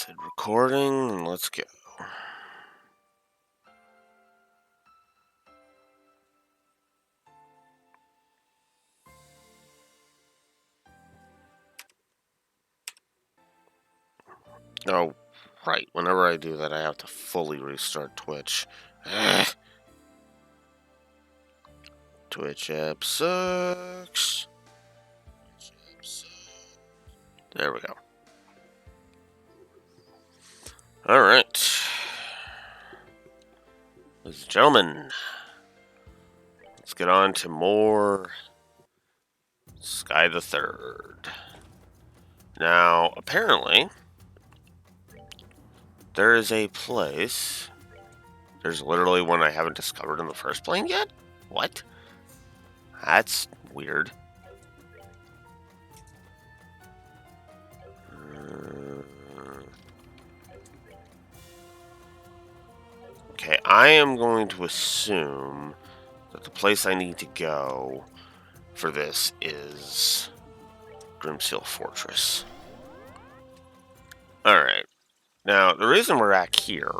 Said recording, and let's go. Oh, right. Whenever I do that, I have to fully restart Twitch. Twitch app sucks. There we go. Alright. Ladies and gentlemen, let's get on to more Sky the Third. Now, apparently, there is a place. There's literally one I haven't discovered in the first plane yet? What? That's weird. Okay, I am going to assume that the place I need to go for this is Grimseal Fortress. Alright. Now, the reason we're at here...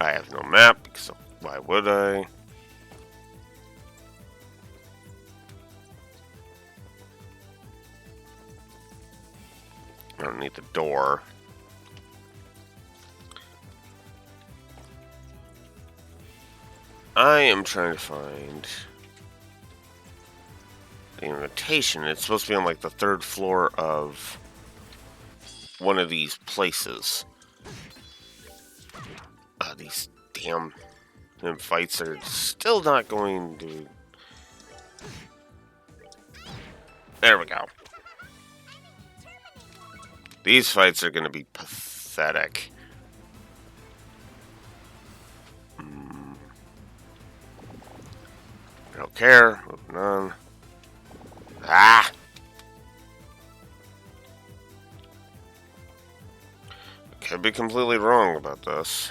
I have no map, because why would I? I don't need the door. I am trying to find the invitation. It's supposed to be on like the third floor of one of these places. These damn fights are still not going to... There we go. These fights are going to be pathetic. I don't care. Moving on. Ah! I could be completely wrong about this.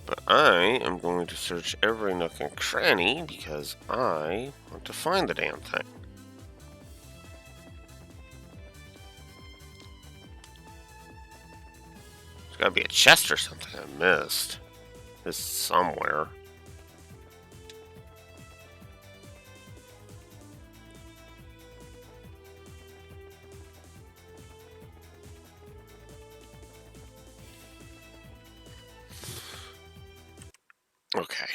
But I am going to search every nook and cranny because I want to find the damn thing. There's gotta be a chest or something I missed. It's somewhere. Okay.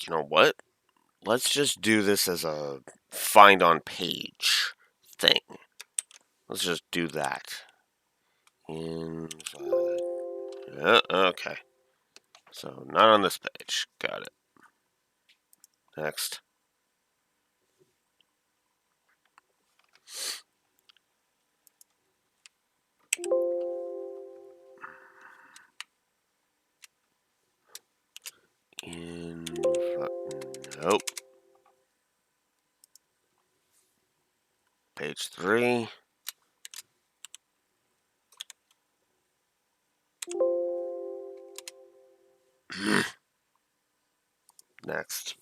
You know what? Let's just do this as a find on page thing. Let's just do that. Okay. So, not on this page. Got it. Next. Nope. Page 3. Next.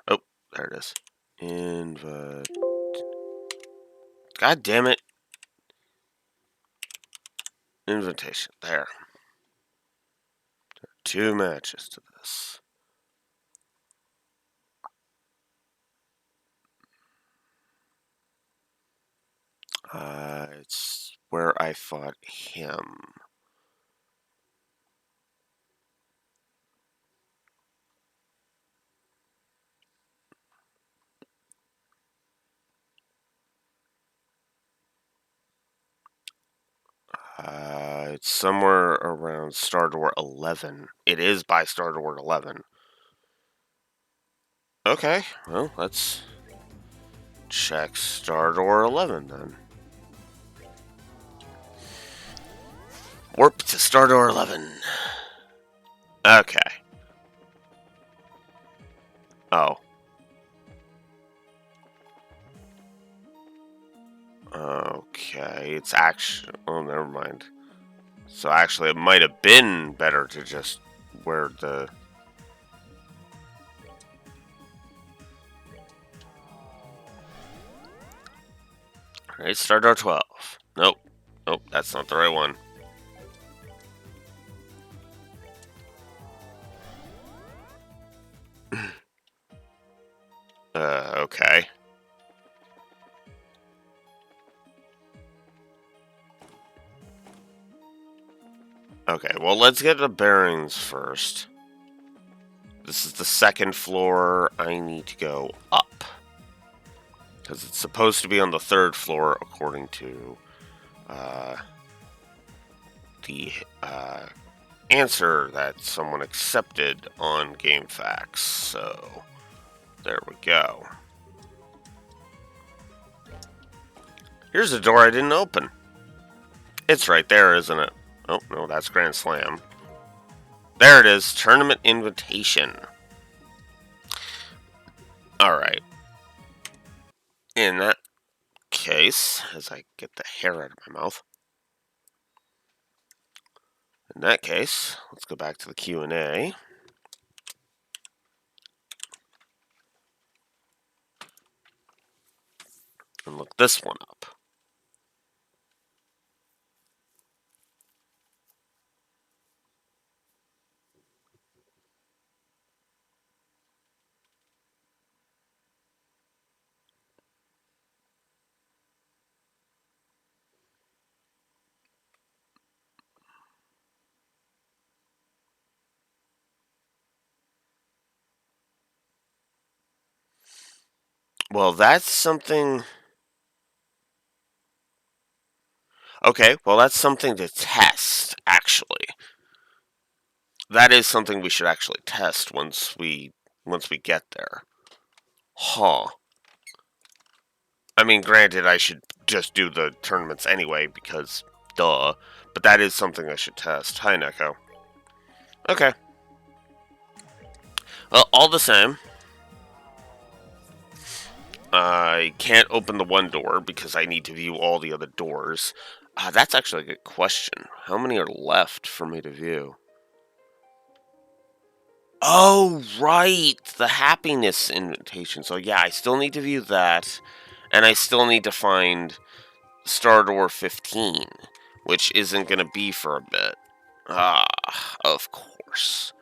Oh, there it is. God damn it. Invitation. There. There are 2 matches to this. It's where I fought him. It's somewhere around Star Door 11. It is by Star Door 11. Okay, well, let's check Star Door 11 then. Warp to Star Door 11. Okay. Oh. Okay, it's actually... Oh, never mind. So actually, it might have been better to just wear the... Alright, Star Door 12. Nope. Nope, that's not the right one. Okay. Okay, well, let's get the bearings first. This is the second floor. I need to go up. Because it's supposed to be on the third floor, according to the answer that someone accepted on GameFAQs. So, there we go. Here's a door I didn't open. It's right there, isn't it? Oh, no, that's Grand Slam. There it is, Tournament Invitation. Alright. In that case, as I get the hair out of my mouth, in that case, let's go back to the Q&A. And look this one up. Well, that's something... Okay, well, that's something to test, actually. That is something we should actually test once we get there. Huh. I mean, granted, I should just do the tournaments anyway, because, duh. But that is something I should test. Hi, Neko. Okay. Well, all the same, I can't open the one door because I need to view all the other doors. That's actually a good question. How many are left for me to view? Oh, right! The happiness invitation. So yeah, I still need to view that, and I still need to find Star Door 15, which isn't going to be for a bit. Of course.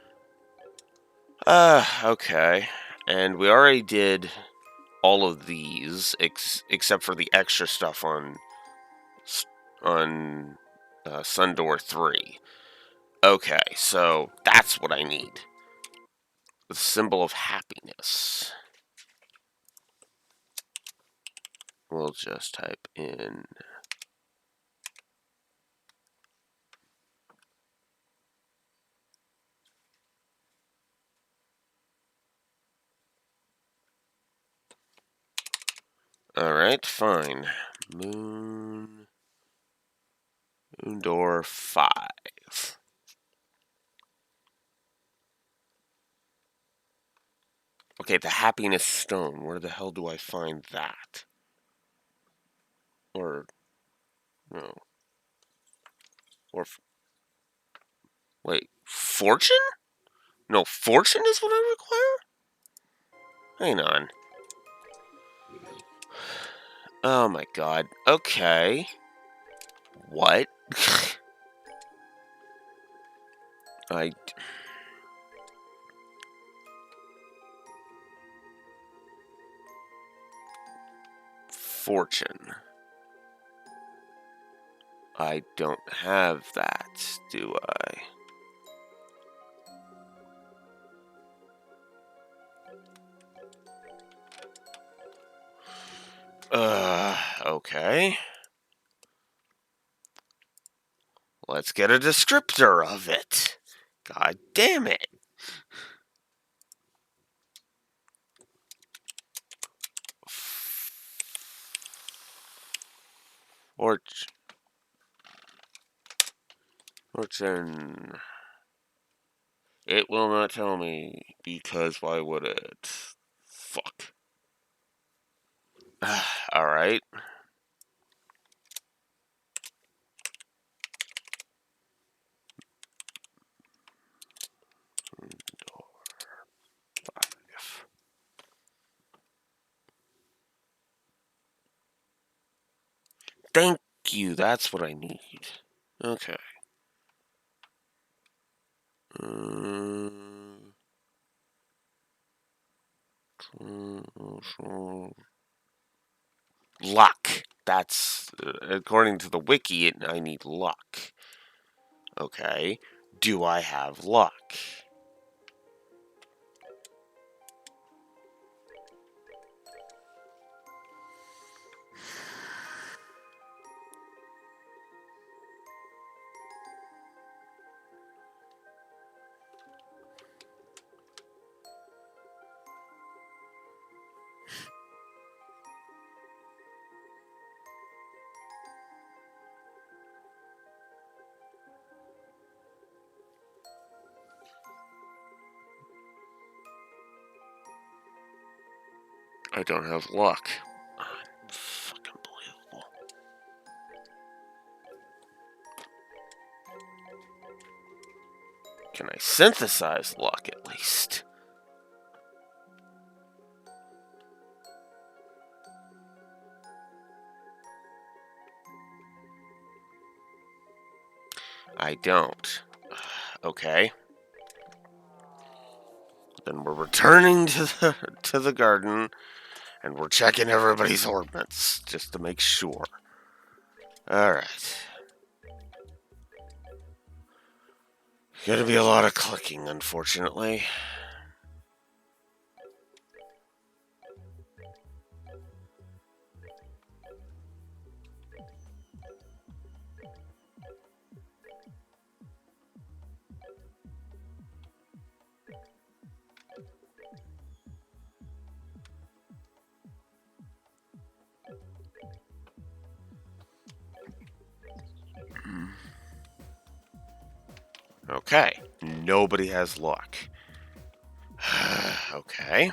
Okay. And we already did all of these, except for the extra stuff on Sundoor 3. Okay, so that's what I need. The symbol of happiness. We'll just type in... Alright, fine. Moon Door 5. Okay, the happiness stone. Where the hell do I find that? Or... no. Or... wait, fortune? No, fortune is what I require? Hang on. Oh my god. Okay. What? I... fortune. I don't have that, do I? Okay. Let's get a descriptor of it. God damn it. Fortune. It will not tell me, because why would it? Fuck. Alright. Thank you. That's what I need. Okay. Luck. That's according to the wiki. I need luck. Okay. Do I have luck? I don't have luck. Fucking believable. Can I synthesize luck at least? I don't. Okay. Then we're returning to the garden, and we're checking everybody's orbits just to make sure. All right. Gonna be a lot of clicking, unfortunately. Okay. Nobody has luck. Okay.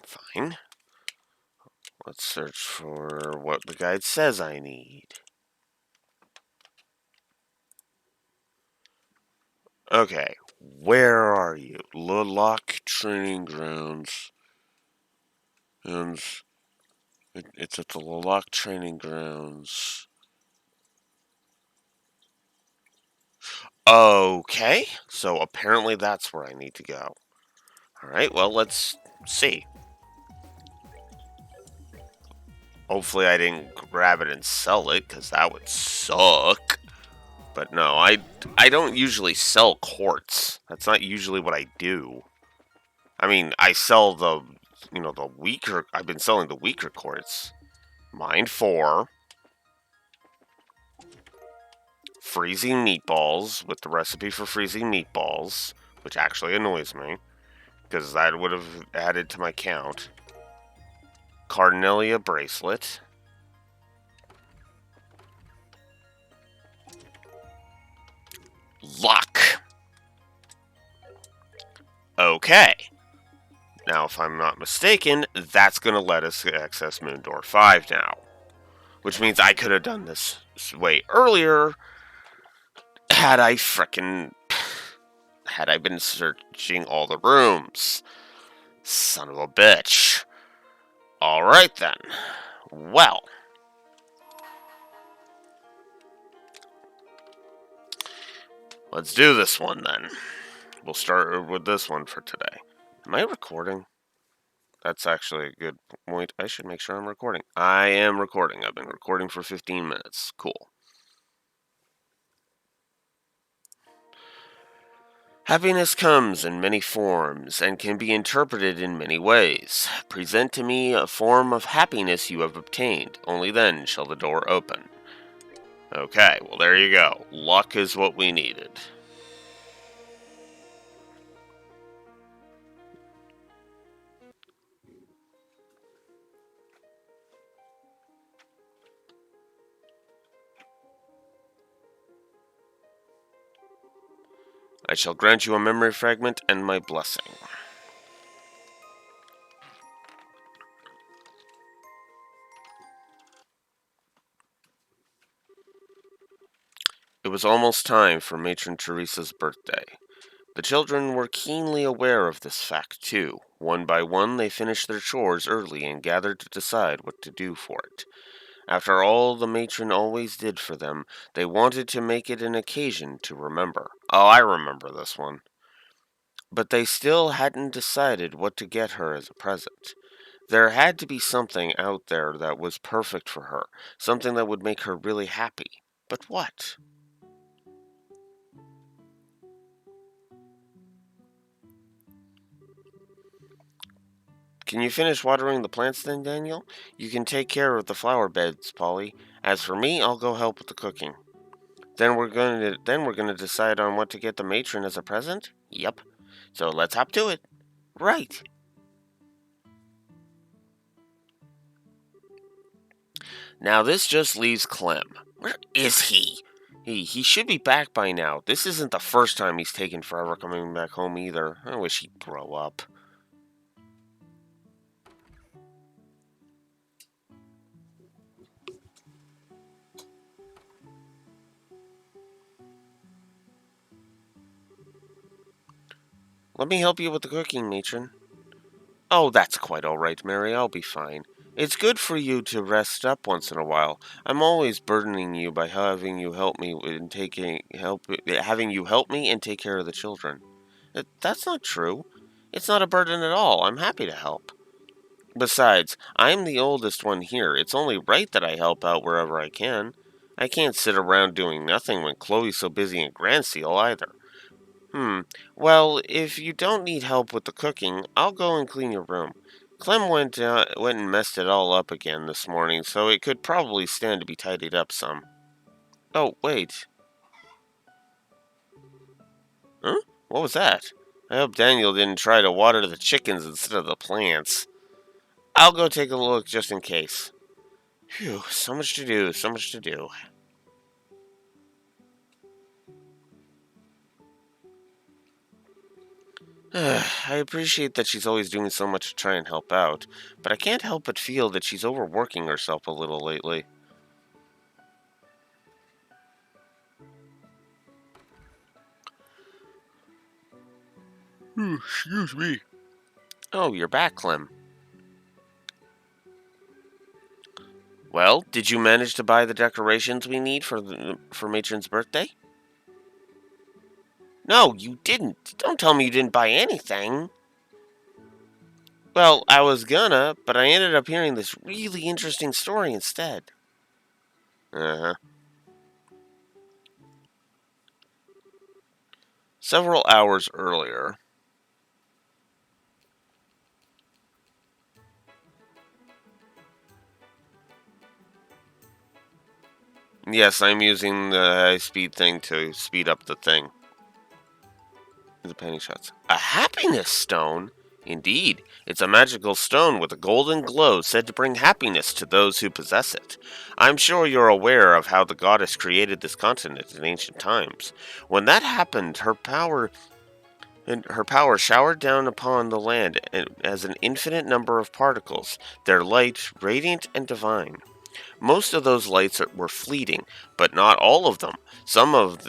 Fine. Let's search for what the guide says I need. Okay, where are you? Lilac Training Grounds. And it's at the Lilac Training Grounds. Okay, so apparently that's where I need to go. Alright, well, let's see. Hopefully I didn't grab it and sell it, because that would suck. But no, I don't usually sell quartz. That's not usually what I do. I mean, I sell the weaker. I've been selling the weaker quartz. Mine 4. Freezing meatballs with the recipe for freezing meatballs, which actually annoys me because that would have added to my count. Carnelia bracelet. Luck. Okay. Now, if I'm not mistaken, that's going to let us access Moon Door 5 now. Which means I could have done this way earlier had I been searching all the rooms. Son of a bitch. Alright then. Well. Let's do this one then. We'll start with this one for today. Am I recording? That's actually a good point. I should make sure I'm recording. I am recording. I've been recording for 15 minutes. Cool. Happiness comes in many forms and can be interpreted in many ways. Present to me a form of happiness you have obtained. Only then shall the door open. Okay, well there you go. Luck is what we needed. I shall grant you a memory fragment and my blessing. It was almost time for Matron Teresa's birthday. The children were keenly aware of this fact, too. One by one, they finished their chores early and gathered to decide what to do for it. After all the matron always did for them, they wanted to make it an occasion to remember. Oh, I remember this one. But they still hadn't decided what to get her as a present. There had to be something out there that was perfect for her, something that would make her really happy. But what? Can you finish watering the plants then, Daniel? You can take care of the flower beds, Polly. As for me, I'll go help with the cooking. Then we're gonna decide on what to get the matron as a present? Yep. So let's hop to it. Right. Now this just leaves Clem. Where is he? He should be back by now. This isn't the first time he's taken forever coming back home either. I wish he'd grow up. Let me help you with the cooking, matron. Oh, that's quite all right, Mary. I'll be fine. It's good for you to rest up once in a while. I'm always burdening you by having you help me and take care of the children. That's not true. It's not a burden at all. I'm happy to help. Besides, I'm the oldest one here. It's only right that I help out wherever I can. I can't sit around doing nothing when Chloe's so busy in Grandseal either. Hmm. Well, if you don't need help with the cooking, I'll go and clean your room. Clem went and messed it all up again this morning, so it could probably stand to be tidied up some. Oh, wait. Huh? What was that? I hope Daniel didn't try to water the chickens instead of the plants. I'll go take a look just in case. Phew, so much to do, so much to do. I appreciate that she's always doing so much to try and help out, but I can't help but feel that she's overworking herself a little lately. Excuse me. Oh, you're back, Clem. Well, did you manage to buy the decorations we need for Matron's birthday? No, you didn't. Don't tell me you didn't buy anything. Well, I was gonna, but I ended up hearing this really interesting story instead. Uh-huh. Several hours earlier. Yes, I'm using the high-speed thing to speed up the thing. The penny shots. A happiness stone? Indeed, it's a magical stone with a golden glow said to bring happiness to those who possess it. I'm sure you're aware of how the goddess created this continent in ancient times. When that happened, her power showered down upon the land as an infinite number of particles, their light radiant and divine. Most of those lights were fleeting, but not all of them. Some of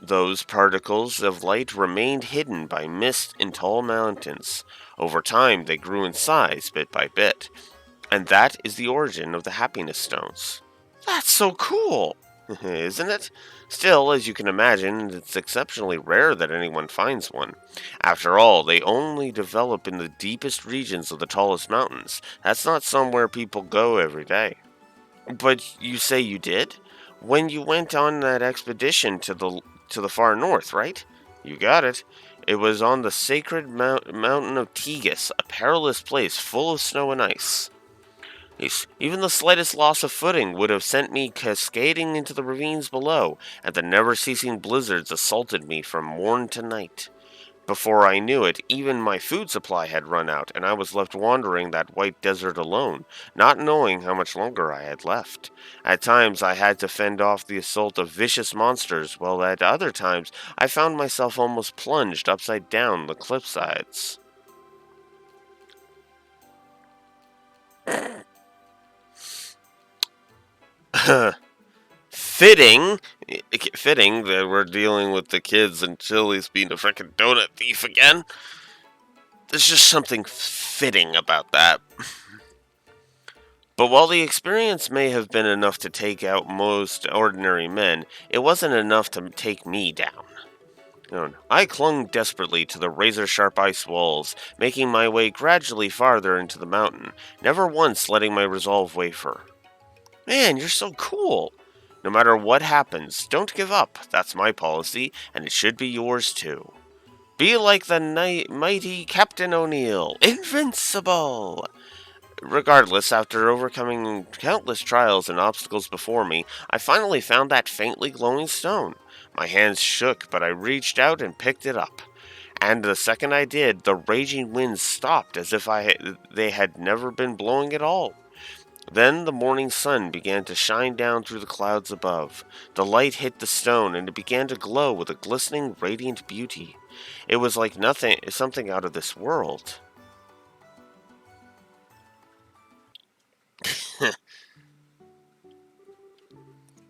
those particles of light remained hidden by mist in tall mountains. Over time, they grew in size bit by bit. And that is the origin of the happiness stones. That's so cool! Isn't it? Still, as you can imagine, it's exceptionally rare that anyone finds one. After all, they only develop in the deepest regions of the tallest mountains. That's not somewhere people go every day. But you say you did? When you went on that expedition to the far north, right? You got it. It was on the sacred mountain of Tegus, a perilous place full of snow and ice. Even the slightest loss of footing would have sent me cascading into the ravines below, and the never-ceasing blizzards assaulted me from morn to night. Before I knew it, even my food supply had run out, and I was left wandering that white desert alone, not knowing how much longer I had left. At times I had to fend off the assault of vicious monsters, while at other times I found myself almost plunged upside down the cliff sides. Fitting, fitting that we're dealing with the kids and Chili's being a frickin' donut thief again. There's just something fitting about that. But while the experience may have been enough to take out most ordinary men, it wasn't enough to take me down. No. I clung desperately to the razor-sharp ice walls, making my way gradually farther into the mountain, never once letting my resolve waver. Man, you're so cool! No matter what happens, don't give up. That's my policy, and it should be yours too. Be like the mighty Captain O'Neill, invincible! Regardless, after overcoming countless trials and obstacles before me, I finally found that faintly glowing stone. My hands shook, but I reached out and picked it up. And the second I did, the raging winds stopped as if they had never been blowing at all. Then the morning sun began to shine down through the clouds above. The light hit the stone, and it began to glow with a glistening, radiant beauty. It was like something out of this world.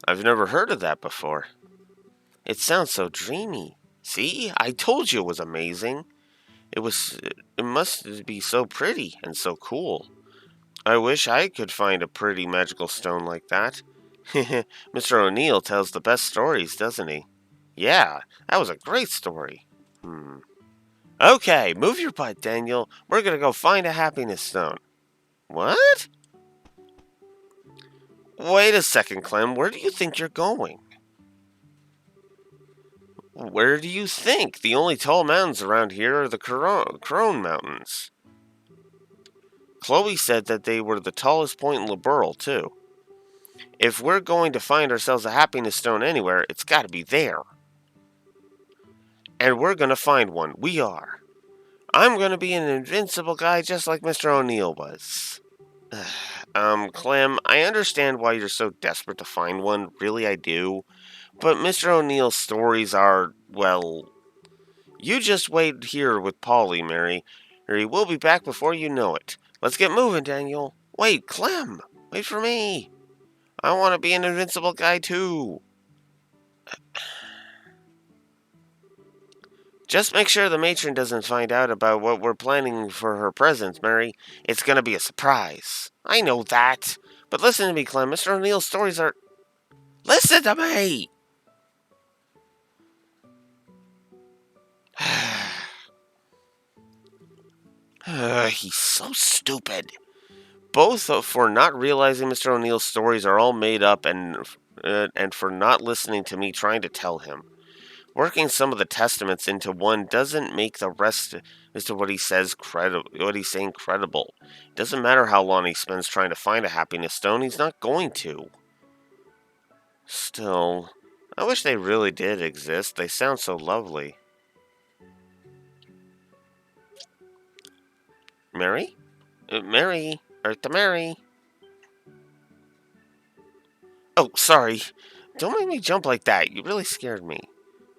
I've never heard of that before. It sounds so dreamy. See, I told you it was amazing. It must be so pretty and so cool. I wish I could find a pretty magical stone like that. Mr. O'Neill tells the best stories, doesn't he? Yeah, that was a great story. Okay, move your butt, Daniel. We're gonna go find a happiness stone. What? Wait a second, Clem. Where do you think you're going? Where do you think? The only tall mountains around here are the Crone Mountains. Chloe said that they were the tallest point in Liberl, too. If we're going to find ourselves a happiness stone anywhere, it's gotta be there. And we're gonna find one. We are. I'm gonna be an invincible guy just like Mr. O'Neill was. Clem, I understand why you're so desperate to find one. Really, I do. But Mr. O'Neill's stories are, well, you just wait here with Polly, Mary. We'll be back before you know it. Let's get moving, Daniel. Wait, Clem! Wait for me! I want to be an invincible guy, too. Just make sure the matron doesn't find out about what we're planning for her presents, Mary. It's gonna be a surprise. I know that. But listen to me, Clem. Mr. O'Neill's stories are... Listen to me! He's so stupid. Both for not realizing Mr. O'Neill's stories are all made up and for not listening to me trying to tell him. Working some of the testaments into one doesn't make the rest as to what he says what he's saying credible. It doesn't matter how long he spends trying to find a happiness stone, he's not going to. Still, I wish they really did exist. They sound so lovely. Mary? Mary? Eartha Mary? Oh, sorry. Don't make me jump like that. You really scared me.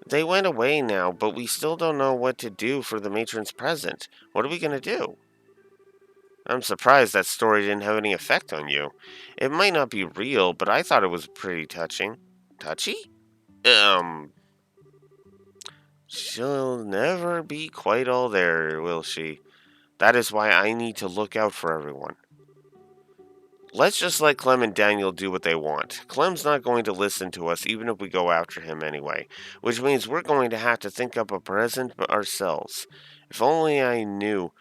They went away now, but we still don't know what to do for the matron's present. What are we going to do? I'm surprised that story didn't have any effect on you. It might not be real, but I thought it was pretty touching. Touchy? She'll never be quite all there, will she? That is why I need to look out for everyone. Let's just let Clem and Daniel do what they want. Clem's not going to listen to us even if we go after him anyway, which means we're going to have to think up a present ourselves. If only I knew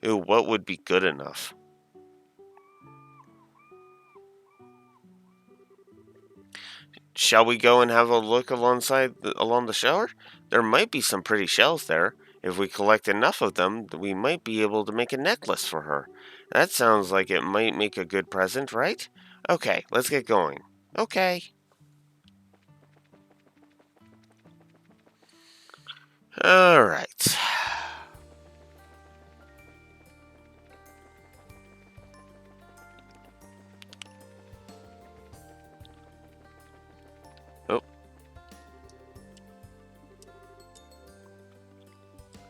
what would be good enough. Shall we go and have a look along the shore? There might be some pretty shells there. If we collect enough of them, we might be able to make a necklace for her. That sounds like it might make a good present, right? Okay, let's get going. Okay. Alright. Oh.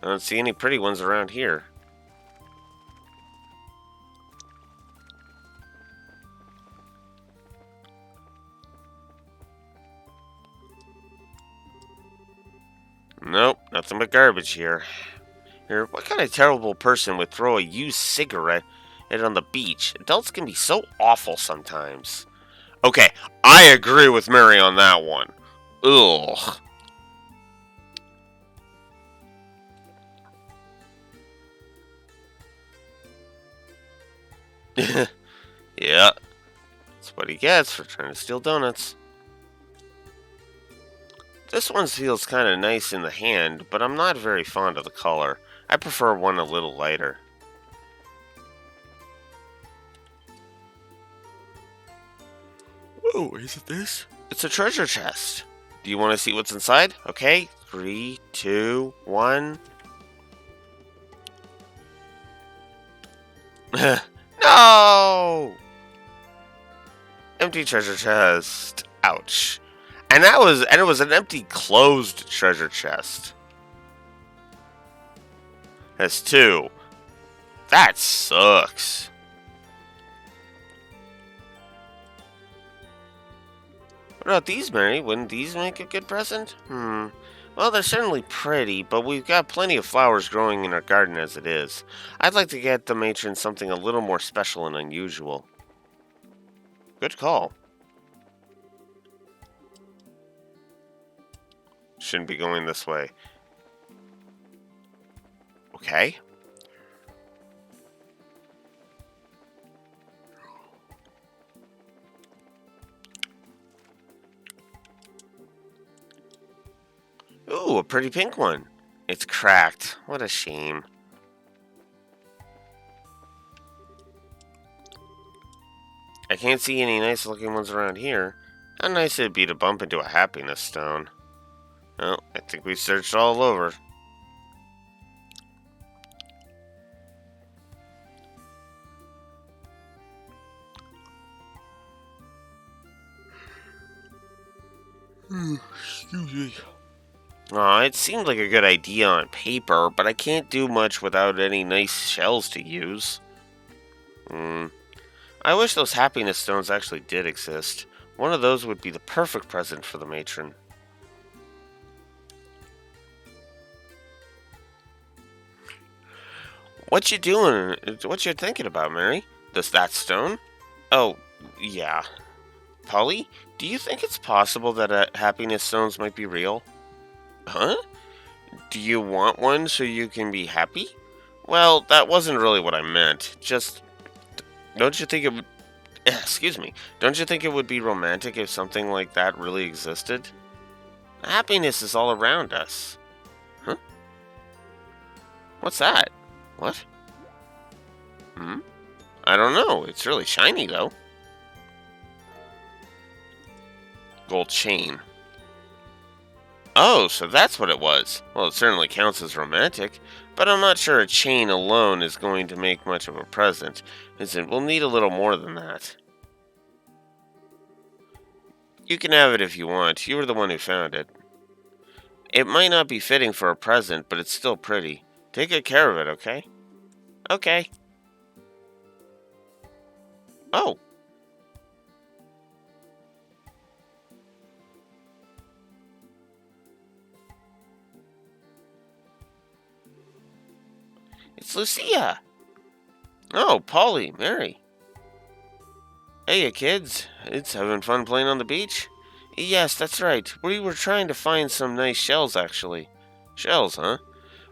I don't see any pretty ones around here. Nope, nothing but garbage here. What kind of terrible person would throw a used cigarette on the beach? Adults can be so awful sometimes. Okay, I agree with Mary on that one. Ugh. Yeah, that's what he gets for trying to steal donuts. This one feels kind of nice in the hand, but I'm not very fond of the color. I prefer one a little lighter. Oh, is it this? It's a treasure chest. Do you want to see what's inside? Okay, 3, 2, 1. No! Empty treasure chest. Ouch. And it was an empty closed treasure chest. That's 2. That sucks. What about these, Mary? Wouldn't these make a good present? Well, they're certainly pretty, but we've got plenty of flowers growing in our garden as it is. I'd like to get the matron something a little more special and unusual. Good call. Shouldn't be going this way. Okay. Ooh, a pretty pink one. It's cracked. What a shame. I can't see any nice looking ones around here. How nice it'd be to bump into a happiness stone. Well, I think we searched all over. Excuse me. Aw, it seemed like a good idea on paper, but I can't do much without any nice shells to use. I wish those happiness stones actually did exist. One of those would be the perfect present for the matron. What you doing? What you thinking about, Mary? That stone? Oh, yeah. Polly, do you think it's possible that happiness stones might be real? Huh? Do you want one so you can be happy? Well, that wasn't really what I meant. Just, don't you think it would... Excuse me. Don't you think it would be romantic if something like that really existed? Happiness is all around us. Huh? What's that? What? I don't know. It's really shiny, though. Gold chain. Oh, so that's what it was. Well, it certainly counts as romantic, but I'm not sure a chain alone is going to make much of a present. We'll need a little more than that. You can have it if you want. You were the one who found it. It might not be fitting for a present, but it's still pretty. Take good care of it, okay? Okay. Oh. It's Lucia. Oh, Polly, Mary. Hey, you kids. It's having fun playing on the beach? Yes, that's right. We were trying to find some nice shells, actually. Shells, huh?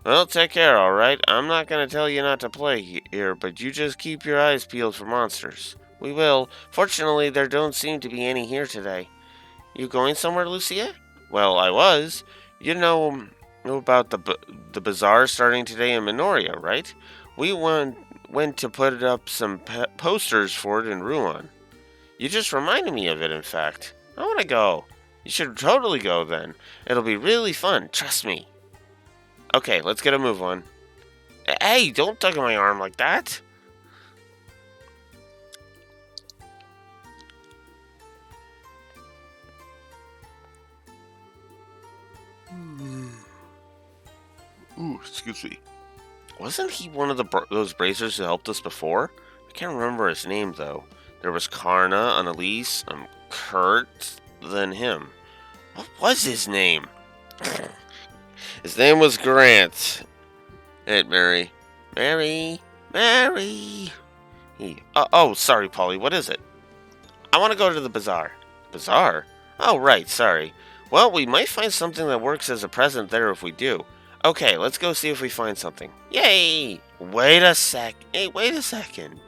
Well, take care, alright? I'm not going to tell you not to play here, but you just keep your eyes peeled for monsters. We will. Fortunately, there don't seem to be any here today. You going somewhere, Lucia? Well, I was. You know about the bazaar starting today in Minoria, right? We went to put up some posters for it in Rouen. You just reminded me of it, in fact. I want to go. You should totally go then. It'll be really fun, trust me. Okay, let's get a move on. Hey, don't tug on my arm like that. Ooh, excuse me. Wasn't he one of those bracers who helped us before? I can't remember his name though. There was Karna, Annalise, Kurt, then him. What was his name? His name was Grant. Hey, Mary. Mary. Mary. Oh, sorry, Polly. What is it? I want to go to the bazaar. Bazaar? Oh, right. Sorry. Well, we might find something that works as a present there if we do. Okay, let's go see if we find something. Yay! Wait a sec. Hey, wait a second.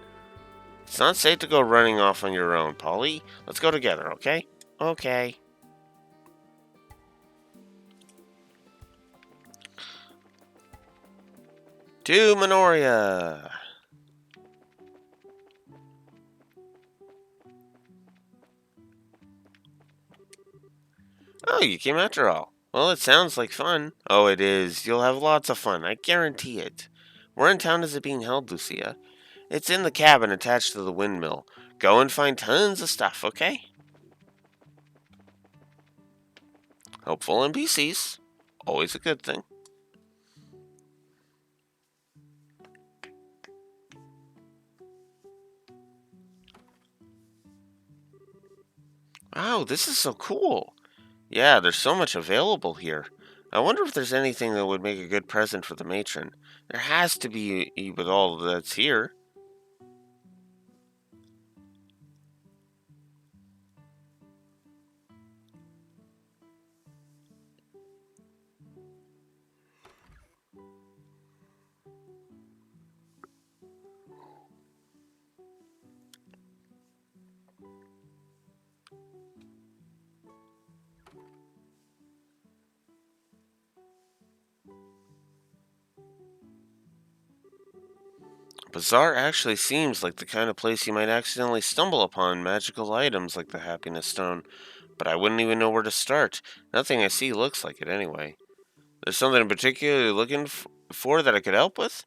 It's not safe to go running off on your own, Polly. Let's go together, okay? Okay. To Minoria. Oh, you came after all. Well, it sounds like fun. Oh, it is. You'll have lots of fun. I guarantee it. Where in town is it being held, Lucia? It's in the cabin attached to the windmill. Go and find tons of stuff, okay? Hopeful NPCs. Always a good thing. Oh, this is so cool. Yeah, there's so much available here. I wonder if there's anything that would make a good present for the matron. There has to be with all that's here. Bazaar actually seems like the kind of place you might accidentally stumble upon magical items like the Happiness Stone, but I wouldn't even know where to start. Nothing I see looks like it anyway. There's something in particular you're looking for that I could help with?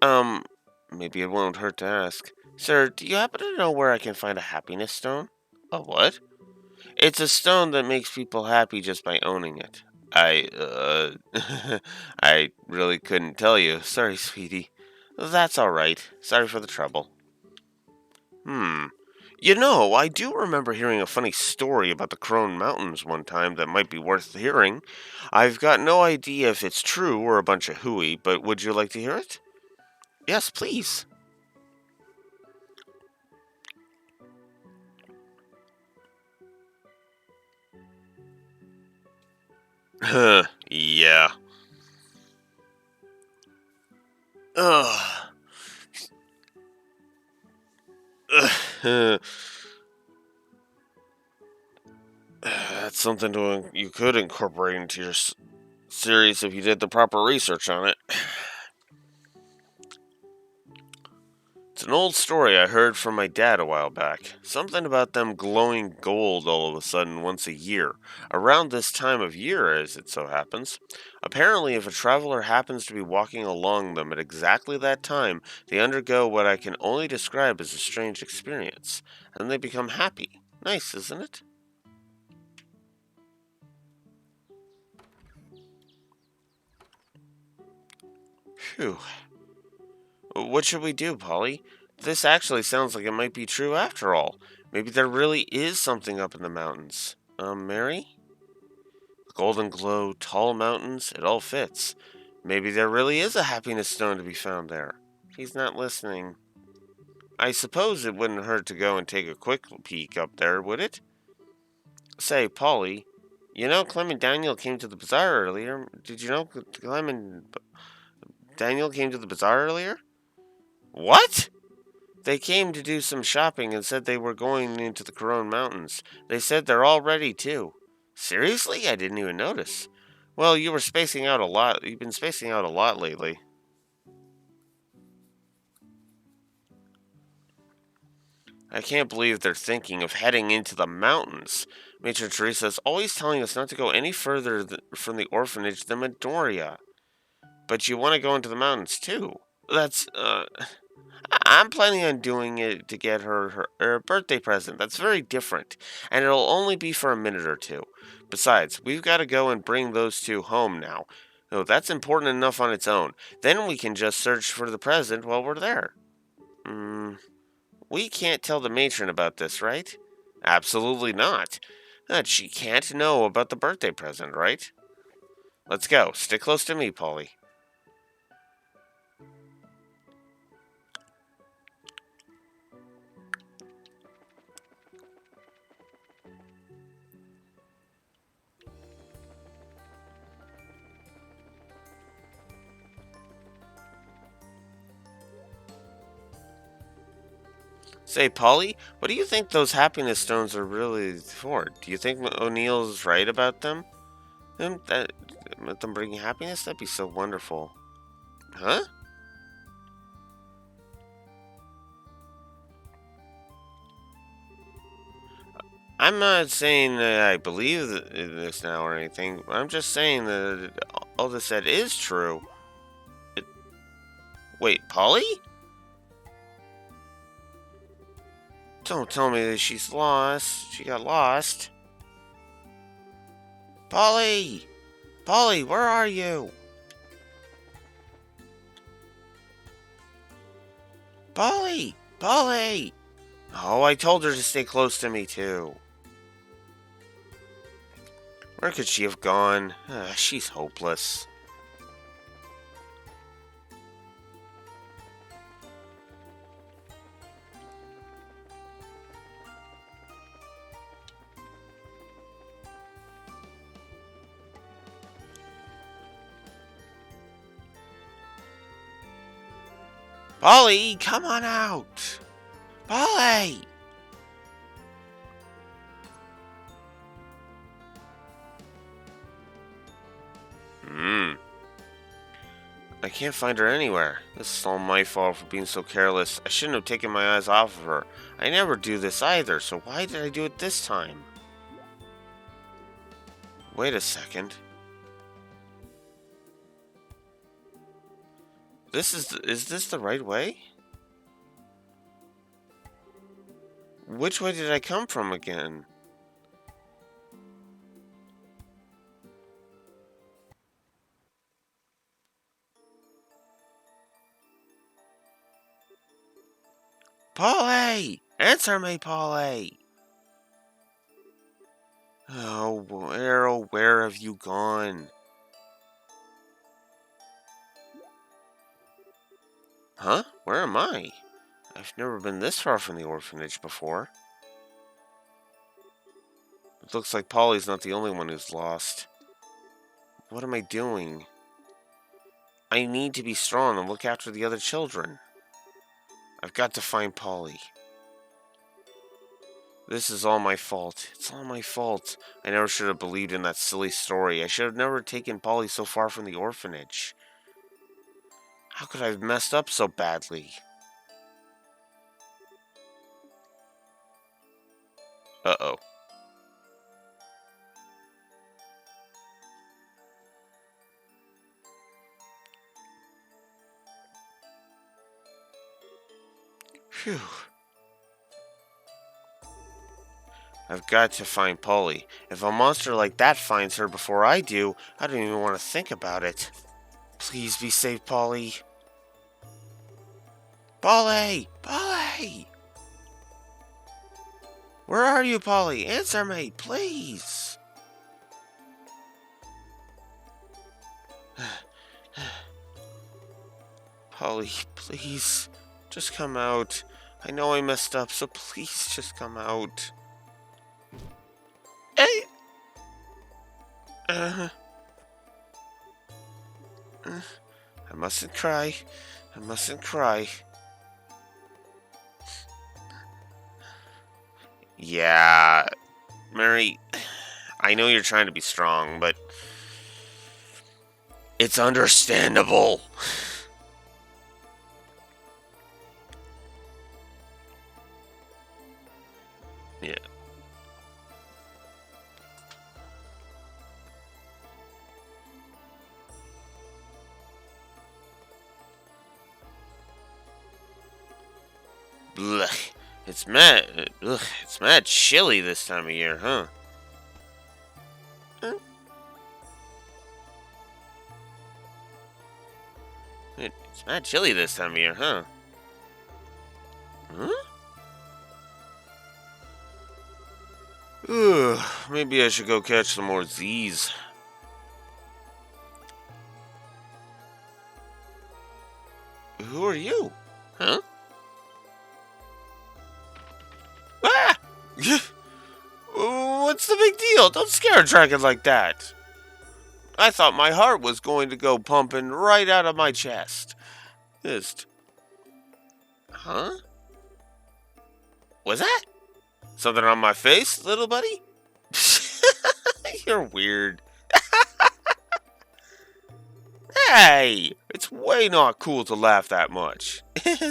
Um, maybe it won't hurt to ask. Sir, do you happen to know where I can find a Happiness Stone? A what? It's a stone that makes people happy just by owning it. I really couldn't tell you. Sorry, sweetie. That's alright. Sorry for the trouble. Hmm. You know, I do remember hearing a funny story about the Crone Mountains one time that might be worth hearing. I've got no idea if it's true or a bunch of hooey, but would you like to hear it? Yes, please. Yeah. Ugh. Ugh. That's something you could incorporate into your series if you did the proper research on it. It's an old story I heard from my dad a while back. Something about them glowing gold all of a sudden once a year, around this time of year as it so happens. Apparently, if a traveler happens to be walking along them at exactly that time, they undergo what I can only describe as a strange experience, and they become happy. Nice, isn't it? Phew. What should we do, Polly? This actually sounds like it might be true after all. Maybe there really is something up in the mountains. Mary? Golden glow, tall mountains, it all fits. Maybe there really is a happiness stone to be found there. He's not listening. I suppose it wouldn't hurt to go and take a quick peek up there, would it? Say, Polly, you know Clem and Daniel came to the bazaar earlier. Did you know Clem and Daniel came to the bazaar earlier? What? They came to do some shopping and said they were going into the Corone Mountains. They said they're all ready too. Seriously? I didn't even notice. Well, you were spacing out a lot. You've been spacing out a lot lately. I can't believe they're thinking of heading into the mountains. Matron Teresa is always telling us not to go any further from the orphanage than Midoriya. But you want to go into the mountains too. That's, I'm planning on doing it to get her birthday present. That's very different, and it'll only be for a minute or two. Besides, we've got to go and bring those two home now. No, that's important enough on its own. Then we can just search for the present while we're there. Hmm, we can't tell the matron about this, right? Absolutely not. She can't know about the birthday present, right? Let's go. Stick close to me, Polly. Say, Polly, what do you think those happiness stones are really for? Do you think O'Neill's right about them? About them bringing happiness? That'd be so wonderful. Huh? I'm not saying that I believe in this now or anything. I'm just saying that all this said is true. It, wait, Polly? Don't tell me that she's lost. She got lost. Polly! Polly, where are you? Polly! Polly! Oh, I told her to stay close to me, too. Where could she have gone? She's hopeless. Polly, come on out! Polly! I can't find her anywhere. This is all my fault for being so careless. I shouldn't have taken my eyes off of her. I never do this either, so why did I do it this time? Wait a second. Is this the right way? Which way did I come from again? Polly! Answer me, Polly! Oh, where have you gone? Huh? Where am I? I've never been this far from the orphanage before. It looks like Polly's not the only one who's lost. What am I doing? I need to be strong and look after the other children. I've got to find Polly. This is all my fault. It's all my fault. I never should have believed in that silly story. I should have never taken Polly so far from the orphanage. How could I have messed up so badly? Uh-oh. Phew. I've got to find Polly. If a monster like that finds her before I do, I don't even want to think about it. Please be safe, Polly. Polly! Polly! Where are you, Polly? Answer me, please! Polly, please, just come out. I know I messed up, so please just come out. Hey! I mustn't cry. I mustn't cry. Yeah, Mary, I know you're trying to be strong, but it's understandable. Yeah. Blech. It's mad. Ugh, it's mad chilly this time of year, huh? Huh? It's mad chilly this time of year, huh? Huh? Ugh, maybe I should go catch some more Z's. Who are you? Huh? Ah! What's the big deal? Don't scare a dragon like that. I thought my heart was going to go pumping right out of my chest. Just, huh? Was that something on my face, little buddy? You're weird. Hey, it's way not cool to laugh that much.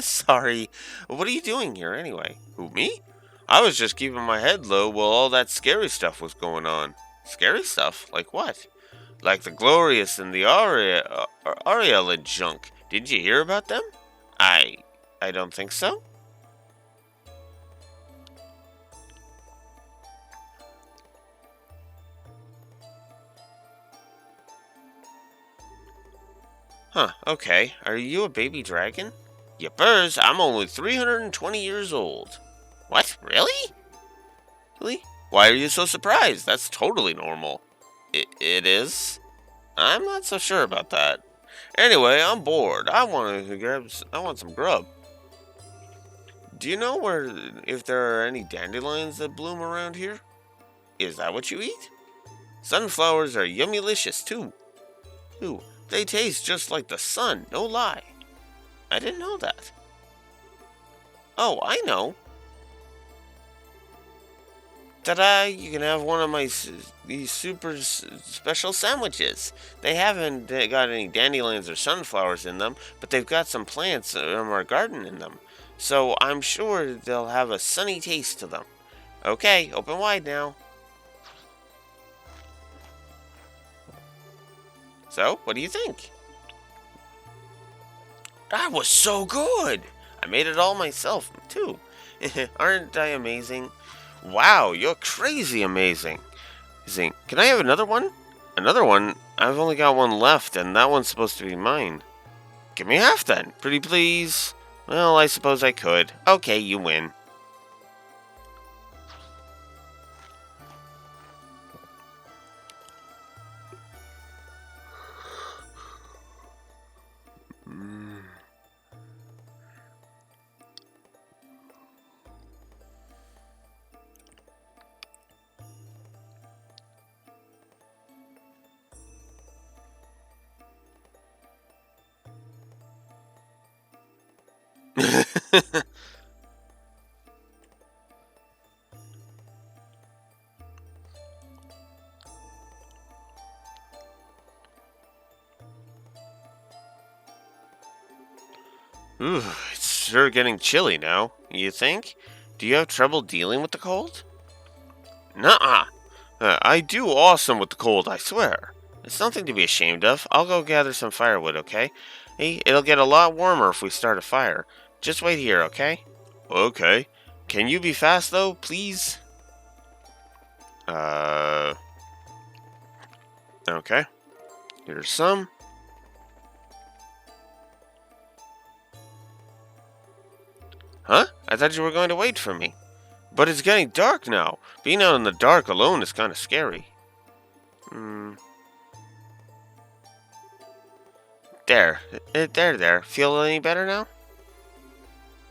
Sorry. What are you doing here anyway? Who, me? I was just keeping my head low while all that scary stuff was going on. Scary stuff? Like what? Like the Glorious and the Ariel and junk. Didn't you hear about them? I I don't think so. Huh, okay. Are you a baby dragon? Yippers, I'm only 320 years old. What? Really? Really? Why are you so surprised? That's totally normal. It is? I'm not so sure about that. Anyway, I'm bored. I want some grub. Do you know where if there are any dandelions that bloom around here? Is that what you eat? Sunflowers are yummylicious too. Ooh, they taste just like the sun, no lie. I didn't know that. Oh, I know. Ta-da! You can have one of these special sandwiches. They haven't got any dandelions or sunflowers in them, but they've got some plants from our garden in them. So I'm sure they'll have a sunny taste to them. Okay, open wide now. So, what do you think? That was so good! I made it all myself, too. Aren't I amazing? Wow, you're crazy amazing. Can I have another one? Another one? I've only got one left, and that one's supposed to be mine. Give me half then, pretty please. Well, I suppose I could. Okay, you win. Mm. Ooh, it's sure getting chilly now. You think? Do you have trouble dealing with the cold? Nuh-uh. I do awesome with the cold, I swear. It's nothing to be ashamed of. I'll go gather some firewood, okay? Hey, it'll get a lot warmer if we start a fire. Just wait here, okay? Okay. Can you be fast, though, please? Uh... Okay. Here's some. Huh? I thought you were going to wait for me. But it's getting dark now. Being out in the dark alone is kind of scary. Hmm. There. There. Feel any better now?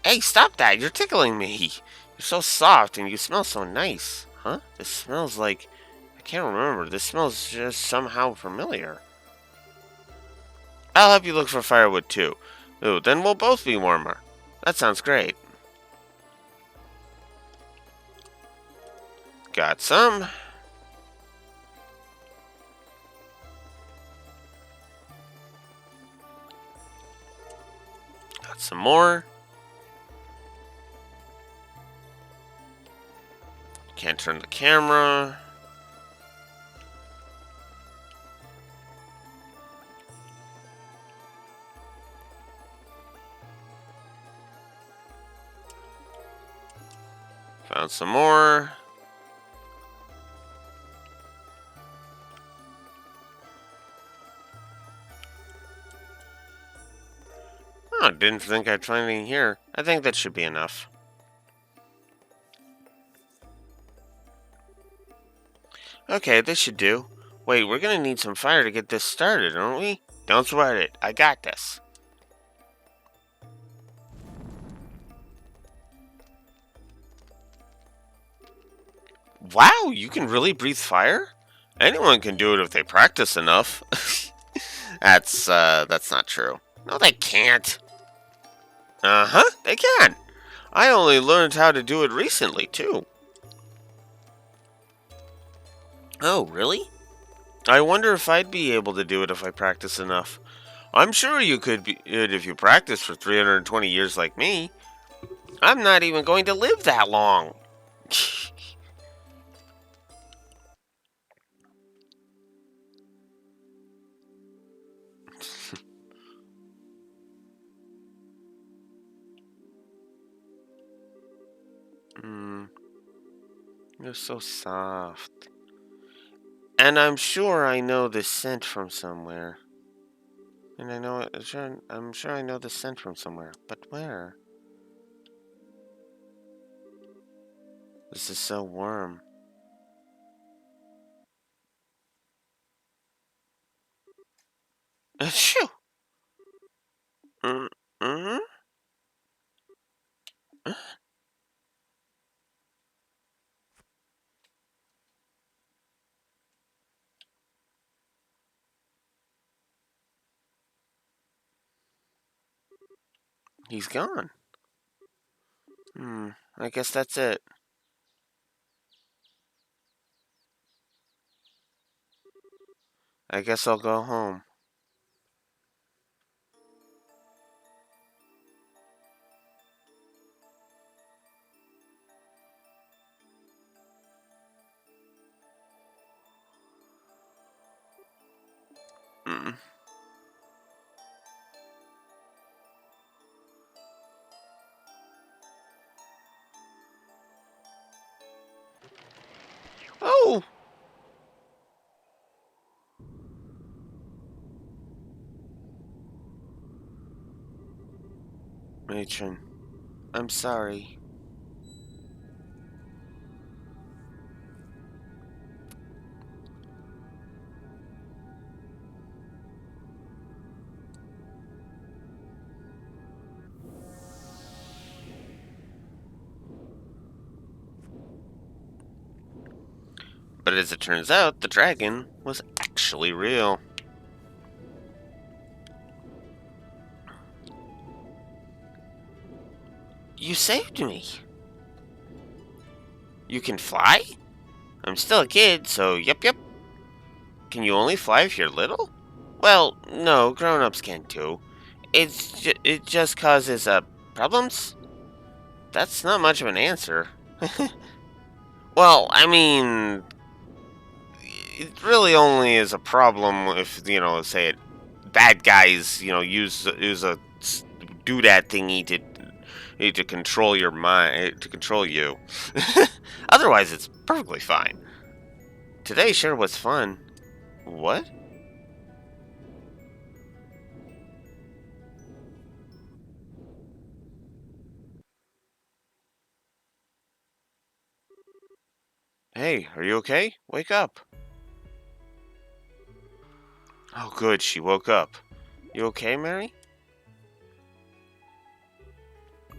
Hey, stop that! You're tickling me! You're so soft and you smell so nice. Huh? This smells like... I can't remember. This smells just somehow familiar. I'll help you look for firewood too. Ooh, then we'll both be warmer. That sounds great. Got some. Got some more. Can't turn the camera. Found some more. Oh, didn't think I'd find any here. I think that should be enough. Okay, this should do. Wait, we're gonna need some fire to get this started, aren't we? Don't sweat it. I got this. Wow, you can really breathe fire? Anyone can do it if they practice enough. That's not true. No, they can't. Uh-huh, they can. I only learned how to do it recently, too. Oh, really? I wonder if I'd be able to do it if I practice enough. I'm sure you could be if you practice for 320 years like me. I'm not even going to live that long. You're so soft. And I'm sure I know the scent from somewhere. And I'm sure I know the scent from somewhere. But where? This is so warm. Achoo! Mm-hmm. He's gone. I guess that's it. I guess I'll go home. Mm. Oh! Matron, I'm sorry. But as it turns out, the dragon was actually real. You saved me. You can fly? I'm still a kid, so yep. Can you only fly if you're little? Well, no, grown-ups can too. It just causes, problems? That's not much of an answer. Well, I mean, it really only is a problem if, say it, bad guys, use a doodad thingy to control your mind, to control you. Otherwise, it's perfectly fine. Today sure was fun. What? Hey, are you okay? Wake up. Oh, good, she woke up. You okay, Mary?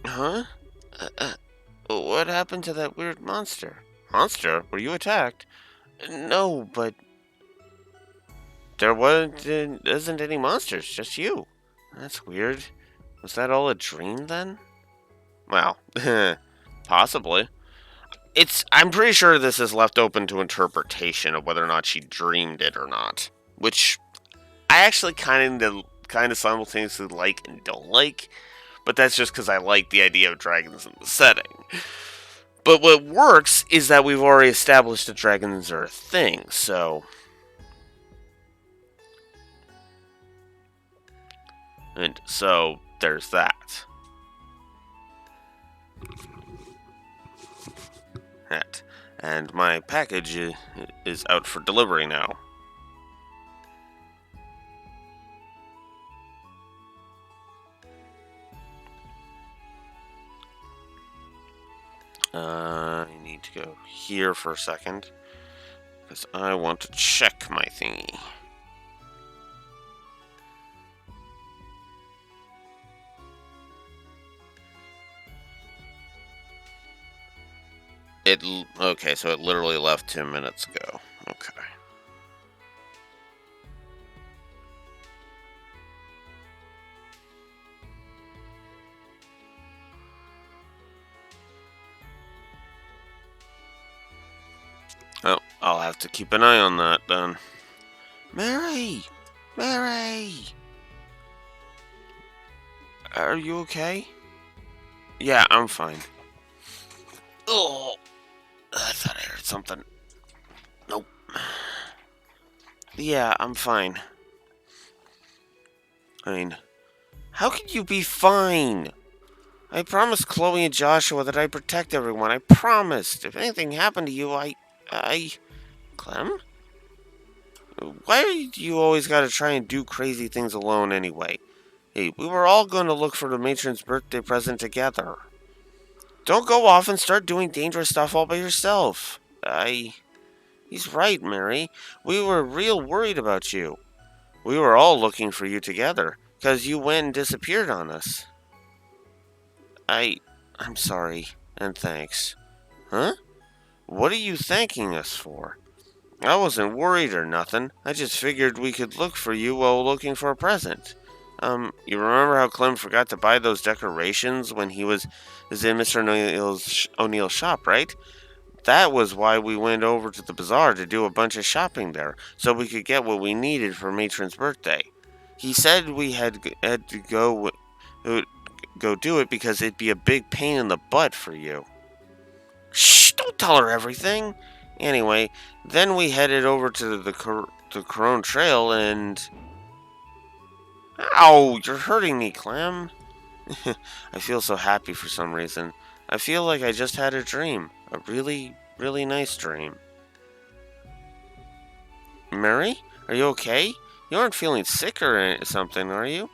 Huh? What happened to that weird monster? Monster? Were you attacked? No, but there isn't any monsters, just you. That's weird. Was that all a dream then? Well, possibly. I'm pretty sure this is left open to interpretation of whether or not she dreamed it or not. Which I actually kind of simultaneously like and don't like, but that's just because I like the idea of dragons in the setting. But what works is that we've already established that dragons are a thing, so... And so, there's that. And my package is out for delivery now. I need to go here for a second, because I want to check my thingy. Okay, so it literally left 2 minutes ago. Okay. Oh, I'll have to keep an eye on that then. Mary! Mary! Are you okay? Yeah, I'm fine. Oh, I thought I heard something. Nope. Yeah, I'm fine. I mean, how can you be fine? I promised Chloe and Joshua that I'd protect everyone. I promised. If anything happened to you, Clem? Why do you always gotta try and do crazy things alone anyway? Hey, we were all going to look for the matron's birthday present together. Don't go off and start doing dangerous stuff all by yourself. He's right, Mary. We were real worried about you. We were all looking for you together, 'cause you went and disappeared on us. I'm sorry, and thanks. Huh? What are you thanking us for? I wasn't worried or nothing. I just figured we could look for you while looking for a present. You remember how Clem forgot to buy those decorations when he was in Mr. O'Neill's shop, right? That was why we went over to the bazaar to do a bunch of shopping there, so we could get what we needed for Matron's birthday. He said we had to go do it because it'd be a big pain in the butt for you. Shh! Don't tell her everything. Anyway, then we headed over to the Corone Trail and... Ow! You're hurting me, Clem. I feel so happy for some reason. I feel like I just had a dream. A really, really nice dream. Mary? Are you okay? You aren't feeling sick or something, are you?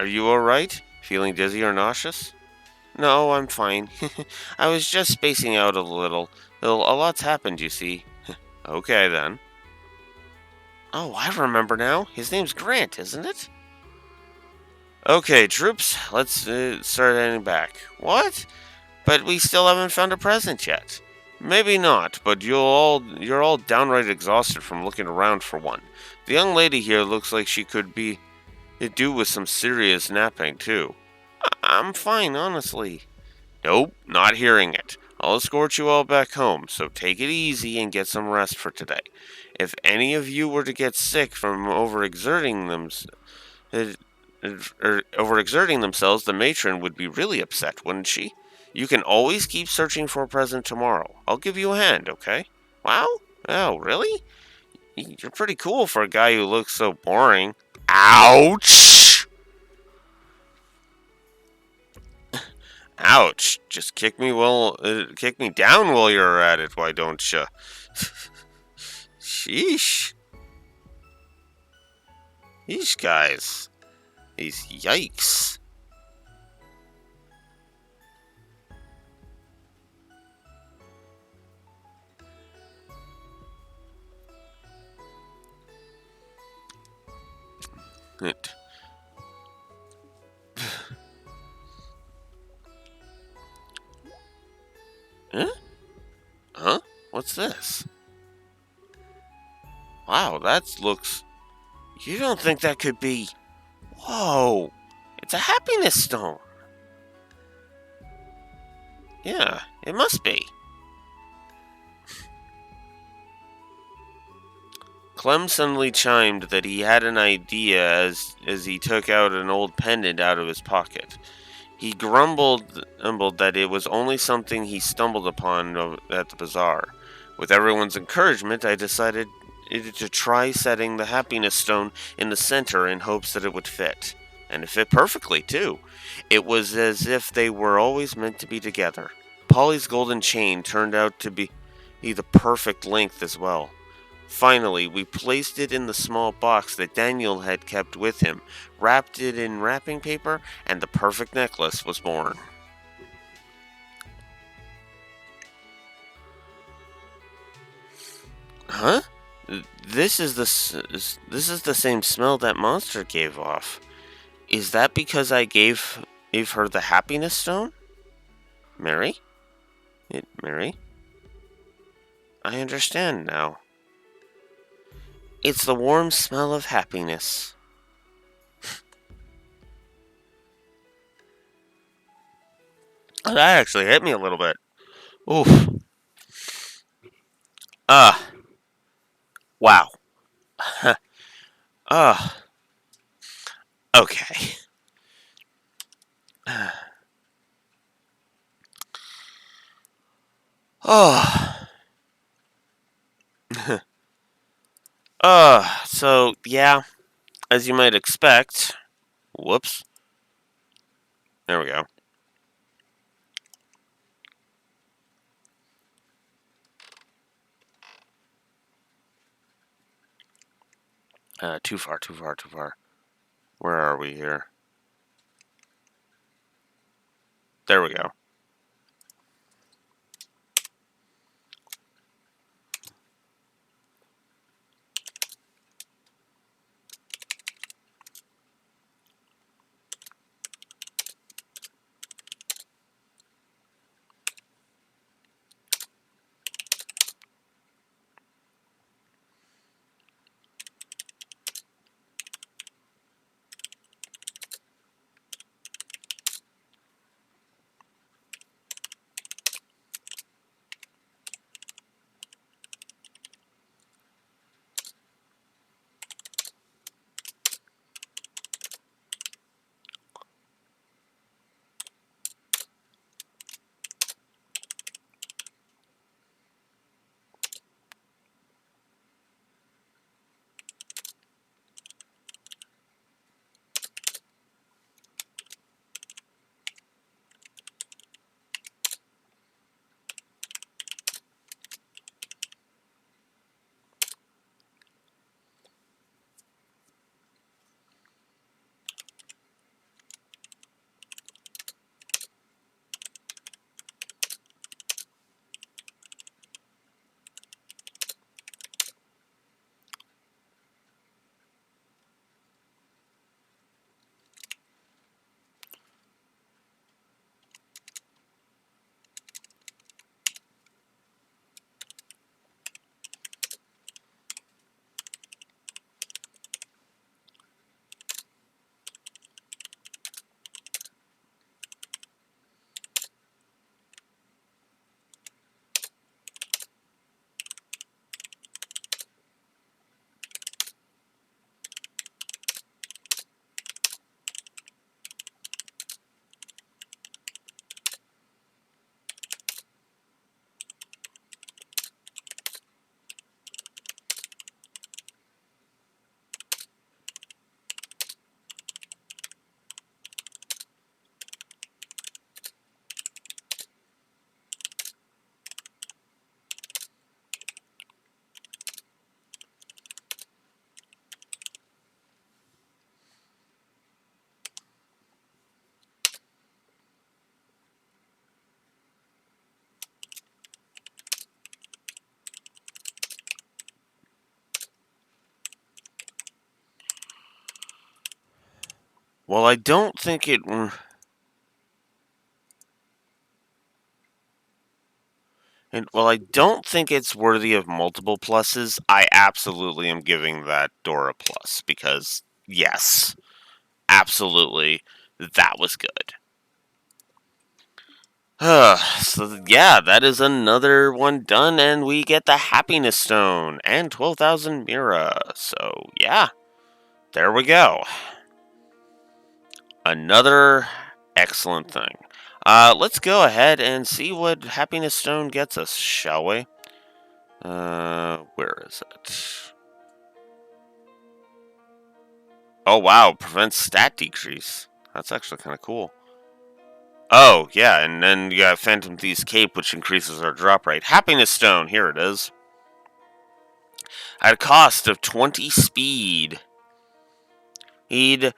Are you alright? Feeling dizzy or nauseous? No, I'm fine. I was just spacing out a little. A lot's happened, you see. Okay, then. Oh, I remember now. His name's Grant, isn't it? Okay, troops, let's start heading back. What? But we still haven't found a present yet. Maybe not, but you're all downright exhausted from looking around for one. The young lady here looks like she could do with some serious napping too. I'm fine, honestly. Nope, not hearing it. I'll escort you all back home, so take it easy and get some rest for today. If any of you were to get sick from overexerting themselves, the matron would be really upset, wouldn't she? You can always keep searching for a present tomorrow. I'll give you a hand, okay? Wow? Oh, really? You're pretty cool for a guy who looks so boring. Ouch! Ouch! Just kick me down while you're at it, why don't you? Sheesh. These guys. These yikes. It. Huh? Huh? What's this? Wow, that looks... You don't think that could be... Whoa! It's a happiness stone! Yeah, it must be. Clem suddenly chimed that he had an idea as he took out an old pendant out of his pocket. He grumbled that it was only something he stumbled upon at the bazaar. With everyone's encouragement, I decided to try setting the happiness stone in the center in hopes that it would fit. And it fit perfectly, too. It was as if they were always meant to be together. Polly's golden chain turned out to be the perfect length as well. Finally, we placed it in the small box that Daniel had kept with him, wrapped it in wrapping paper, and the perfect necklace was born. Huh? This is the same smell that monster gave off. Is that because I gave her the happiness stone? Mary? Mary? I understand now. It's the warm smell of happiness. Oh, that actually hit me a little bit. Oof. Ah. Wow. Ah. Okay. Oh. So, yeah, as you might expect. Whoops. There we go. Too far, too far, too far. Where are we here? There we go. Well, I don't think it. And while I don't think it's worthy of multiple pluses, I absolutely am giving that door a plus because, yes, absolutely, that was good. So, yeah, that is another one done, and we get the Happiness Stone and 12,000 Mira. So, yeah, there we go. Another excellent thing. Let's go ahead and see what Happiness Stone gets us, shall we? Where is it? Oh, wow. Prevents stat decrease. That's actually kind of cool. Oh, yeah, and then you got Phantom Thief's Cape, which increases our drop rate. Happiness Stone, here it is. At a cost of 20 speed. It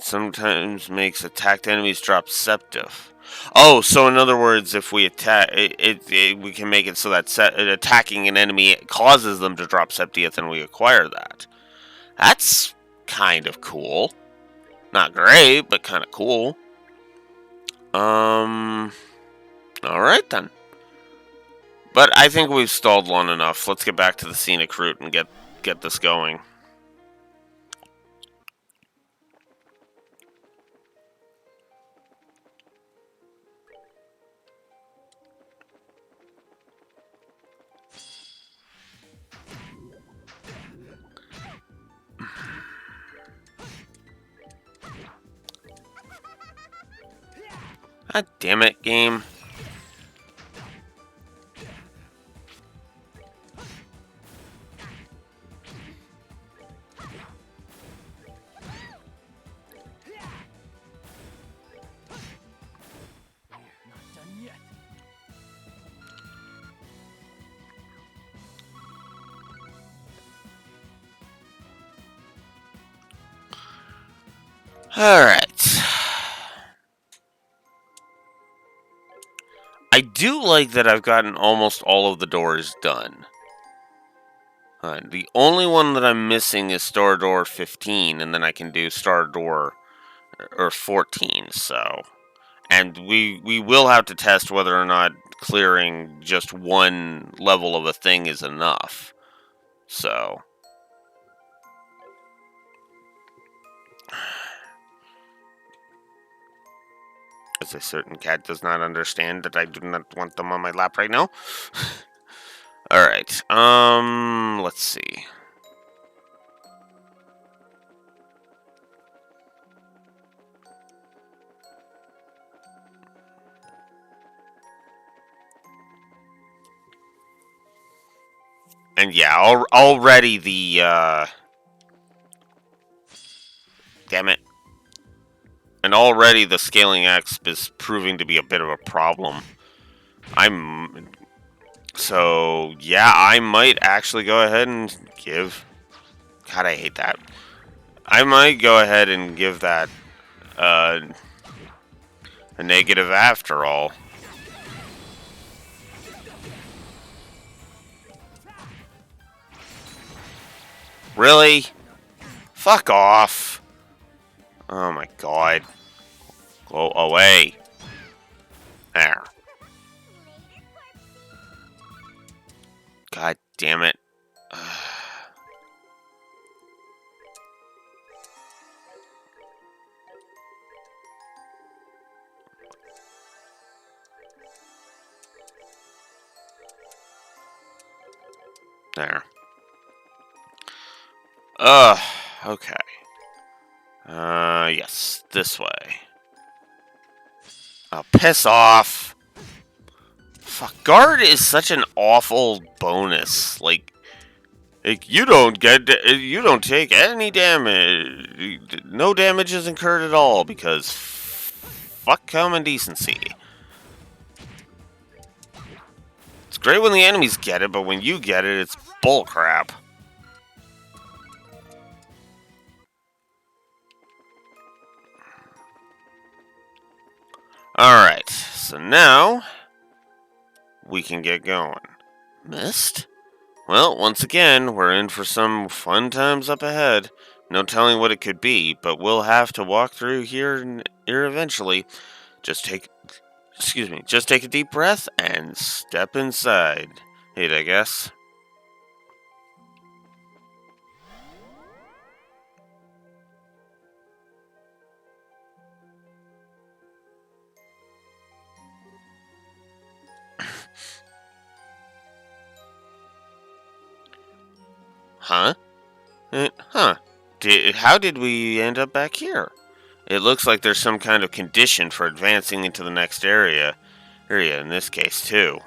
sometimes makes attacked enemies drop Septif. Oh, so in other words, if we attack, we can make it so that attacking an enemy causes them to drop Septieth, and we acquire that. That's kind of cool. Not great, but kind of cool. All right then. But I think we've stalled long enough. Let's get back to the scenic route and get this going. God damn it, game. Alright. I do like that I've gotten almost all of the doors done. The only one that I'm missing is Star Door 15, and then I can do Star Door or 14, so... And we will have to test whether or not clearing just one level of a thing is enough. So... As a certain cat does not understand that I do not want them on my lap right now. Alright, let's see. And yeah, already the, damn it. And already the scaling exp is proving to be a bit of a problem. So, yeah, I might actually go ahead and give... God, I hate that. I might go ahead and give that, a negative after all. Really? Fuck off. Oh my god. Go away. There. God damn it. There. Okay. Yes, this way. Oh, piss off. Fuck, guard is such an awful bonus. Like, you don't take any damage. No damage is incurred at all because fuck common decency. It's great when the enemies get it, but when you get it, it's bullcrap. Alright, so now we can get going. Missed? Well, once again, we're in for some fun times up ahead. No telling what it could be, but we'll have to walk through here eventually. Just take a deep breath and step inside. Hey, I guess. Huh? Huh. How did we end up back here? It looks like there's some kind of condition for advancing into the next area in this case too.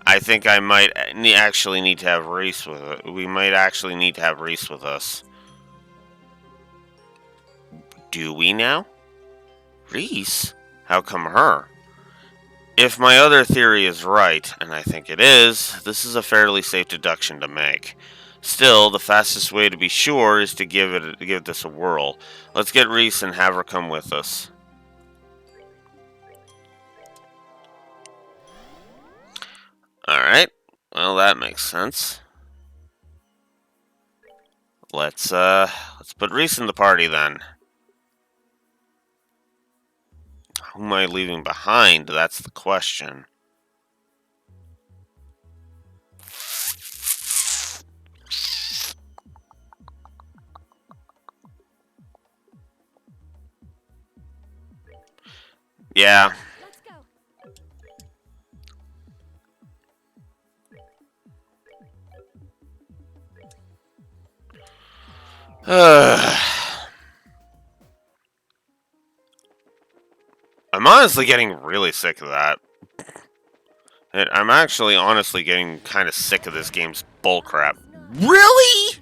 I think I might actually need to have Reese with it. We might actually need to have Reese with us. Do we now? Reese? How come her? If my other theory is right, and I think it is, this is a fairly safe deduction to make. Still, the fastest way to be sure is to give this a whirl. Let's get Reese and have her come with us. Alright, well that makes sense. Let's put Reese in the party then. Who am I leaving behind? That's the question. Yeah. Let's go. I'm honestly getting really sick of that. I'm actually honestly getting kind of sick of this game's bullcrap. Really?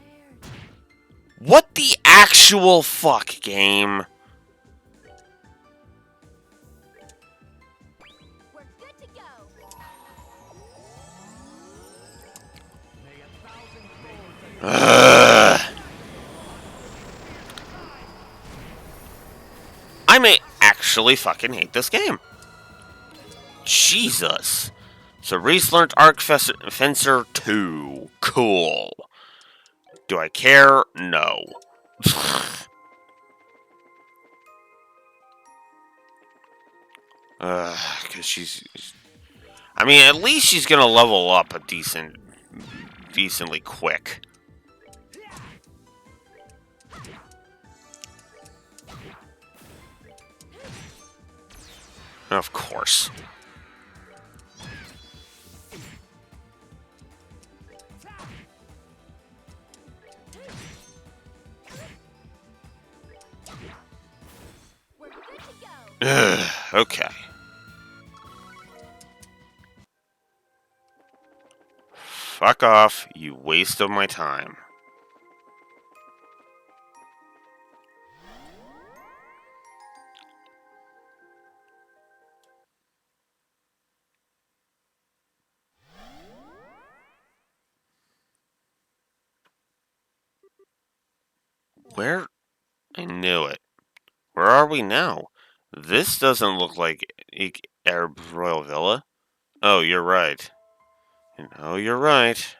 What the actual fuck, game? We're good to go. I may actually fucking hate this game. Jesus. So Reese learned Arc Fencer 2. Cool. Do I care? No. Because she's... I mean, at least she's gonna level up a decently quick. Of course. We're good to go. Okay. Fuck off, you waste of my time. Where? I knew it. Where are we now? This doesn't look like Arab Royal Villa. Oh, you're right. Oh, you're right.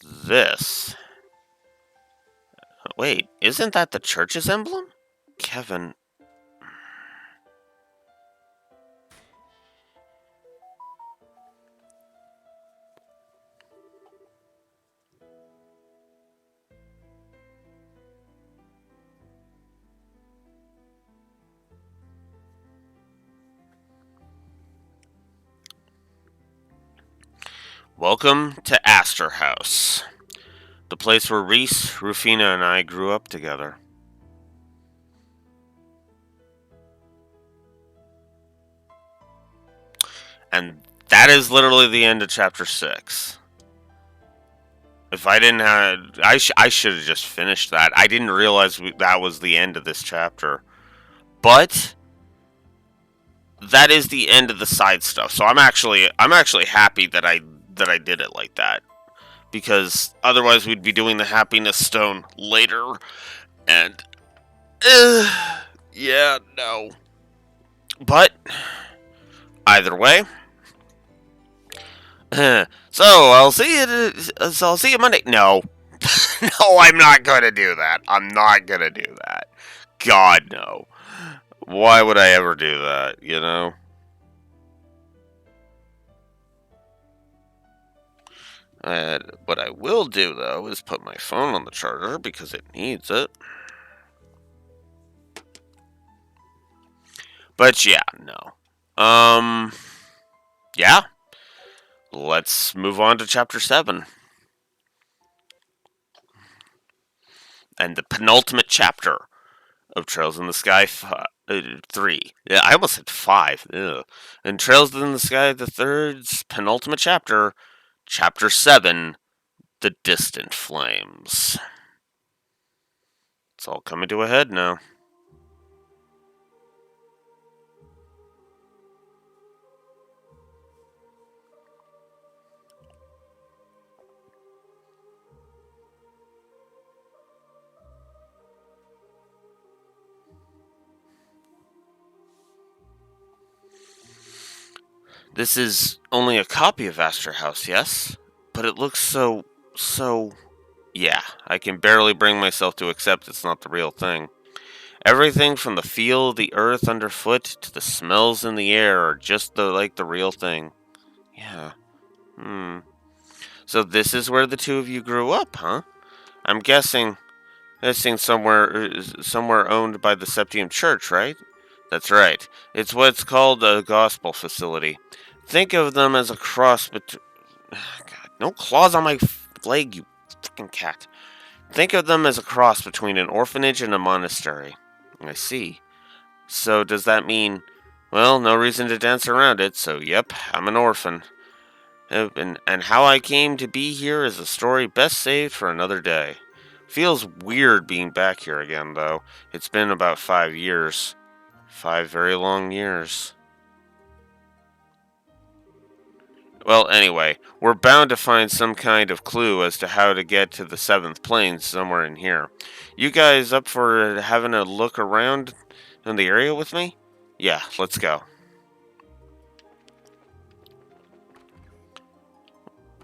This. Wait, isn't that the church's emblem? Kevin. Welcome to Astor House, the place where Reese, Rufina, and I grew up together. And that is literally the end of chapter 6. If I didn't have... I should have just finished that. I didn't realize that was the end of this chapter. But that is the end of the side stuff. So I'm actually happy that I did it like that. Because otherwise we'd be doing the happiness stone later. And yeah, no. But either way, so I'll see you Monday. No. No, I'm not going to do that. I'm not going to do that. God, no. Why would I ever do that, you know? What I will do, though, is put my phone on the charger because it needs it. But yeah, no. Yeah. Let's move on to chapter 7. and the penultimate chapter of Trails in the Sky 3. Yeah, I almost said 5. Ew. And Trails in the Sky, the third's penultimate chapter, Chapter 7, The Distant Flames. It's all coming to a head now. This is only a copy of Astor House, yes? But it looks so. Yeah, I can barely bring myself to accept it's not the real thing. Everything from the feel of the earth underfoot to the smells in the air are just like the real thing. Yeah. Hmm. So this is where the two of you grew up, huh? I'm guessing somewhere owned by the Septium Church, right? That's right. It's what's called a gospel facility. Think of them as a cross between. God, no claws on my leg, you fucking cat. Think of them as a cross between an orphanage and a monastery. I see. So does that mean, well, no reason to dance around it, so yep, I'm an orphan. And how I came to be here is a story best saved for another day. Feels weird being back here again, though. It's been about 5 years. 5 very long years. Well, anyway, we're bound to find some kind of clue as to how to get to the seventh plane somewhere in here. You guys up for having a look around in the area with me? Yeah, let's go.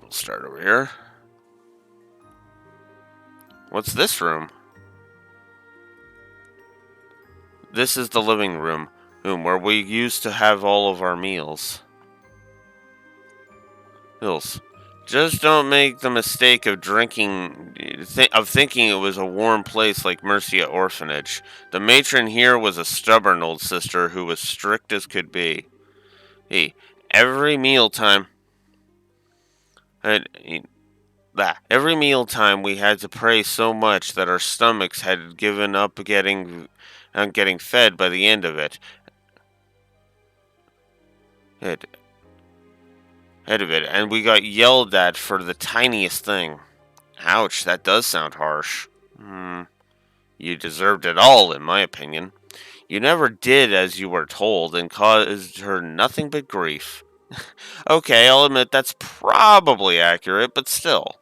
We'll start over here. What's this room? This is the living room where we used to have all of our meals. Hills. Just don't make the mistake of thinking it was a warm place like Mercia Orphanage. The matron here was a stubborn old sister who was strict as could be. Hey, every mealtime, every mealtime we had to pray so much that our stomachs had given up getting fed by the end of it. It Head of it, and we got yelled at for the tiniest thing. Ouch, that does sound harsh. You deserved it all, in my opinion. You never did as you were told and caused her nothing but grief. Okay, I'll admit that's probably accurate, but still.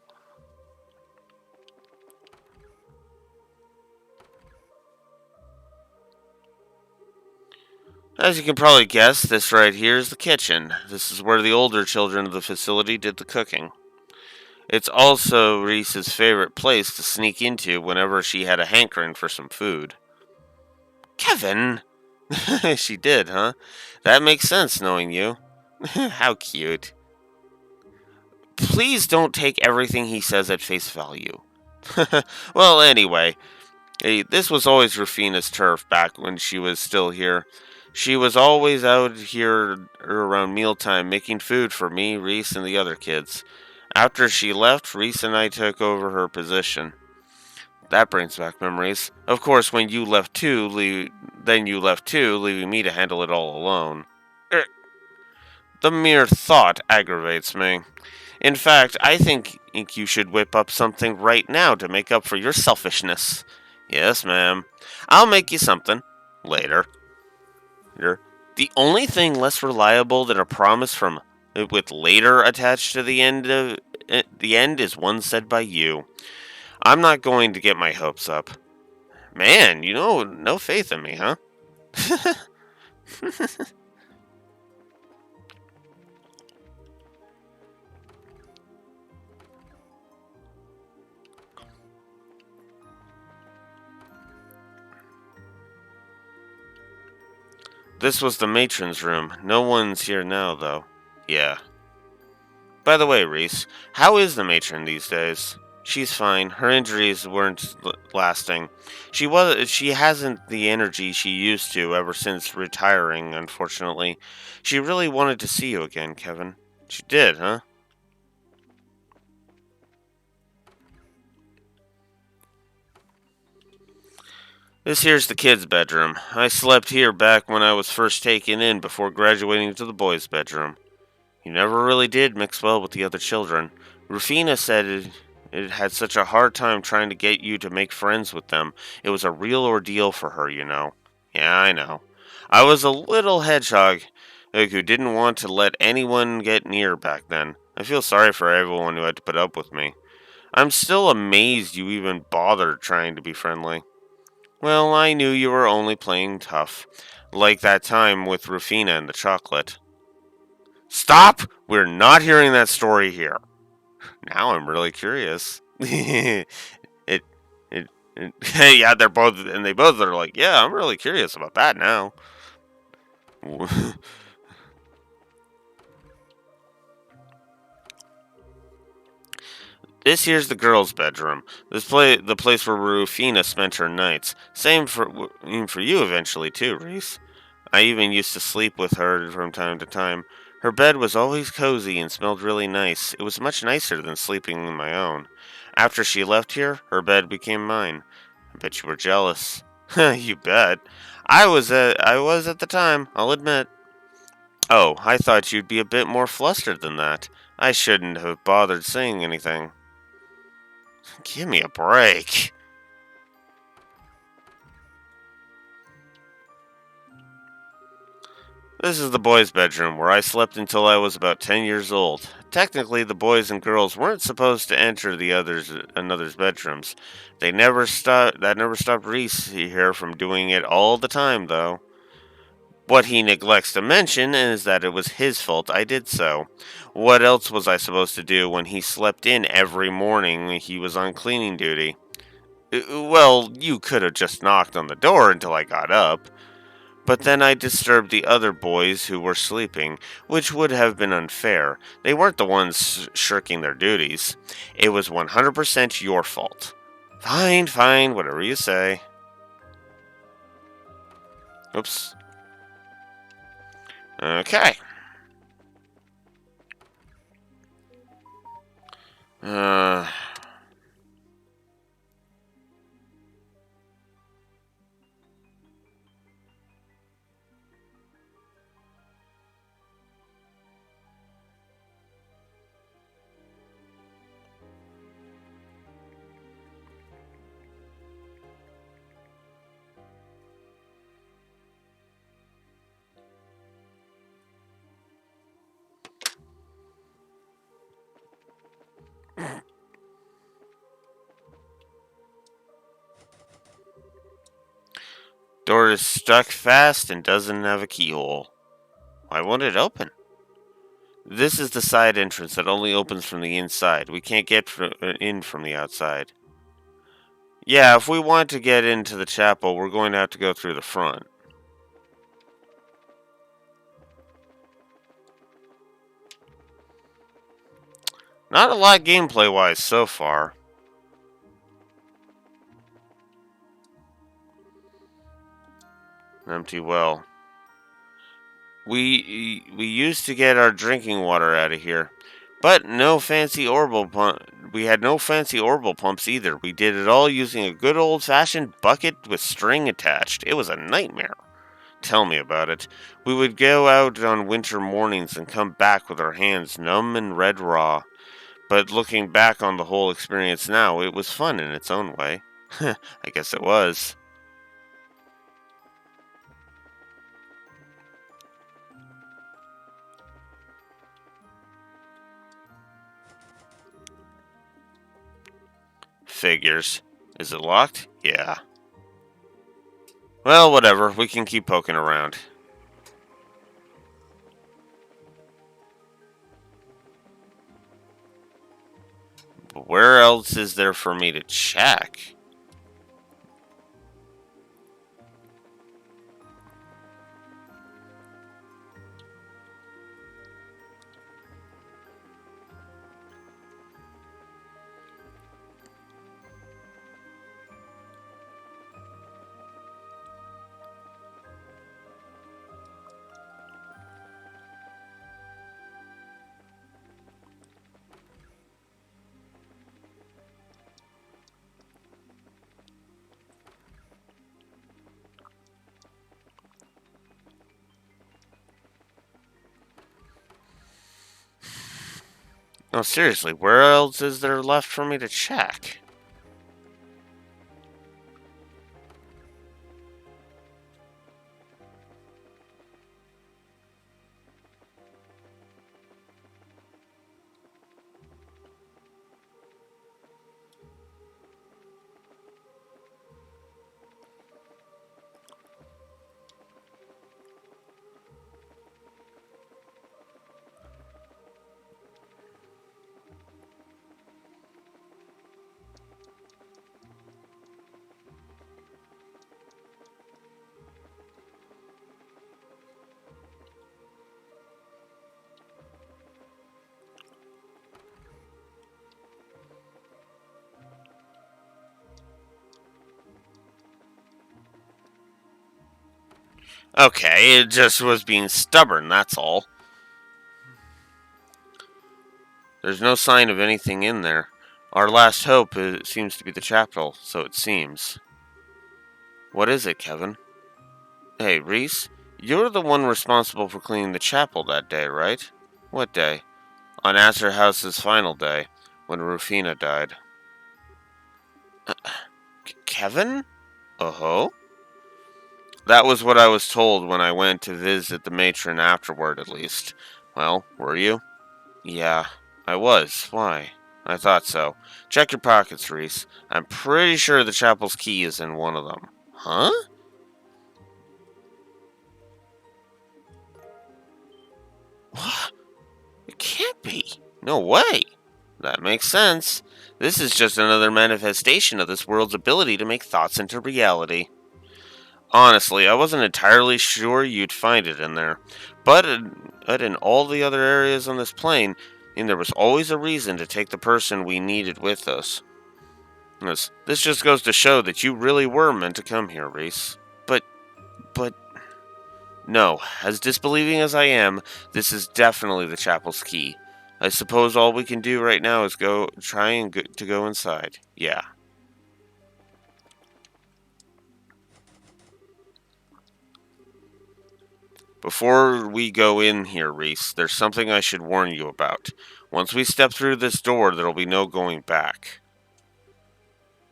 As you can probably guess, this right here is the kitchen. This is where the older children of the facility did the cooking. It's also Reese's favorite place to sneak into whenever she had a hankering for some food. Kevin! She did, huh? That makes sense, knowing you. How cute. Please don't take everything he says at face value. Well, anyway, this was always Rufina's turf back when she was still here. She was always out here around mealtime making food for me, Reese, and the other kids. After she left, Reese and I took over her position. That brings back memories. Of course, when you left too, leaving me to handle it all alone. The mere thought aggravates me. In fact, I think you should whip up something right now to make up for your selfishness. Yes, ma'am. I'll make you something. Later. The only thing less reliable than a promise from with later attached to the end is one said by you. I'm not going to get my hopes up. Man, no faith in me, huh? This was the matron's room. No one's here now, though. Yeah. By the way, Reese, how is the matron these days? She's fine. Her injuries weren't lasting. She hasn't the energy she used to ever since retiring, unfortunately. She really wanted to see you again, Kevin. She did, huh? This here's the kids' bedroom. I slept here back when I was first taken in before graduating to the boys' bedroom. You never really did mix well with the other children. Rufina said it had such a hard time trying to get you to make friends with them. It was a real ordeal for her, you know. Yeah, I know. I was a little hedgehog who didn't want to let anyone get near back then. I feel sorry for everyone who had to put up with me. I'm still amazed you even bothered trying to be friendly. Well, I knew you were only playing tough, like that time with Rufina and the chocolate. Stop! We're not hearing that story here. Now I'm really curious. it, it, yeah, they both are like, yeah, I'm really curious about that now. This here's the girls' bedroom. The place where Rufina spent her nights. Same for you eventually too, Reese. I even used to sleep with her from time to time. Her bed was always cozy and smelled really nice. It was much nicer than sleeping in my own. After she left here, her bed became mine. I bet you were jealous. You bet. I was at the time, I'll admit. Oh, I thought you'd be a bit more flustered than that. I shouldn't have bothered saying anything. Give me a break. This is the boys' bedroom, where I slept until I was about 10 years old. Technically, the boys and girls weren't supposed to enter the another's bedrooms. That never stopped Reese here from doing it all the time, though. What he neglects to mention is that it was his fault I did so. What else was I supposed to do when he slept in every morning he was on cleaning duty? Well, you could have just knocked on the door until I got up. But then I disturbed the other boys who were sleeping, which would have been unfair. They weren't the ones shirking their duties. It was 100% your fault. Fine, fine, whatever you say. Oops. Okay. Uh, door is stuck fast and doesn't have a keyhole. Why won't it open? This is the side entrance that only opens from the inside. We can't get in from the outside. Yeah, if we want to get into the chapel, we're going to have to go through the front. Not a lot gameplay-wise so far. Empty well. We used to get our drinking water out of here, but no fancy orbital pump. We had no fancy orbital pumps either. We did it all using a good old-fashioned bucket with string attached. It was a nightmare. Tell me about it. We would go out on winter mornings and come back with our hands numb and red raw. But looking back on the whole experience now, it was fun in its own way. I guess it was. Figures. Is it locked? Yeah. Well, whatever. We can keep poking around. But where else is there for me to check? No, seriously, where else is there left for me to check? Okay, it just was being stubborn, that's all. There's no sign of anything in there. Our last hope seems to be the chapel, so it seems. What is it, Kevin? Hey, Reese, you're the one responsible for cleaning the chapel that day, right? What day? On Astor House's final day, when Rufina died. Kevin? Oh? That was what I was told when I went to visit the matron afterward, at least. Well, were you? Yeah, I was. Why? I thought so. Check your pockets, Reese. I'm pretty sure the chapel's key is in one of them. Huh? What? It can't be. No way. That makes sense. This is just another manifestation of this world's ability to make thoughts into reality. Honestly, I wasn't entirely sure you'd find it in there. But in all the other areas on this plane, there was always a reason to take the person we needed with us. This just goes to show that you really were meant to come here, Reese. But, no, as disbelieving as I am, this is definitely the chapel's key. I suppose all we can do right now is to go inside. Yeah. Before we go in here, Reese, there's something I should warn you about. Once we step through this door, there'll be no going back.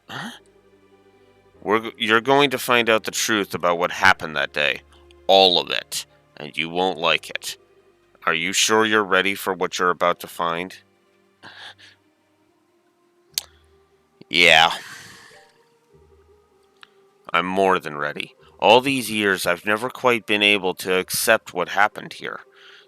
Huh? You're going to find out the truth about what happened that day. All of it. And you won't like it. Are you sure you're ready for what you're about to find? Yeah, I'm more than ready. All these years, I've never quite been able to accept what happened here.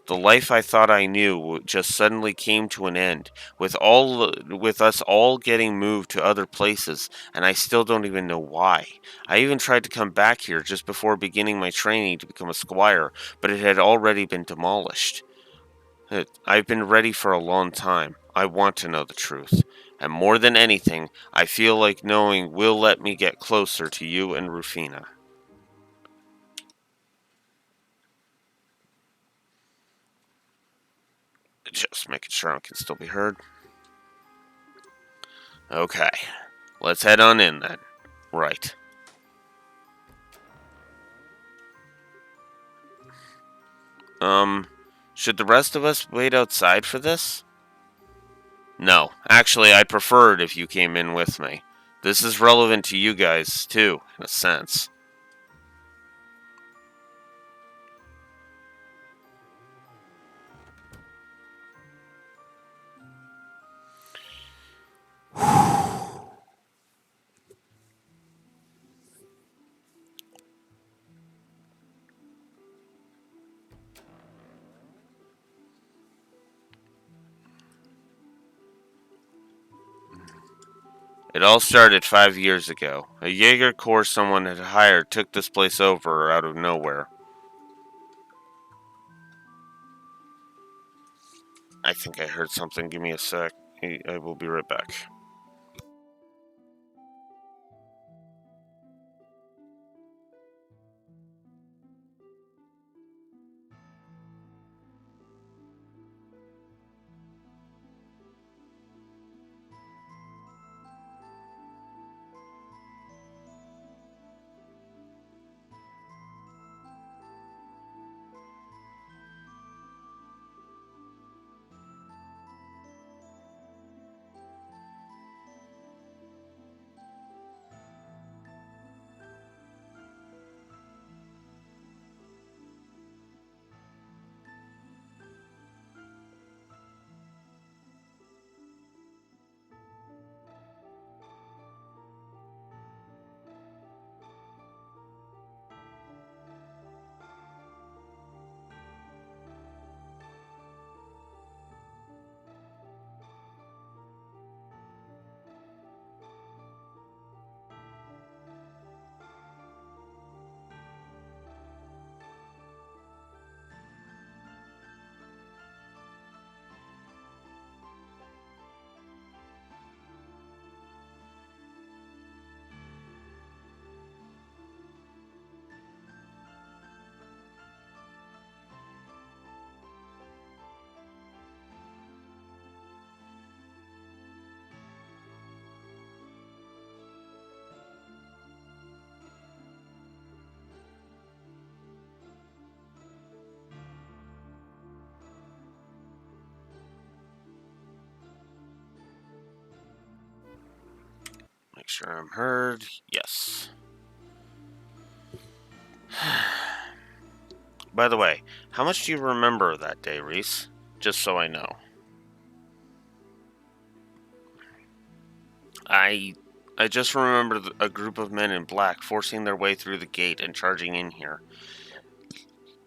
The life I thought I knew just suddenly came to an end, with us all getting moved to other places, and I still don't even know why. I even tried to come back here just before beginning my training to become a squire, but it had already been demolished. I've been ready for a long time. I want to know the truth. And more than anything, I feel like knowing will let me get closer to you and Rufina. Just making sure I can still be heard. Okay, let's head on in then. Right. Should the rest of us wait outside for this? No, actually, I'd prefer it if you came in with me. This is relevant to you guys, too, in a sense. It all started 5 years ago. A Jaeger Corps someone had hired took this place over out of nowhere. I think I heard something. Give me a sec. I will be right back. sure I'm heard. Yes. By the way, how much do you remember that day, Reese? Just so I know. I just remember a group of men in black forcing their way through the gate and charging in here.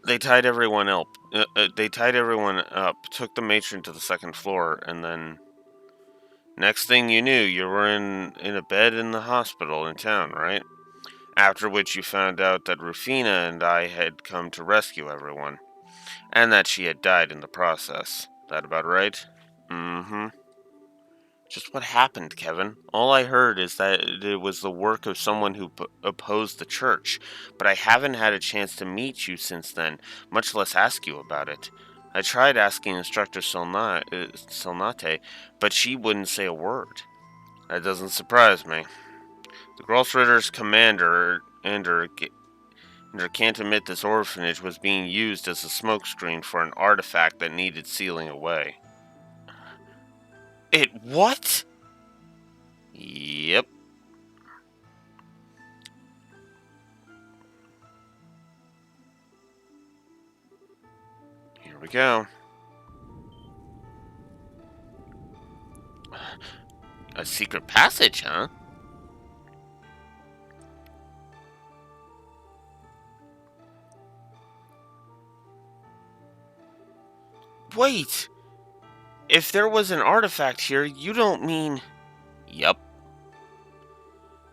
They tied everyone up. Took the matron to the second floor, and then next thing you knew, you were in a bed in the hospital in town, right? After which you found out that Rufina and I had come to rescue everyone, and that she had died in the process. That about right? Mm-hmm. Just what happened, Kevin? All I heard is that it was the work of someone who opposed the church, but I haven't had a chance to meet you since then, much less ask you about it. I tried asking Instructor Solnate, but she wouldn't say a word. That doesn't surprise me. The Grossritter's commander, Ender can't admit this orphanage was being used as a smokescreen for an artifact that needed sealing away. It what? Yep. Here we go. A secret passage, huh? Wait! If there was an artifact here, you don't mean... Yup.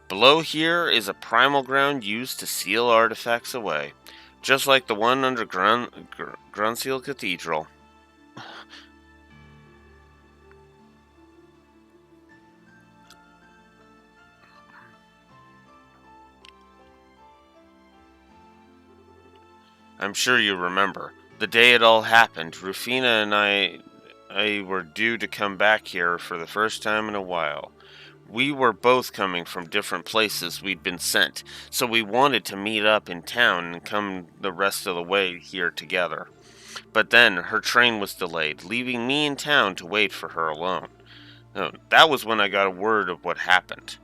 Below here is a primal ground used to seal artifacts away, just like the one under Grunseal Cathedral. I'm sure you remember. The day it all happened, Rufina and I were due to come back here for the first time in a while. We were both coming from different places we'd been sent, so we wanted to meet up in town and come the rest of the way here together. But then her train was delayed, leaving me in town to wait for her alone. That was when I got a word of what happened.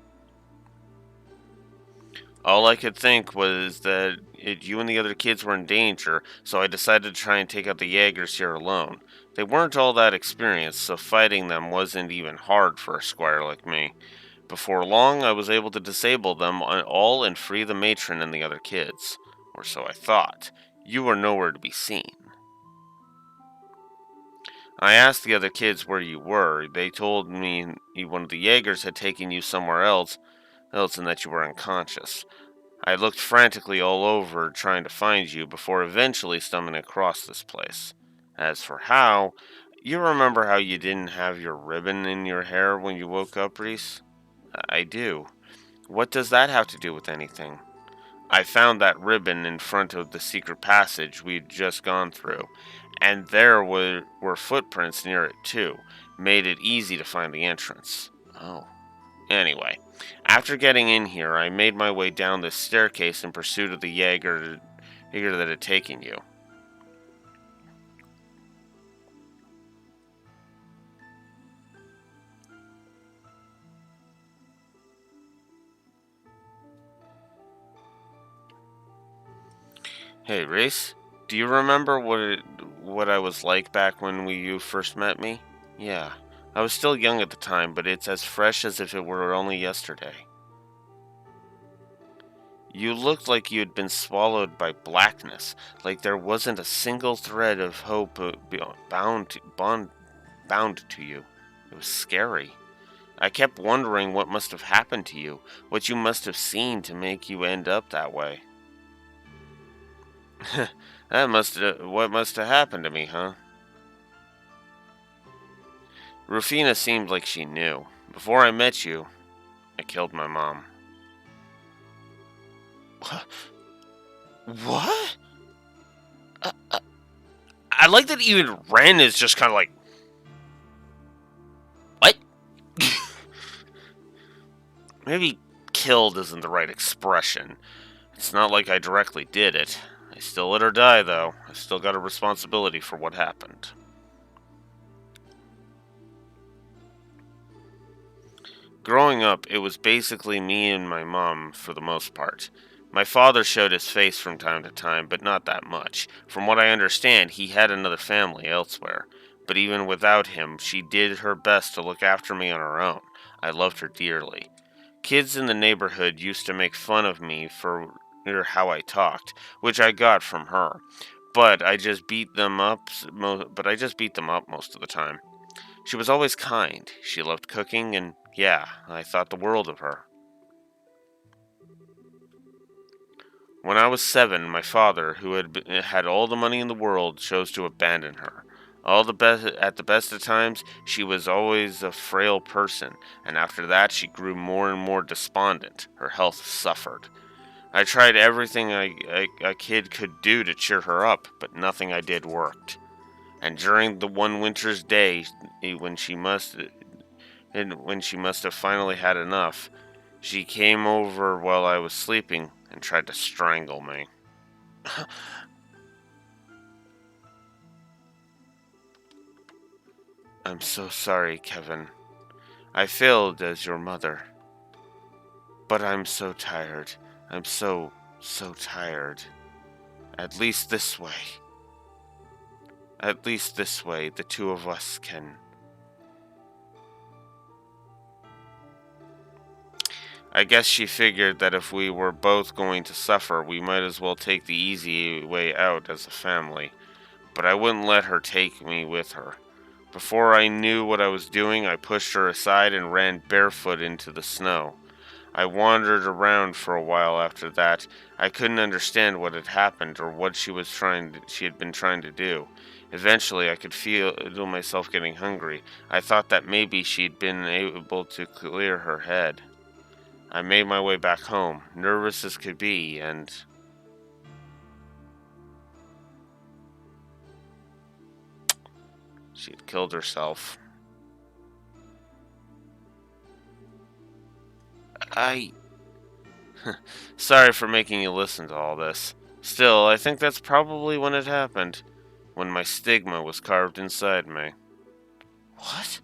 All I could think was that you and the other kids were in danger, so I decided to try and take out the Jaegers here alone. They weren't all that experienced, so fighting them wasn't even hard for a squire like me. Before long, I was able to disable them all and free the matron and the other kids. Or so I thought. You were nowhere to be seen. I asked the other kids where you were. They told me one of the Jaegers had taken you somewhere else and that you were unconscious. I looked frantically all over trying to find you before eventually stumbling across this place. As for how, you remember how you didn't have your ribbon in your hair when you woke up, Reese? I do. What does that have to do with anything? I found that ribbon in front of the secret passage we'd just gone through, and there were footprints near it too. Made it easy to find the entrance. Oh. Anyway, after getting in here, I made my way down this staircase in pursuit of the Jaeger that had taken you. Hey, Reese, do you remember what I was like back when you first met me? Yeah, I was still young at the time, but it's as fresh as if it were only yesterday. You looked like you had been swallowed by blackness, like there wasn't a single thread of hope bound to you. It was scary. I kept wondering what must have happened to you, what you must have seen to make you end up that way. What must have happened to me, huh? Rufina seemed like she knew. Before I met you, I killed my mom. What? I like that even Ren is just kind of like, what? Maybe killed isn't the right expression. It's not like I directly did it. I still let her die, though. I still got a responsibility for what happened. Growing up, it was basically me and my mom for the most part. My father showed his face from time to time, but not that much. From what I understand, he had another family elsewhere. But even without him, she did her best to look after me on her own. I loved her dearly. Kids in the neighborhood used to make fun of me for how I talked, which I got from her. But I just beat them up. But I just beat them up most of the time. She was always kind. She loved cooking, and yeah, I thought the world of her. When I was 7, my father, who had all the money in the world, chose to abandon her. All the best at the best of times, she was always a frail person, and after that, she grew more and more despondent. Her health suffered. I tried everything a kid could do to cheer her up, but nothing I did worked. And during the one winter's day, when she must when she must have finally had enough, she came over while I was sleeping and tried to strangle me. I'm so sorry, Kevin. I failed as your mother. But I'm so tired. I'm so tired. At least this way. At least this way, the two of us can. I guess she figured that if we were both going to suffer, we might as well take the easy way out as a family. But I wouldn't let her take me with her. Before I knew what I was doing, I pushed her aside and ran barefoot into the snow. I wandered around for a while after that. I couldn't understand what had happened or what she had been trying to do. Eventually, I could feel myself getting hungry. I thought that maybe she'd been able to clear her head. I made my way back home, nervous as could be, and she had killed herself. I Sorry for making you listen to all this. Still, I think that's probably when it happened. When my stigma was carved inside me. What?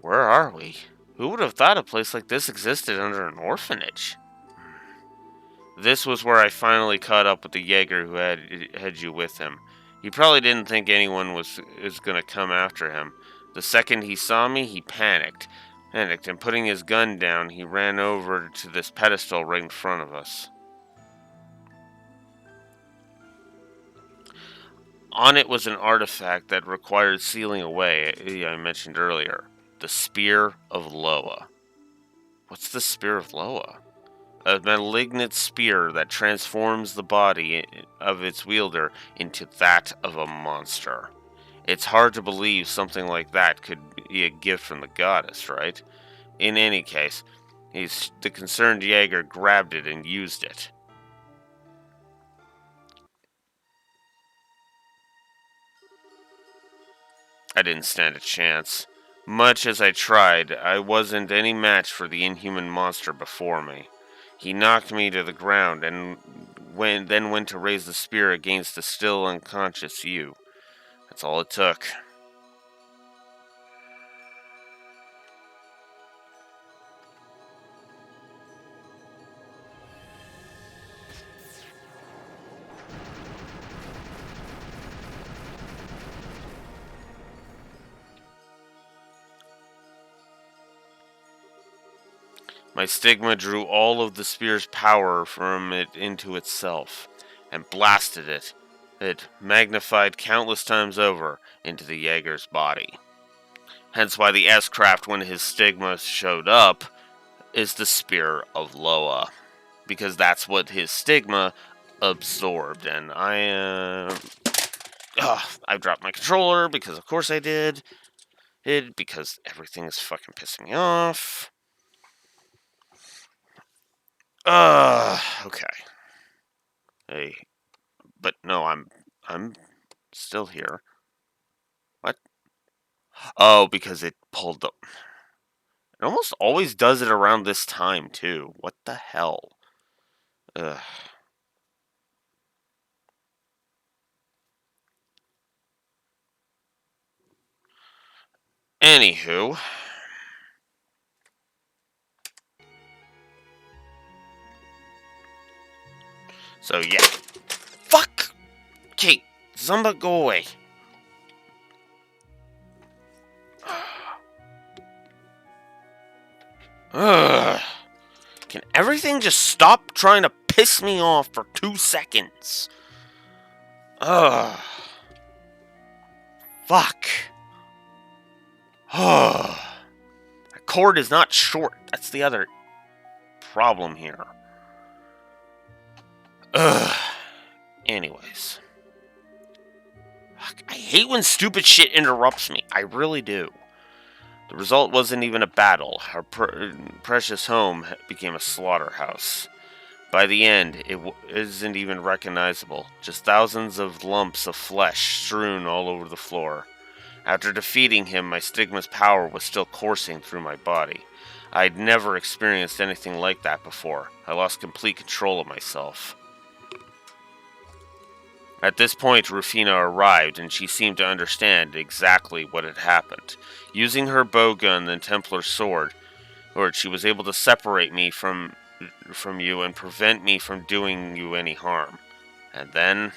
Where are we? Who would have thought a place like this existed under an orphanage? This was where I finally caught up with the Jaeger who had you with him. He probably didn't think anyone was going to come after him. The second he saw me, he panicked, and putting his gun down, he ran over to this pedestal right in front of us. On it was an artifact that required sealing away, I mentioned earlier. The Spear of Loa. What's the Spear of Loa? A malignant spear that transforms the body of its wielder into that of a monster. It's hard to believe something like that could be a gift from the goddess, right? In any case, the concerned Jaeger grabbed it and used it. I didn't stand a chance. Much as I tried, I wasn't any match for the inhuman monster before me. He knocked me to the ground and then went to raise the spear against the still unconscious you. That's all it took. My stigma drew all of the spear's power from it into itself, and blasted it. It magnified countless times over into the Jaeger's body. Hence why the S-Craft, when his stigma showed up, is the Spear of Loa. Because that's what his stigma absorbed, and I am... I dropped my controller because of course I did. Because everything is fucking pissing me off. Okay. Hey, but no, I'm still here. What? Oh, because it pulled the. It almost always does it around this time too. What the hell? Ugh. Anywho. So yeah. Fuck! Okay, Zumba, go away. Ugh. Can everything just stop trying to piss me off for 2 seconds? Ugh. Fuck. The cord is not short. That's the other problem here. Ugh. Anyways. Fuck, I hate when stupid shit interrupts me. I really do. The result wasn't even a battle. Our precious home became a slaughterhouse. By the end, it isn't even recognizable. Just thousands of lumps of flesh strewn all over the floor. After defeating him, my stigma's power was still coursing through my body. I'd never experienced anything like that before. I lost complete control of myself. At this point, Rufina arrived, and she seemed to understand exactly what had happened. Using her bowgun and Templar sword, she was able to separate me from you and prevent me from doing you any harm. And then...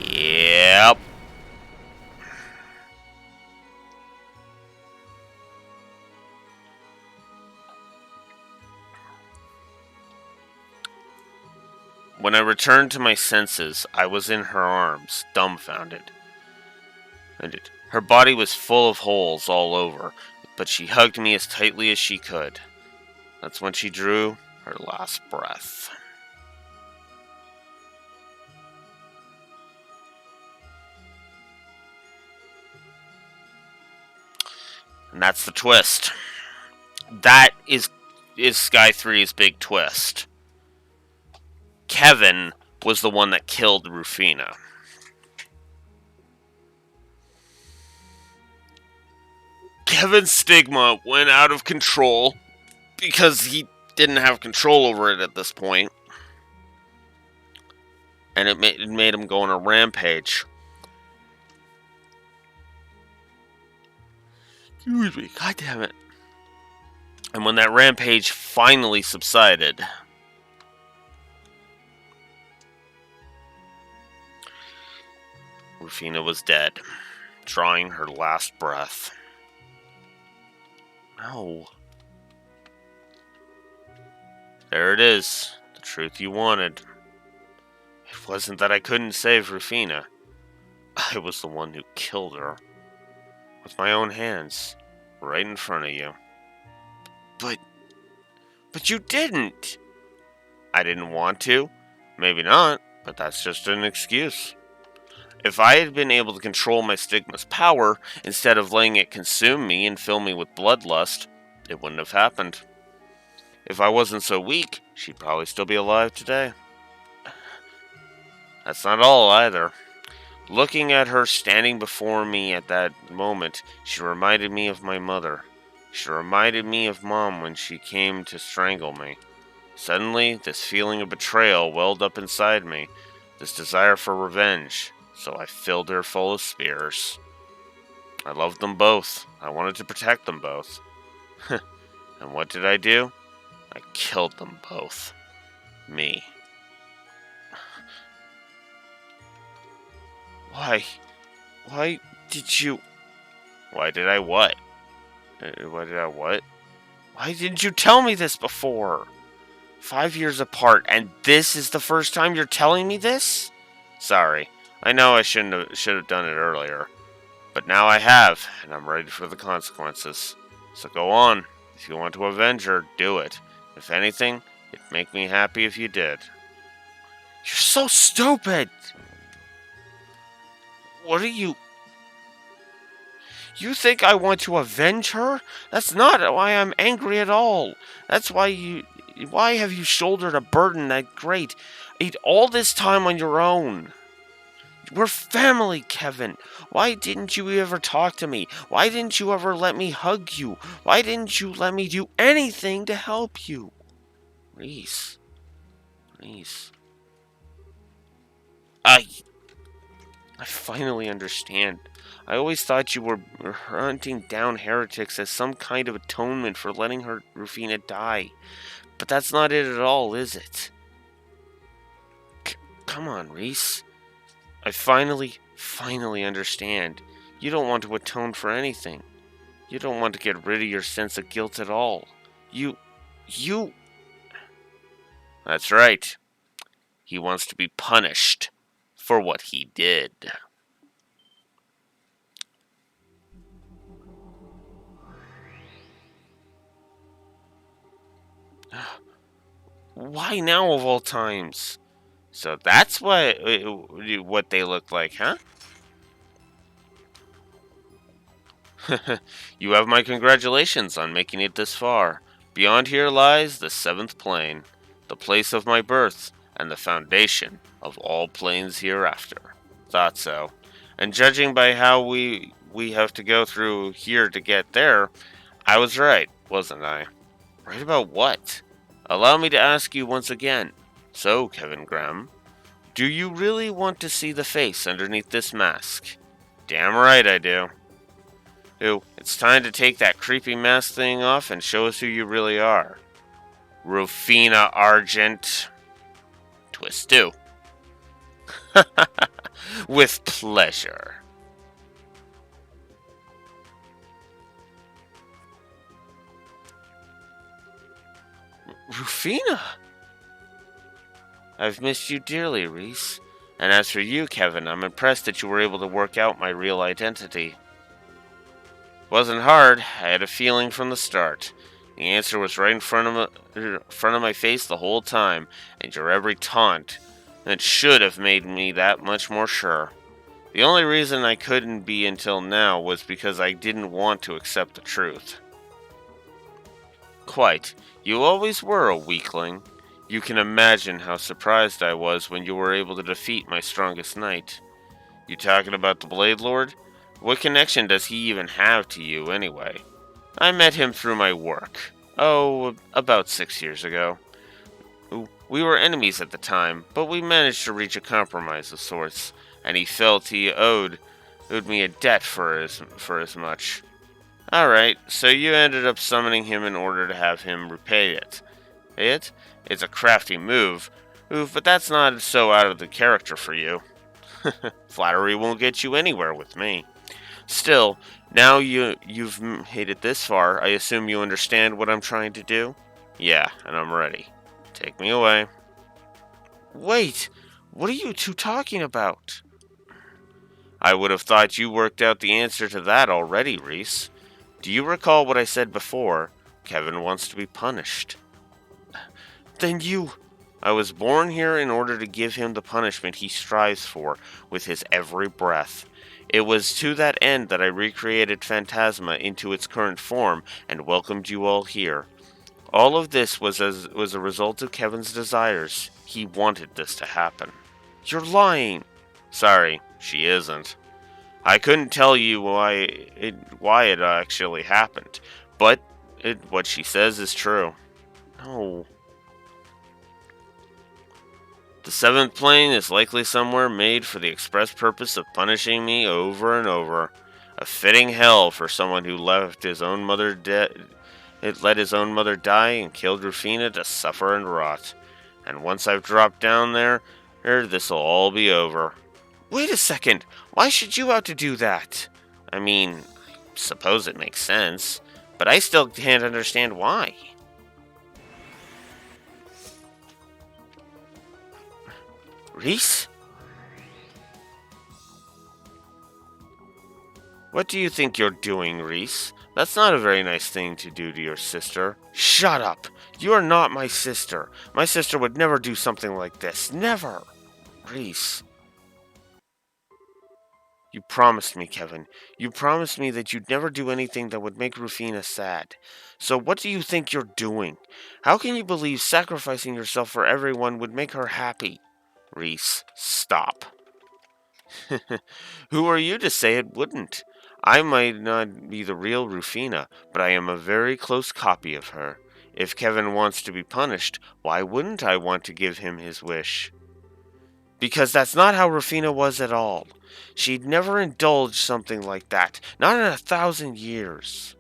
Yep. When I returned to my senses, I was in her arms, dumbfounded. Her body was full of holes all over, but she hugged me as tightly as she could. That's when she drew her last breath. And that's the twist. That is Sky 3's big twist. Kevin was the one that killed Rufina. Kevin's stigma went out of control because he didn't have control over it at this point. And it made him go on a rampage. Excuse me, god damn it. And when that rampage finally subsided, Rufina was dead, drawing her last breath. No. There it is, the truth you wanted. It wasn't that I couldn't save Rufina. I was the one who killed her. With my own hands, right in front of you. But you didn't! I didn't want to. Maybe not, but that's just an excuse. If I had been able to control my stigma's power, instead of letting it consume me and fill me with bloodlust, it wouldn't have happened. If I wasn't so weak, she'd probably still be alive today. That's not all, either. Looking at her standing before me at that moment, she reminded me of my mother. She reminded me of Mom when she came to strangle me. Suddenly, this feeling of betrayal welled up inside me, this desire for revenge, so I filled her full of spears. I loved them both. I wanted to protect them both. And what did I do? I killed them both. Me. Why? Why did you... Why did I what? Why did I what? Why didn't you tell me this before? 5 years apart, and this is the first time you're telling me this? Sorry. I know I should have done it earlier. But now I have, and I'm ready for the consequences. So go on. If you want to avenge her, do it. If anything, it'd make me happy if you did. You're so stupid! What are you... You think I want to avenge her? That's not why I'm angry at all. That's why you... Why have you shouldered a burden that great? Eat all this time on your own. We're family, Kevin. Why didn't you ever talk to me? Why didn't you ever let me hug you? Why didn't you let me do anything to help you? Reese. Reese. I finally understand. I always thought you were hunting down heretics as some kind of atonement for letting Rufina die. But that's not it at all, is it? Come on, Reese. I finally understand. You don't want to atone for anything. You don't want to get rid of your sense of guilt at all. You... That's right. He wants to be punished for what he did. Why now of all times? So that's what they look like, huh? You have my congratulations on making it this far. Beyond here lies the seventh plane, the place of my birth, and the foundation of all planes hereafter. Thought so. And judging by how we have to go through here to get there, I was right, wasn't I? Right about what? Allow me to ask you once again. So, Kevin Graham, do you really want to see the face underneath this mask? Damn right I do. Ooh, it's time to take that creepy mask thing off and show us who you really are. Rufina Argent. Twist 2. With pleasure. Rufina! I've missed you dearly, Reese. And as for you, Kevin, I'm impressed that you were able to work out my real identity. Wasn't hard. I had a feeling from the start. The answer was right in front of my face the whole time, and your every taunt. It should have made me that much more sure. The only reason I couldn't be until now was because I didn't want to accept the truth. Quite. You always were a weakling. You can imagine how surprised I was when you were able to defeat my strongest knight. You talking about the Blade Lord? What connection does he even have to you, anyway? I met him through my work. Oh, about 6 years ago. We were enemies at the time, but we managed to reach a compromise of sorts, and he felt he owed me a debt for as much. Alright, so you ended up summoning him in order to have him repay it. It's a crafty move, but that's not so out of the character for you. Flattery won't get you anywhere with me. Still, now you've made it this far, I assume you understand what I'm trying to do? Yeah, and I'm ready. Take me away. Wait, what are you two talking about? I would have thought you worked out the answer to that already, Reese. Do you recall what I said before? Kevin wants to be punished. Then you... I was born here in order to give him the punishment he strives for with his every breath. It was to that end that I recreated Phantasma into its current form and welcomed you all here. All of this was a result of Kevin's desires. He wanted this to happen. You're lying. Sorry, she isn't. I couldn't tell you why it actually happened, but what she says is true. No. The seventh plane is likely somewhere made for the express purpose of punishing me over and over. A fitting hell for someone who let his own mother die and killed Rufina to suffer and rot. And once I've dropped down there, this'll all be over. Wait a second. Why should you have to do that? I mean, I suppose it makes sense, but I still can't understand why. Reese? What do you think you're doing, Reese? That's not a very nice thing to do to your sister. Shut up! You are not my sister. My sister would never do something like this. Never! Reese. You promised me, Kevin. You promised me that you'd never do anything that would make Rufina sad. So what do you think you're doing? How can you believe sacrificing yourself for everyone would make her happy? Reese, stop. Who are you to say it wouldn't? I might not be the real Rufina, but I am a very close copy of her. If Kevin wants to be punished, why wouldn't I want to give him his wish? Because that's not how Rufina was at all. She'd never indulged something like that, not in 1,000 years.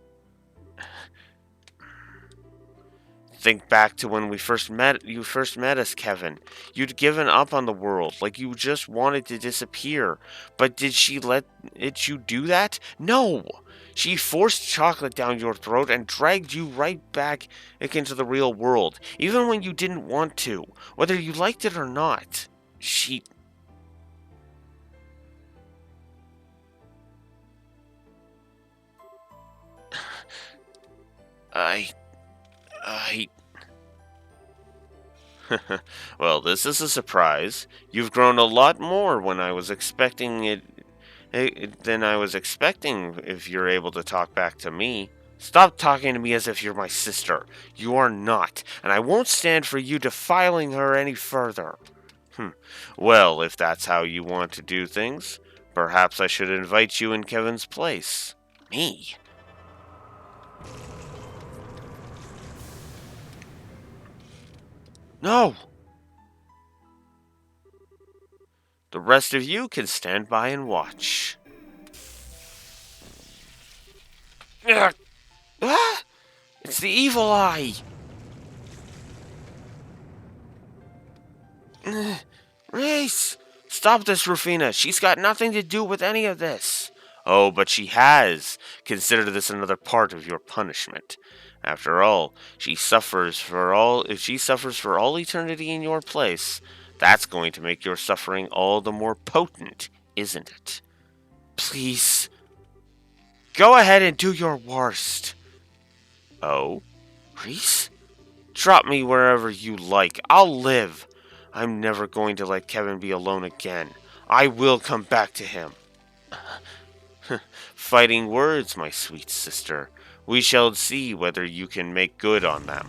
Think back to when you first met us, Kevin. You'd given up on the world, like you just wanted to disappear. But did she let you do that? No! She forced chocolate down your throat and dragged you right back into the real world, even when you didn't want to, whether you liked it or not. I Well, this is a surprise. You've grown a lot more when I was expecting than I was expecting if you're able to talk back to me. Stop talking to me as if you're my sister. You are not, and I won't stand for you defiling her any further. Well, if that's how you want to do things, perhaps I should invite you in Kevin's place. Me? No! The rest of you can stand by and watch. Ugh. Ah! It's the evil eye! Reese! Stop this, Rufina. She's got nothing to do with any of this. Oh, but she has. Consider this another part of your punishment. After all, if she suffers for all eternity in your place, that's going to make your suffering all the more potent, isn't it? Please, go ahead and do your worst. Oh? Reese? Drop me wherever you like. I'll live. I'm never going to let Kevin be alone again. I will come back to him. Fighting words, my sweet sister. We shall see whether you can make good on them.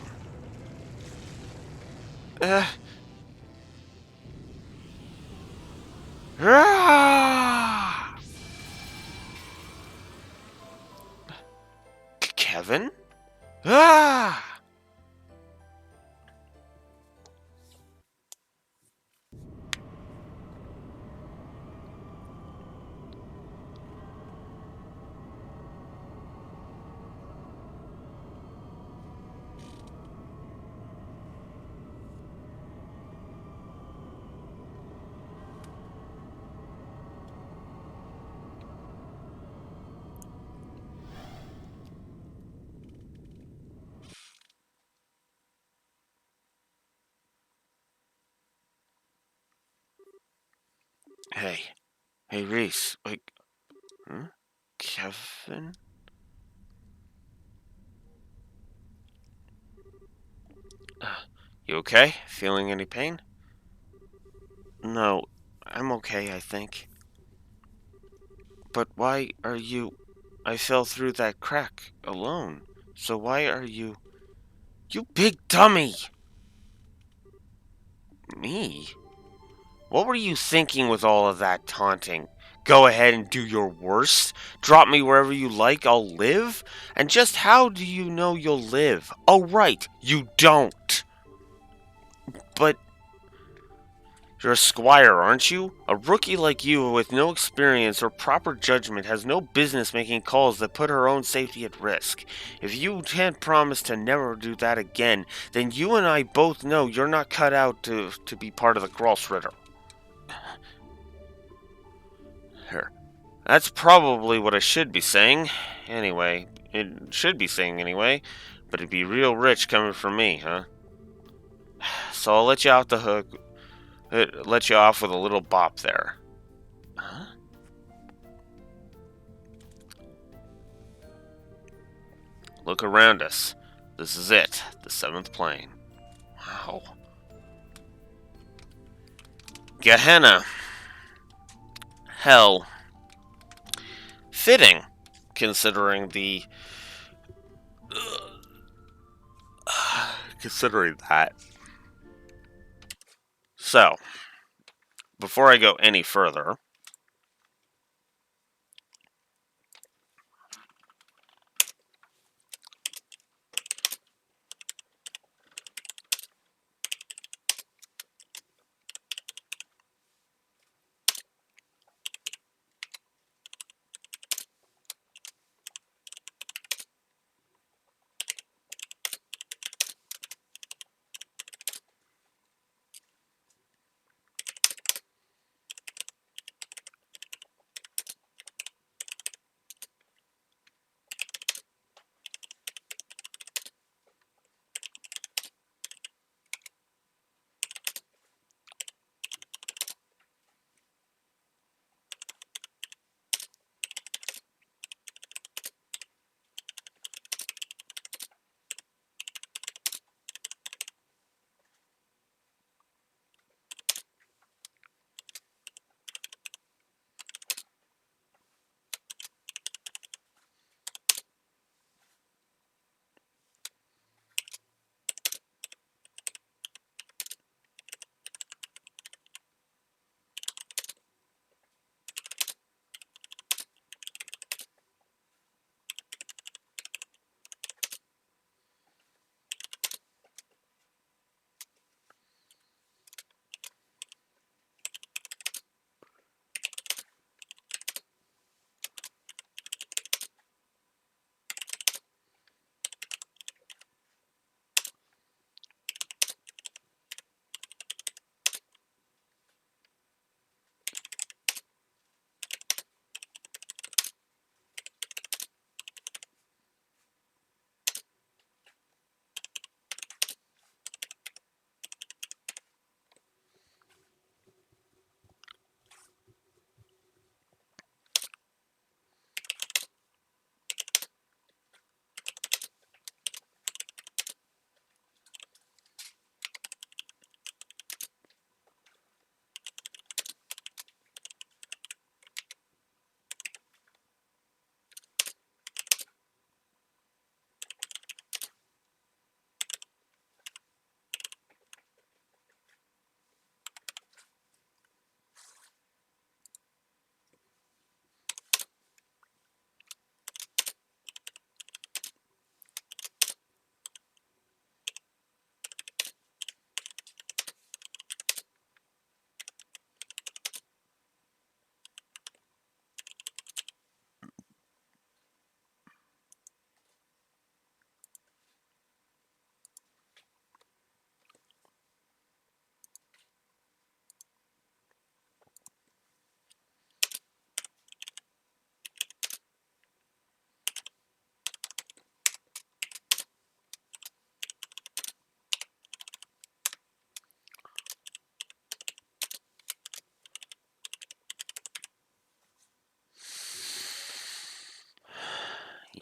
Kevin? Ah! Hey, Reese. Like, Kevin? You okay? Feeling any pain? No, I'm okay, I think. But why are you... I fell through that crack alone. So why are you... You big dummy! Me? What were you thinking with all of that taunting? Go ahead and do your worst? Drop me wherever you like, I'll live? And just how do you know you'll live? Oh, right, you don't. But you're a squire, aren't you? A rookie like you with no experience or proper judgment has no business making calls that put her own safety at risk. If you can't promise to never do that again, then you and I both know you're not cut out to be part of the Gralsritter. Here. That's probably what I should be saying. Anyway, it should be saying anyway, but it'd be real rich coming from me, huh? So I'll let you off the hook. Let you off with a little bop there. Huh? Look around us. This is it. The 7th plane. Wow. Gehenna. Hell. Fitting, considering the... considering that. So, before I go any further...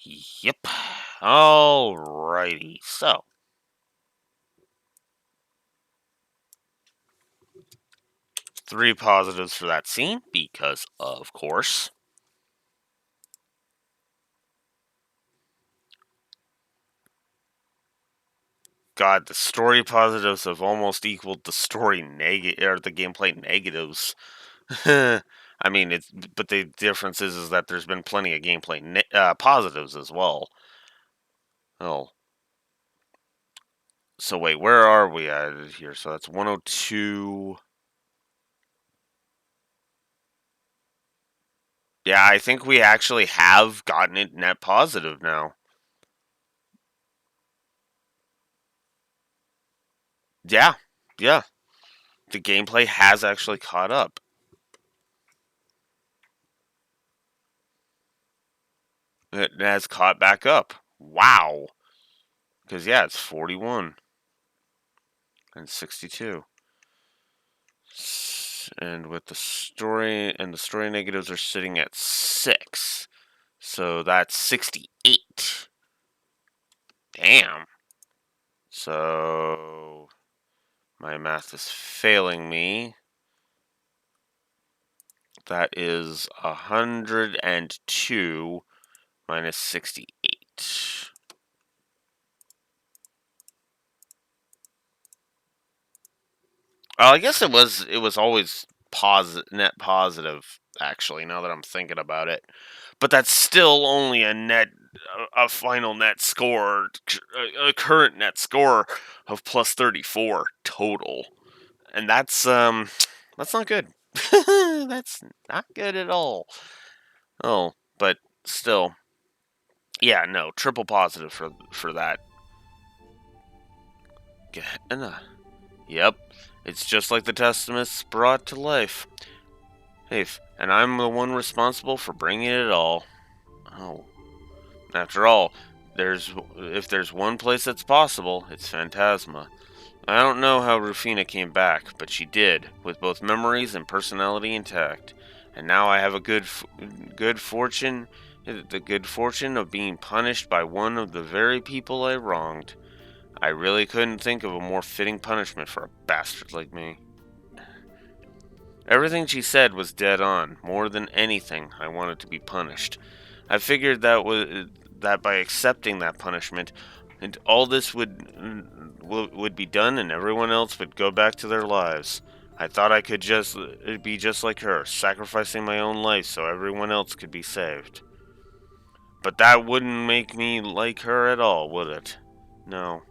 Yep. Alrighty. So, 3 positives for that scene, because of course. God, the story positives have almost equaled the story or the gameplay negatives. I mean, but the difference is that there's been plenty of gameplay positives as well. Oh, so wait, where are we at here? So that's 102. Yeah, I think we actually have gotten it net positive now. Yeah, yeah. The gameplay has actually caught up. It has caught back up. Wow. Because, yeah, it's 41 and 62. And with the story, and the story negatives are sitting at 6. So that's 68. Damn. So my math is failing me. That is 102 minus 68. Well, I guess it was always net positive, actually, now that I'm thinking about it. But that's still only a final net score, a current net score of plus 34 total. And that's not good. That's not good at all. Oh, but still, yeah, no, triple positive for that. Gehenna. Yep, it's just like the Testaments brought to life. Hey, and I'm the one responsible for bringing it all. Oh, after all, if there's one place that's possible, it's Phantasma. I don't know how Rufina came back, but she did, with both memories and personality intact. And now I have a good fortune, the good fortune of being punished by one of the very people I wronged. I really couldn't think of a more fitting punishment for a bastard like me. Everything she said was dead on. More than anything, I wanted to be punished. I figured that by accepting that punishment, and all this would be done, and everyone else would go back to their lives. I thought I could just be just like her, sacrificing my own life so everyone else could be saved. But that wouldn't make me like her at all, would it? No.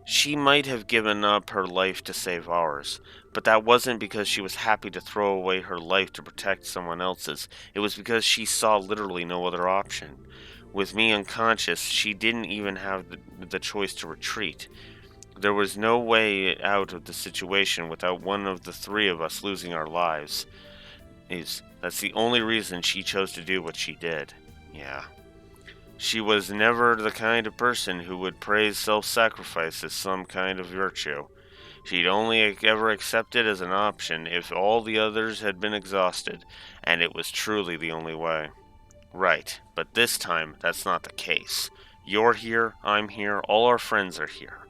She might have given up her life to save ours, but that wasn't because she was happy to throw away her life to protect someone else's. It was because she saw literally no other option. With me unconscious, she didn't even have the choice to retreat. There was no way out of the situation without one of the three of us losing our lives. That's the only reason she chose to do what she did. Yeah. She was never the kind of person who would praise self-sacrifice as some kind of virtue. She'd only ever accept it as an option if all the others had been exhausted, and it was truly the only way. Right, but this time that's not the case. You're here, I'm here, all our friends are here.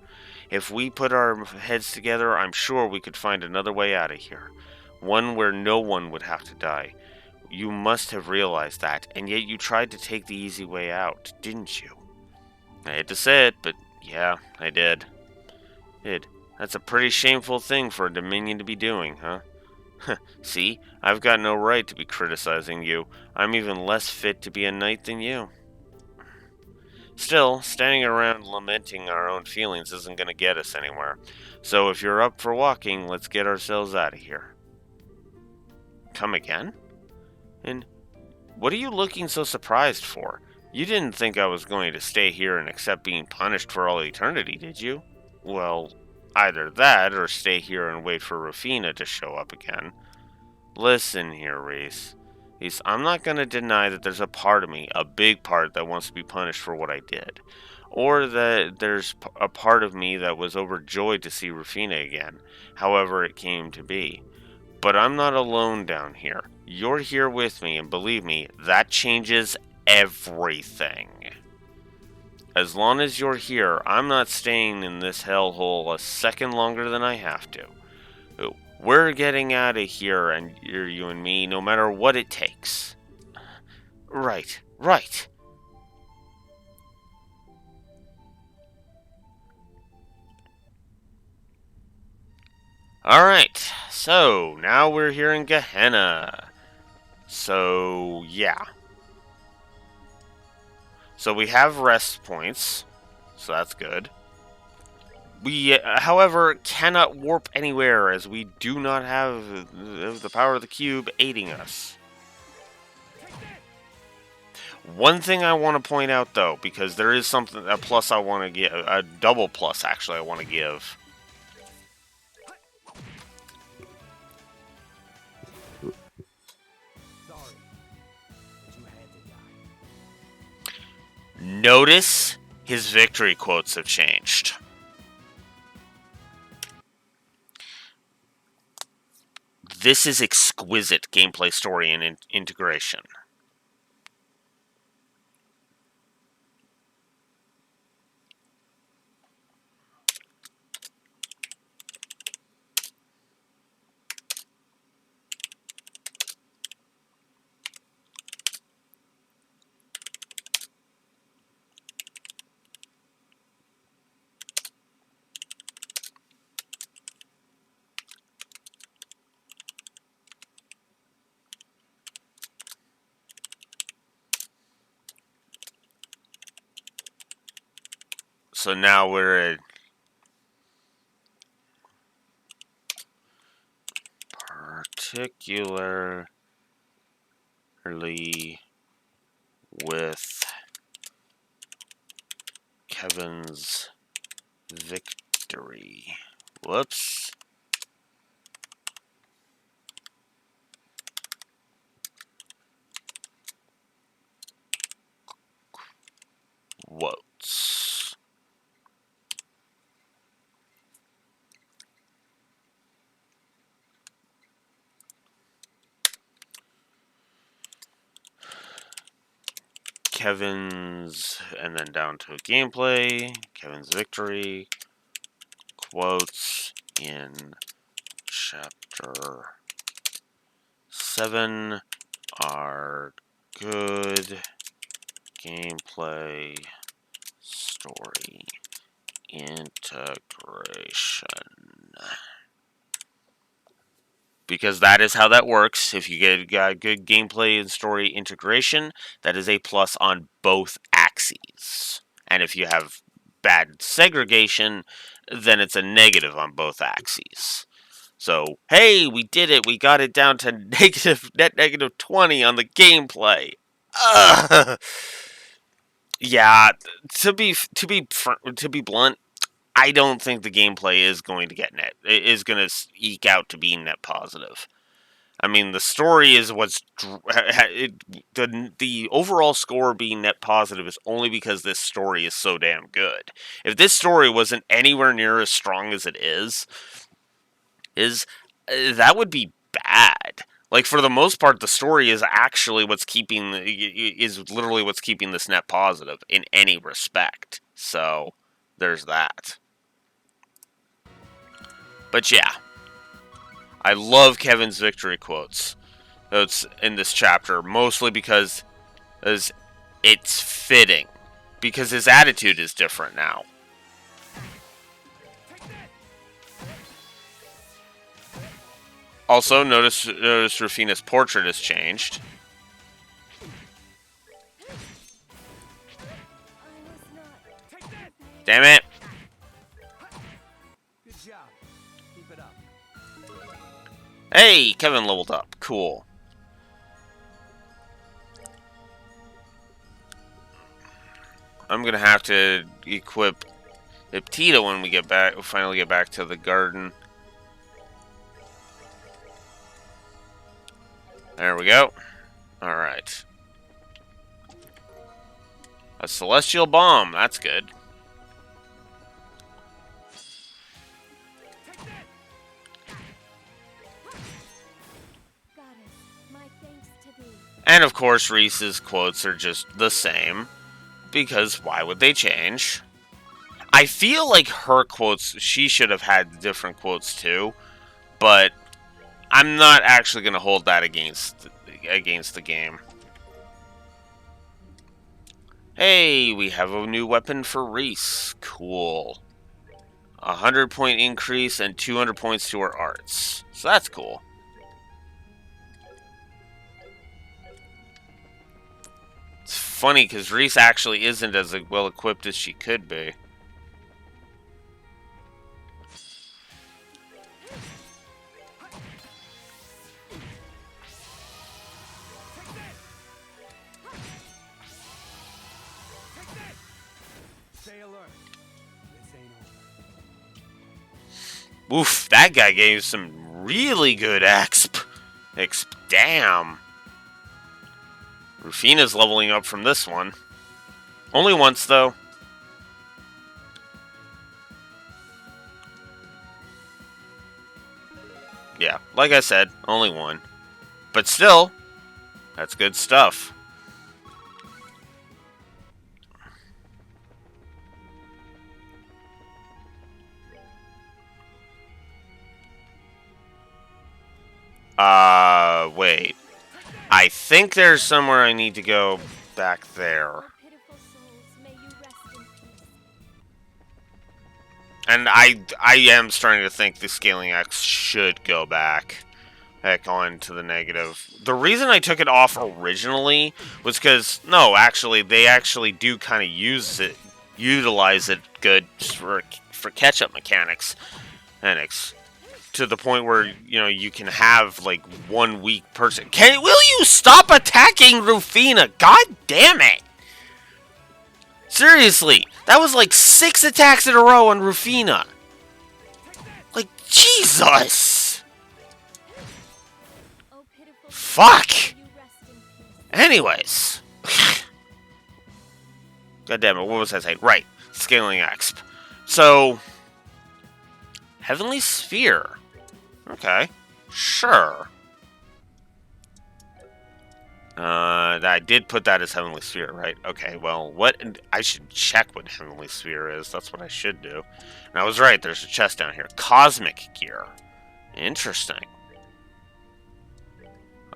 If we put our heads together, I'm sure we could find another way out of here. One where no one would have to die. You must have realized that, and yet you tried to take the easy way out, didn't you? I hate to say it, but yeah, I did. That's a pretty shameful thing for a Dominion to be doing, huh? See, I've got no right to be criticizing you. I'm even less fit to be a knight than you. Still, standing around lamenting our own feelings isn't going to get us anywhere. So if you're up for walking, let's get ourselves out of here. Come again? And what are you looking so surprised for? You didn't think I was going to stay here and accept being punished for all eternity, did you? Well, either that or stay here and wait for Rufina to show up again. Listen here, Reese. I'm not going to deny that there's a part of me, a big part, that wants to be punished for what I did. Or that there's a part of me that was overjoyed to see Rufina again, however it came to be. But I'm not alone down here. You're here with me, and believe me, that changes everything. As long as you're here, I'm not staying in this hellhole a second longer than I have to. We're getting out of here, and you and me, no matter what it takes. Right, right. Alright, so now we're here in Gehenna. So, yeah. So we have rest points, so that's good. We, however, cannot warp anywhere as we do not have the power of the cube aiding us. One thing I want to point out, though, because there is a plus I want to give, a double plus actually I want to give. Notice his victory quotes have changed. This is exquisite gameplay, story, and integration. So now we're at particularly with Kevin's victory. Whoops. Quotes. Kevin's, and then down to gameplay. Kevin's victory. Quotes in chapter 7 are good gameplay story integration. Because that is how that works. If you get good gameplay and story integration, that is a plus on both axes. And if you have bad segregation, then it's a negative on both axes. So, hey, we did it. We got it down to net negative 20 on the gameplay. Yeah, to be blunt, I don't think the gameplay is going to going to eke out to be net positive. I mean, the story is the overall score being net positive is only because this story is so damn good. If this story wasn't anywhere near as strong as it is that would be bad. Like, for the most part, the story is actually literally what's keeping this net positive in any respect. So, there's that. But yeah, I love Kevin's victory quotes. It's in this chapter, mostly because it's fitting. Because his attitude is different now. Also, notice Rufina's portrait has changed. Damn it! Good job. Keep it up. Hey, Kevin leveled up. Cool. I'm gonna have to equip Iptida when we finally get back to the garden. There we go. Alright. A celestial bomb. That's good. Goddess, my thanks to thee. And of course, Reese's quotes are just the same. Because why would they change? I feel like her quotes, she should have had different quotes too. But I'm not actually going to hold that against the game. Hey, we have a new weapon for Reese. Cool. 100-point increase and 200 points to her arts. So that's cool. It's funny because Reese actually isn't as well equipped as she could be. Stay alert. This ain't over. Oof, that guy gave some really good exp. Damn. Rufina's leveling up from this one. Only once, though. Yeah, like I said, only one. But still, that's good stuff. Wait. I think there's somewhere I need to go back there. O pitiful souls, may you rest in peace. And I am starting to think the Scaling Axe should go back on to the negative. The reason I took it off originally was because, no, actually, they actually do kind of use it utilize it good for catch-up mechanics, to the point where you can have like one weak person. Will you stop attacking Rufina? God damn it! Seriously, that was like 6 attacks in a row on Rufina. Like, Jesus! Oh, pitiful Fuck! soul, may you rest in peace. Anyways. God damn it, what was I saying? Right, Scaling Exp. So, Heavenly Sphere. Okay, sure. I did put that as Heavenly Sphere, right? Okay, well, I should check what Heavenly Sphere is. That's what I should do. And I was right, there's a chest down here. Cosmic Gear. Interesting.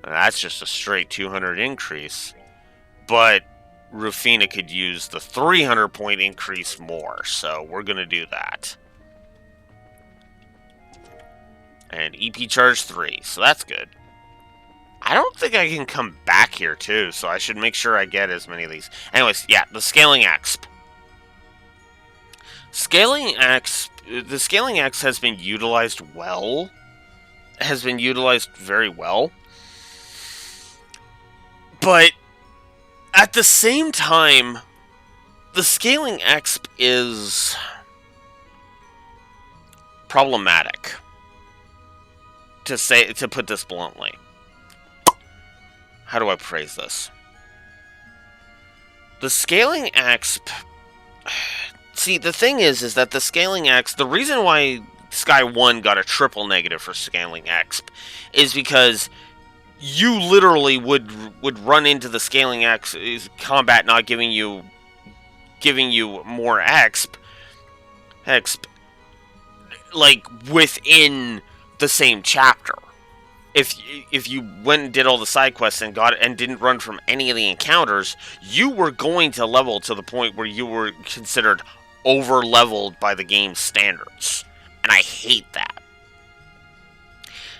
That's just a straight 200 increase. But Rufina could use the 300 point increase more, so we're going to do that. And EP charge 3, so that's good. I don't think I can come back here too, so I should make sure I get as many of these. Anyways, yeah, the Scaling Exp. The Scaling Exp has been utilized well. Has been utilized very well. But at the same time, the Scaling Exp is problematic. To put this bluntly. How do I phrase this? The Scaling Exp... See, the thing is that the Scaling Exp... The reason why Sky 1 got a triple negative for Scaling Exp is because you literally would run into the Scaling Exp combat not giving you more exp, like within the same chapter. If you went and did all the side quests and didn't run from any of the encounters, you were going to level to the point where you were considered over leveled by the game's standards, and I hate that.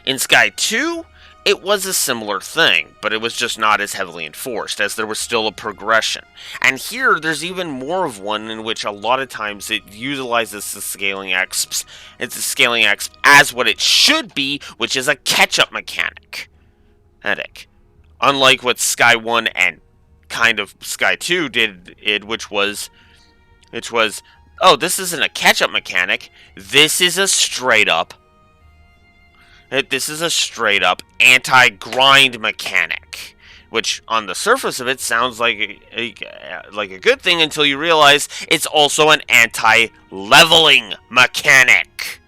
In Sky 2, it was a similar thing, but it was just not as heavily enforced, as there was still a progression. And here, there's even more of one in which a lot of times it utilizes the Scaling Exp. It's the Scaling Exp as what it should be, which is a catch-up mechanic. Unlike what Sky 1 and kind of Sky 2 did, which was, oh, this isn't a catch-up mechanic, this is a straight-up anti-grind mechanic, which on the surface of it sounds like a good thing until you realize it's also an anti-leveling mechanic.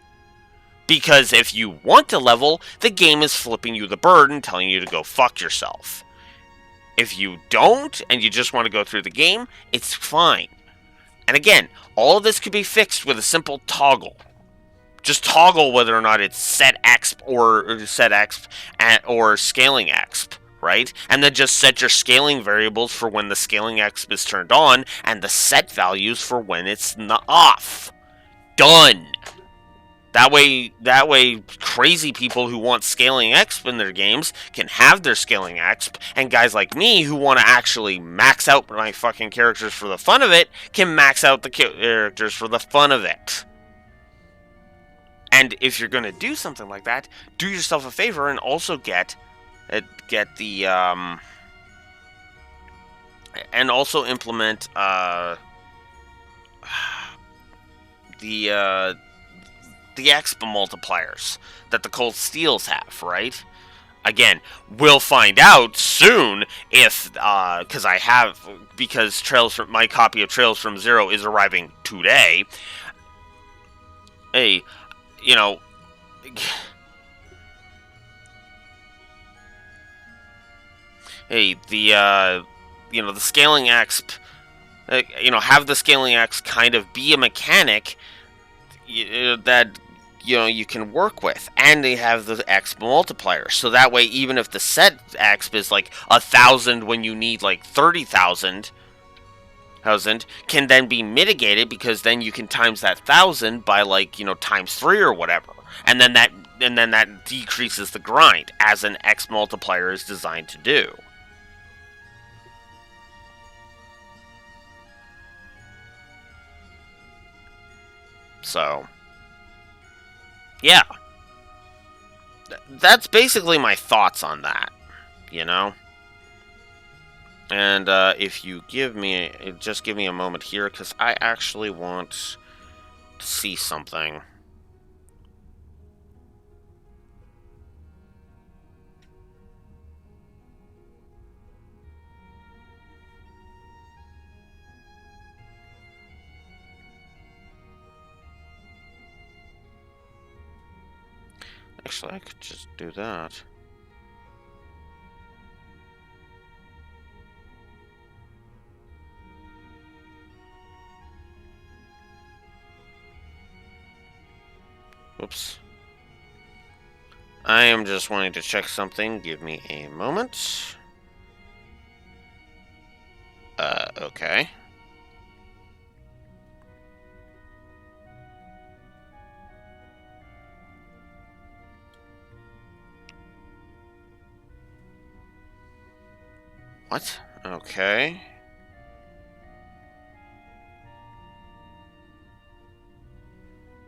Because if you want to level, the game is flipping you the bird and telling you to go fuck yourself. If you don't, and you just want to go through the game, it's fine. And again, all of this could be fixed with a simple toggle. Just toggle whether or not it's set exp or scaling exp, right? And then just set your scaling variables for when the scaling exp is turned on and the set values for when it's not off. Done. That way, crazy people who want scaling exp in their games can have their scaling exp, and guys like me who want to actually max out my fucking characters for the fun of it can max out the characters for the fun of it. And if you're going to do something like that, do yourself a favor and also get the and also implement the exp multipliers that the Cold Steels have, right? Again, we'll find out soon if because my copy of Trails from Zero is arriving today. Hey, the scaling exp, have the scaling exp kind of be a mechanic that you can work with, and they have the exp multiplier, so that way even if the set exp is like 1,000 when you need like 30,000 can then be mitigated, because then you can times that 1,000 by like times 3 or whatever, and then that decreases the grind, as an X multiplier is designed to do. So, yeah. That's basically my thoughts on that, you know? And if you just give me a moment here, because I actually want to see something. Actually, I could just do that. Whoops. I am just wanting to check something. Give me a moment. Okay. What? Okay.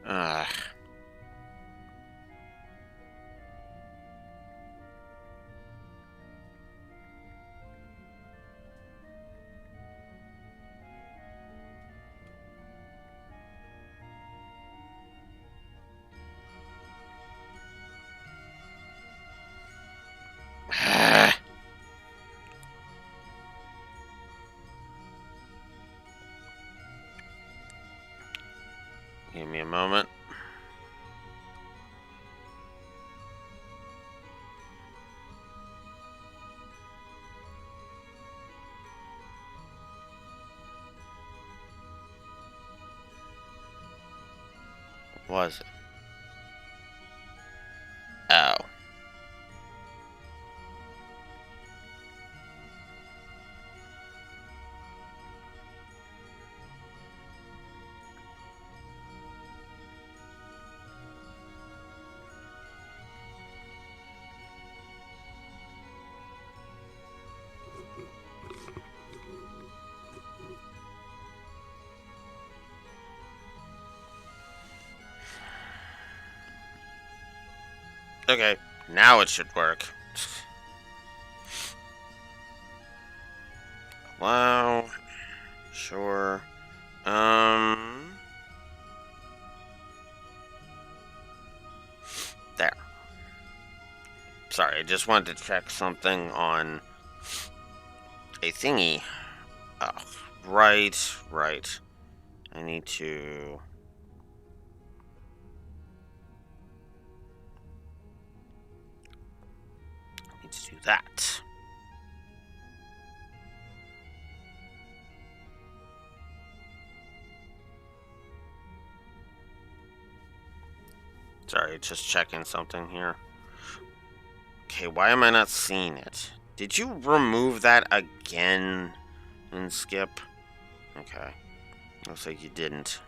Uh. Give me a moment. What was it? Oh. Okay, now it should work. Wow. Sure. There. Sorry, I just wanted to check something on a thingy. Oh, right. I need to... do that. Sorry, just checking something here. Okay, why am I not seeing it? Did you remove that again in Skip? Okay. Looks like you didn't.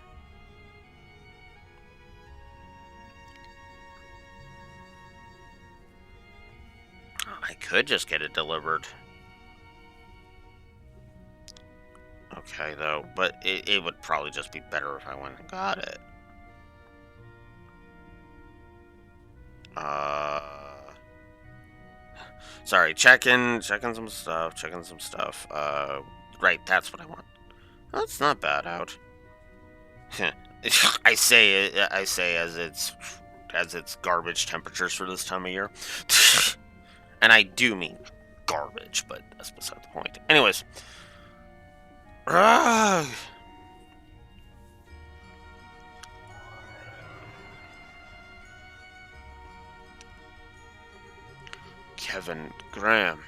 I could just get it delivered. Okay, though, but it would probably just be better if I went and got it. Sorry, checking some stuff. Right, that's what I want. That's not bad out. I say as it's garbage temperatures for this time of year. And I do mean garbage, but that's beside the point. Anyways. Kevin Graham,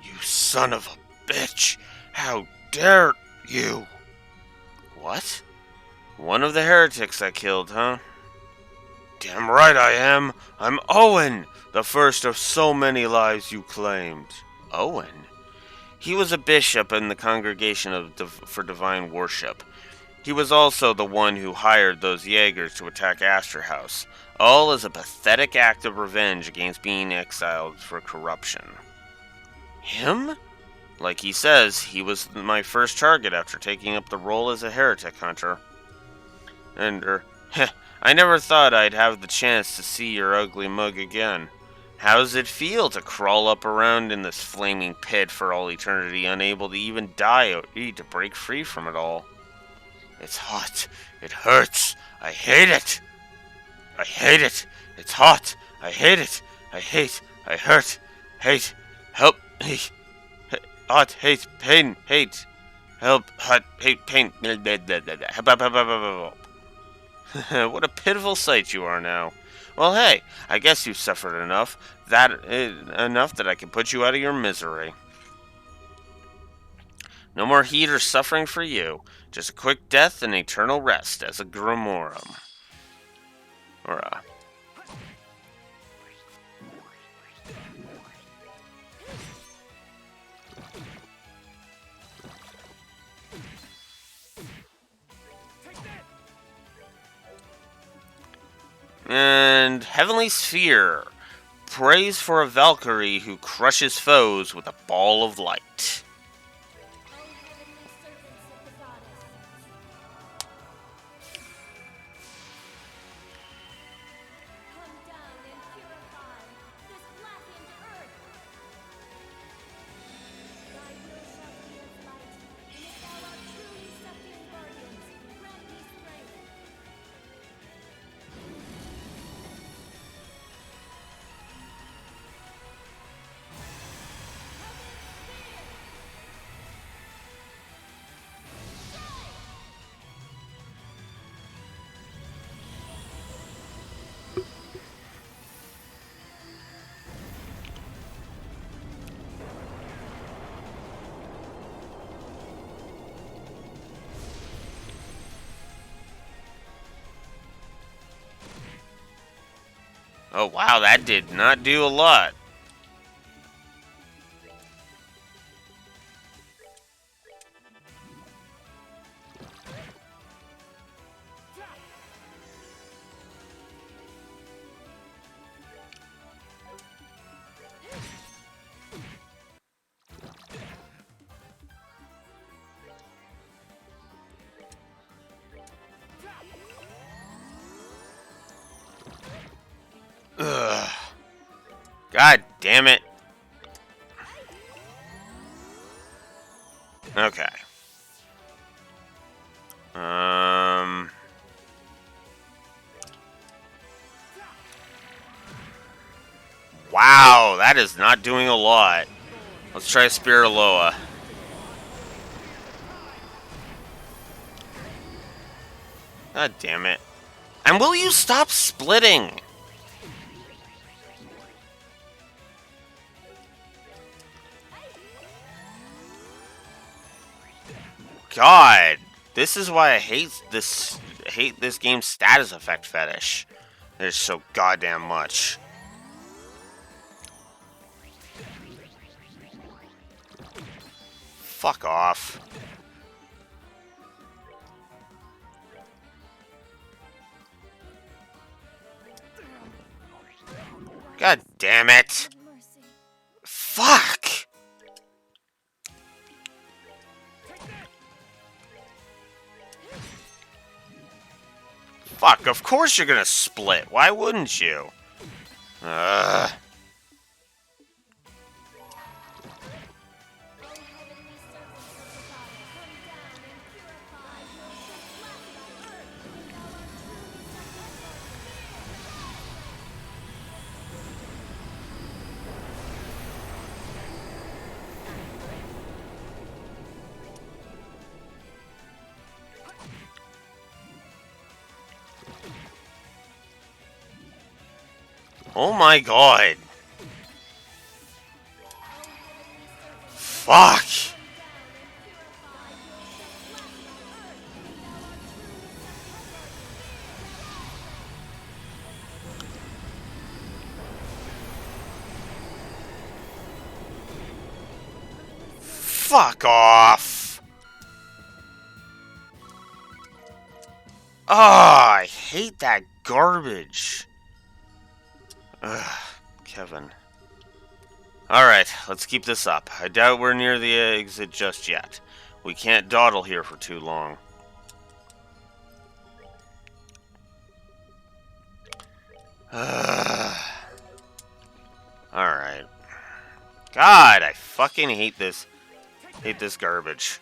you son of a bitch! How dare you! What? One of the heretics I killed, huh? Damn right I am! I'm Owen! The first of so many lives you claimed. Owen? He was a bishop in the Congregation for Divine Worship. He was also the one who hired those Jaegers to attack Astor House, all as a pathetic act of revenge against being exiled for corruption. Him? Like he says, he was my first target after taking up the role as a heretic hunter. And, I never thought I'd have the chance to see your ugly mug again. How's it feel to crawl up around in this flaming pit for all eternity, unable to even die or to break free from it all? It's hot. It hurts. I hate it. I hate it. It's hot. I hate it. I hate. I hurt. Hate. Help me. Hot. Hate. Pain. Hate. Help. Hot. Hate. Pain. What a pitiful sight you are now. Well, hey, I guess you've suffered enough. Enough that I can put you out of your misery. No more heat or suffering for you. Just a quick death and eternal rest as a Grimorum. Or And Heavenly Sphere. Praise for a Valkyrie who crushes foes with a ball of light. O heavenly servants of the goddess. Come down and purify this blackened earth. Thy will shall be as light, and if thou art truly Sephian guardians, grant me strength. Oh wow, that did not do a lot. Ugh. God damn it. Okay. Wow, that is not doing a lot. Let's try Spiraloa. God damn it. And will you stop splitting? God, this is why I hate this game's status effect fetish. There's so goddamn much. Fuck off. God damn it. Mercy. Fuck. Fuck, of course you're gonna split. Why wouldn't you? Ugh. O heavenly servants of the goddess, come down and purify this blackened earth, if thou art truly Sephian guardians. Oh my god. Fuck. Fuck off. Oh, I hate that garbage. Ugh, Kevin. Alright, let's keep this up. I doubt we're near the exit just yet. We can't dawdle here for too long. Alright. God, I fucking hate this. Hate this garbage.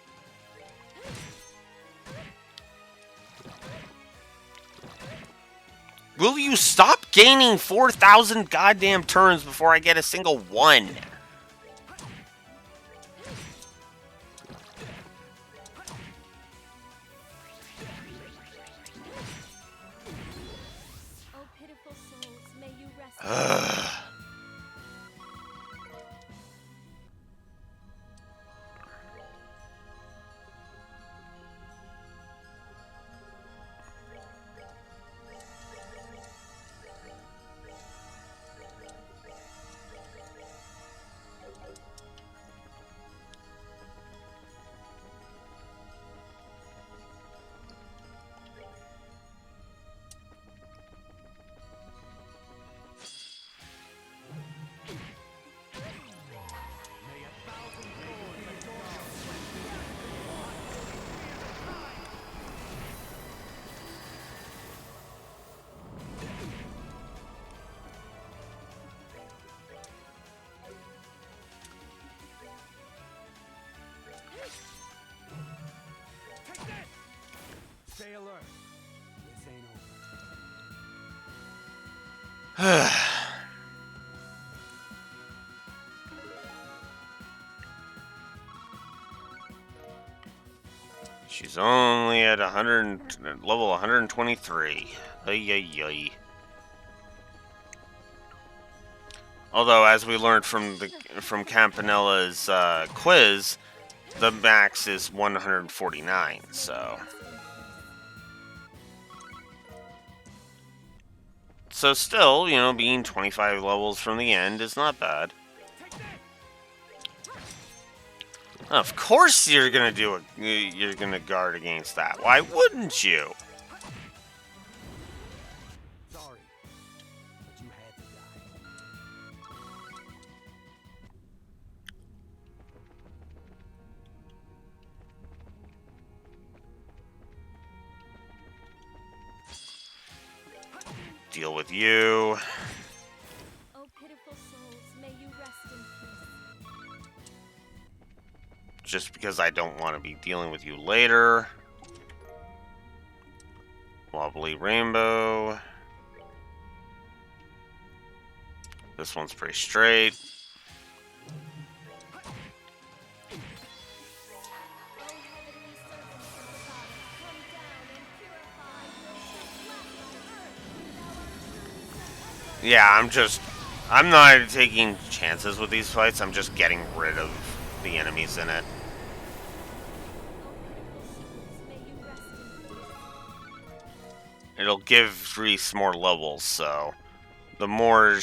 Will you stop gaining 4,000 goddamn turns before I get a single one? Oh, pitiful souls, may you rest. Ugh. Stay alert. This ain't over. She's only at level 123. Ay, ay, ay. Although, as we learned from Campanella's quiz, the max is 149. So still, you know, being 25 levels from the end is not bad. Of course, you're gonna guard against that. Why wouldn't you? Sorry, but you had to die. Deal with you. Oh, pitiful souls, may you rest in peace. Just because I don't want to be dealing with you later. Wobbly Rainbow. This one's pretty straight. Oh, heavenly servants of the goddess, come down and purify your ships left on earth. Thou art truly some emperor. Yeah, I'm not taking chances with these fights. I'm just getting rid of the enemies in it. Oh, pitiful souls, may you rest in peace. It'll give Reese more levels, so the more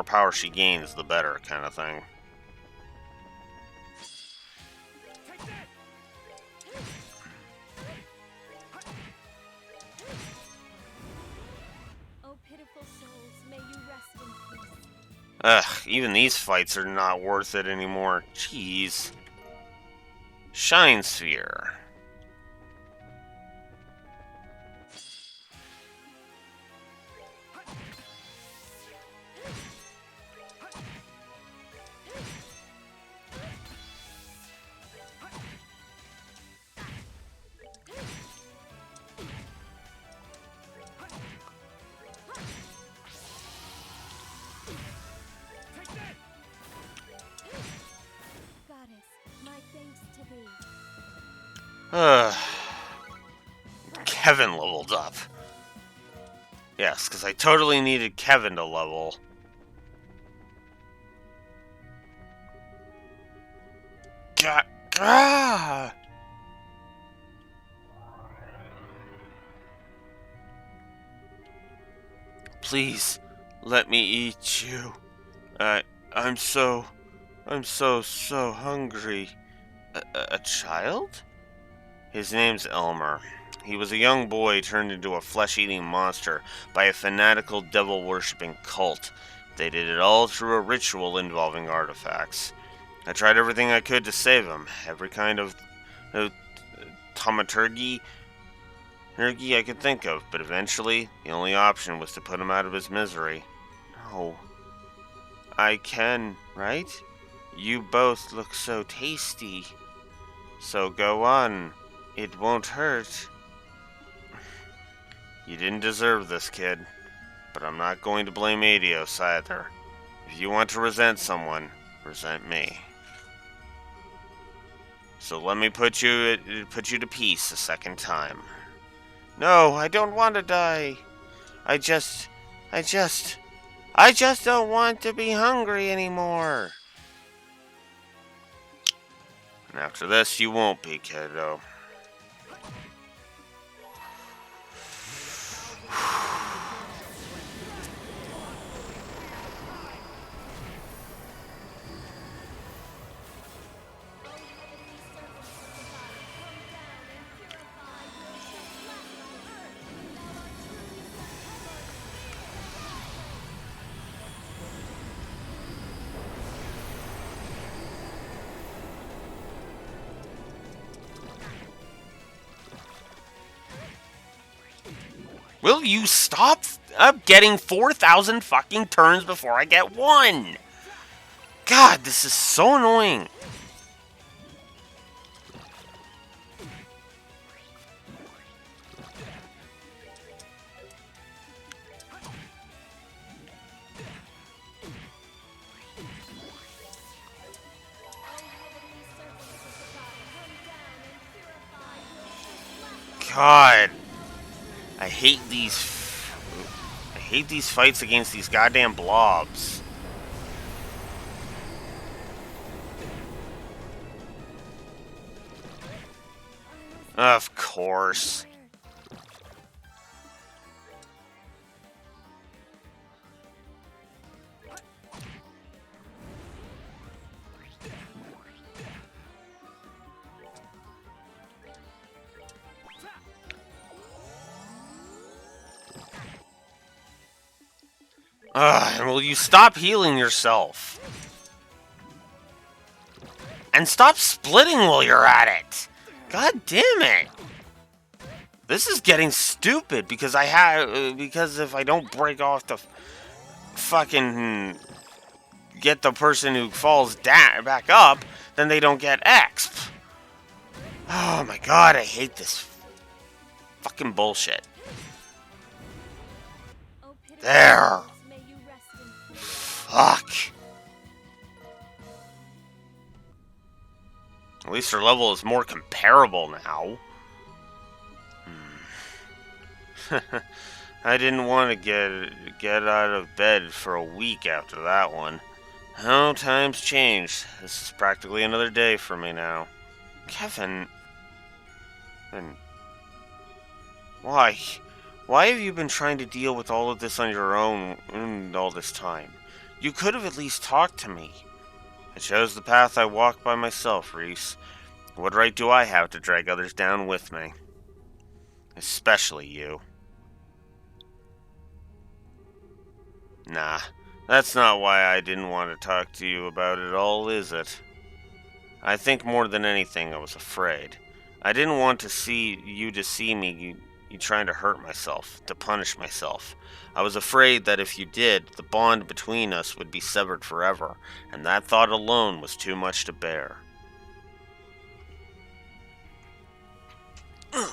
power she gains, the better, kind of thing. Oh, pitiful souls, may you rest in peace. Ugh, even these fights are not worth it anymore. Jeez. Shine Sphere. Goddess, my thanks to thee. Kevin leveled up. Yes, because I totally needed Kevin to level. Ah! Please, let me eat you. I'm so hungry. A child? His name's Elmer. He was a young boy turned into a flesh-eating monster by a fanatical devil-worshipping cult. They did it all through a ritual involving artifacts. I tried everything I could to save him. Every kind of thaumaturgy, energy I could think of, but eventually, the only option was to put him out of his misery. No. I can, right? You both look so tasty. So go on. It won't hurt. You didn't deserve this, kid. But I'm not going to blame Adios either. If you want to resent someone, resent me. So let me put you to peace a second time. No, I don't want to die. I just don't want to be hungry anymore. And after this, you won't be, kiddo. Will you stop getting 4,000 fucking turns before I get one? God, this is so annoying. God, I hate these fights against these goddamn blobs. Of course. And will you stop healing yourself? And stop splitting while you're at it! God damn it! This is getting stupid because because if I don't break off the fucking get the person who falls down back up, then they don't get exp. Oh my god, I hate this fucking bullshit. There. Fuck. At least her level is more comparable now. I didn't want to get out of bed for a week after that one. Oh, times changed. This is practically another day for me now. Kevin... And why? Why have you been trying to deal with all of this on your own all this time? You could have at least talked to me. I chose the path I walked by myself, Reese. What right do I have to drag others down with me? Especially you. Nah, that's not why I didn't want to talk to you about it all, is it? I think more than anything I was afraid. I didn't want to see me you trying to hurt myself, to punish myself. I was afraid that if you did, the bond between us would be severed forever, and that thought alone was too much to bear. I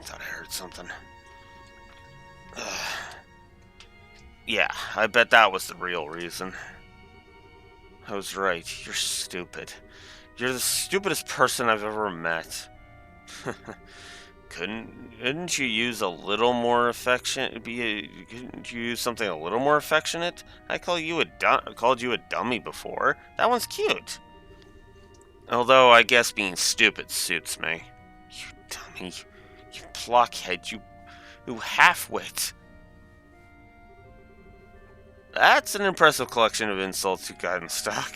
thought I heard something. Yeah, I bet that was the real reason. I was right. You're stupid. You're the stupidest person I've ever met. Couldn't you use a little more affection? Couldn't you use something a little more affectionate? I called you a dummy before. That one's cute. Although I guess being stupid suits me. You dummy. You blockhead. You half-wit. That's an impressive collection of insults you got in stock.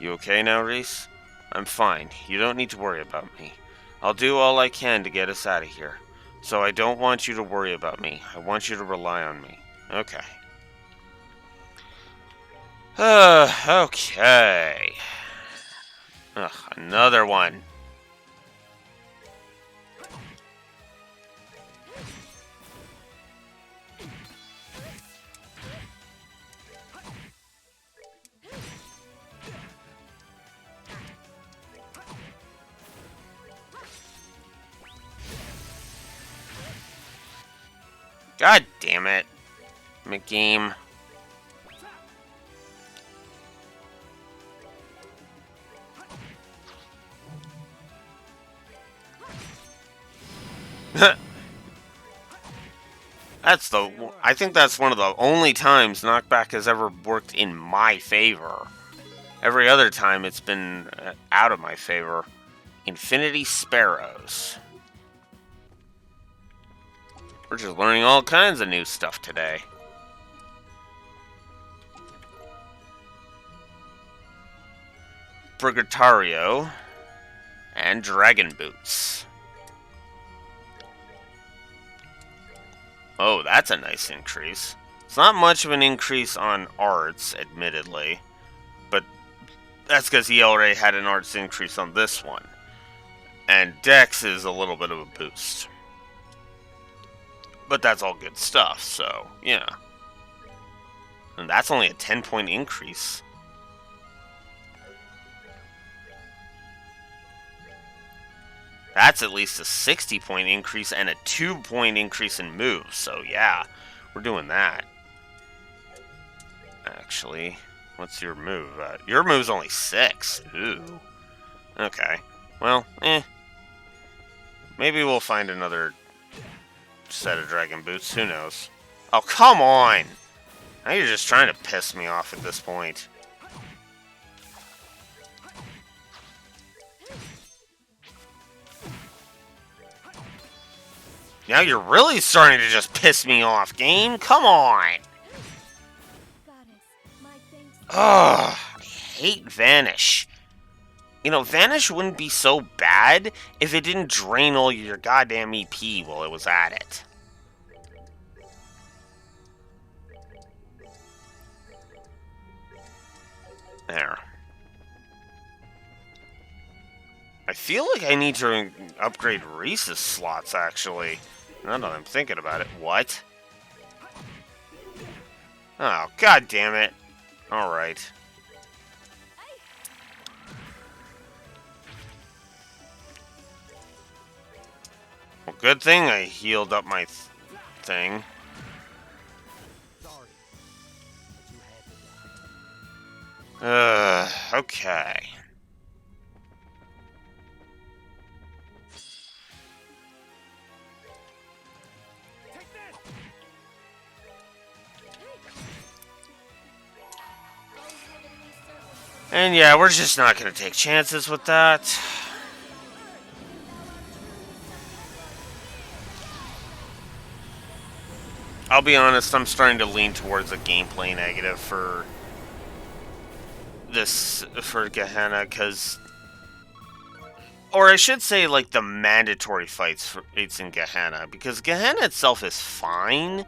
You okay now, Reese? I'm fine. You don't need to worry about me. I'll do all I can to get us out of here. So I don't want you to worry about me. I want you to rely on me. Okay. Okay. Ugh, another one. God damn it. McGame. I think that's one of the only times knockback has ever worked in my favor. Every other time it's been out of my favor. Infinity Sparrows. We're just learning all kinds of new stuff today. Brigatario and Dragon Boots. Oh, that's a nice increase. It's not much of an increase on arts, admittedly, but that's because he already had an arts increase on this one. And Dex is a little bit of a boost. But that's all good stuff, so, yeah. And that's only a 10-point increase. That's at least a 60-point increase and a 2-point increase in moves, so yeah, we're doing that. Actually, what's your move? Your move's only 6. Ooh. Okay. Well, maybe we'll find another set of Dragon Boots. Who knows? Oh, come on! Now you're just trying to piss me off at this point. Now you're really starting to just piss me off, game. Come on! Ugh, I hate Vanish. You know, Vanish wouldn't be so bad if it didn't drain all your goddamn EP while it was at it. There. I feel like I need to upgrade Reese's slots, actually. Now that I'm thinking about it. What? Oh, god damn it. Alright. Well, good thing I healed up my thing. Sorry, but you had to die. Okay. And yeah, we're just not gonna take chances with that. I'll be honest, I'm starting to lean towards a gameplay negative for this, for Gehenna, because... Or I should say, like, the mandatory fights for it's in Gehenna, because Gehenna itself is fine.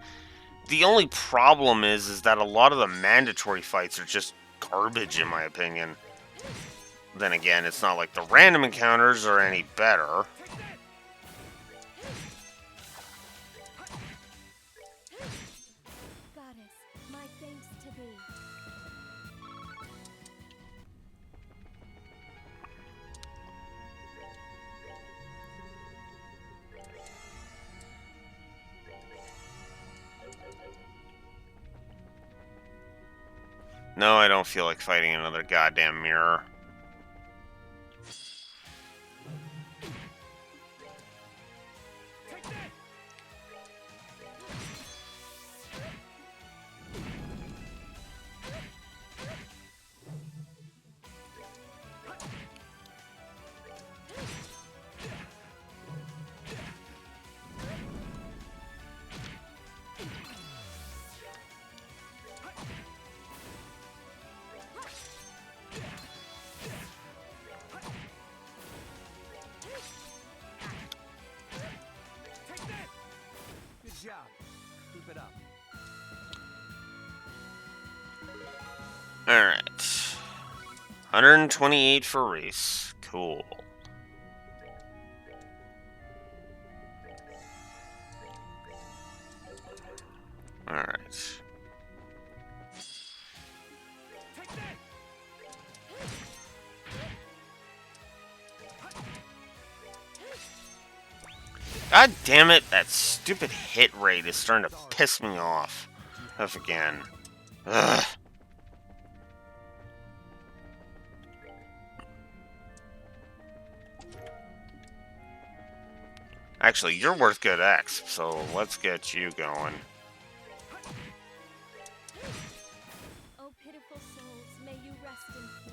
The only problem is that a lot of the mandatory fights are just garbage, in my opinion. Then again, it's not like the random encounters are any better. Goddess, my thanks to thee. No, I don't feel like fighting another goddamn mirror. Alright. 128 for Reese. Cool. Alright. God damn it, that stupid hit rate is starting to piss me off. Again. Ugh. Actually, you're worth good X, so let's get you going. Oh, pitiful souls, may you rest in peace.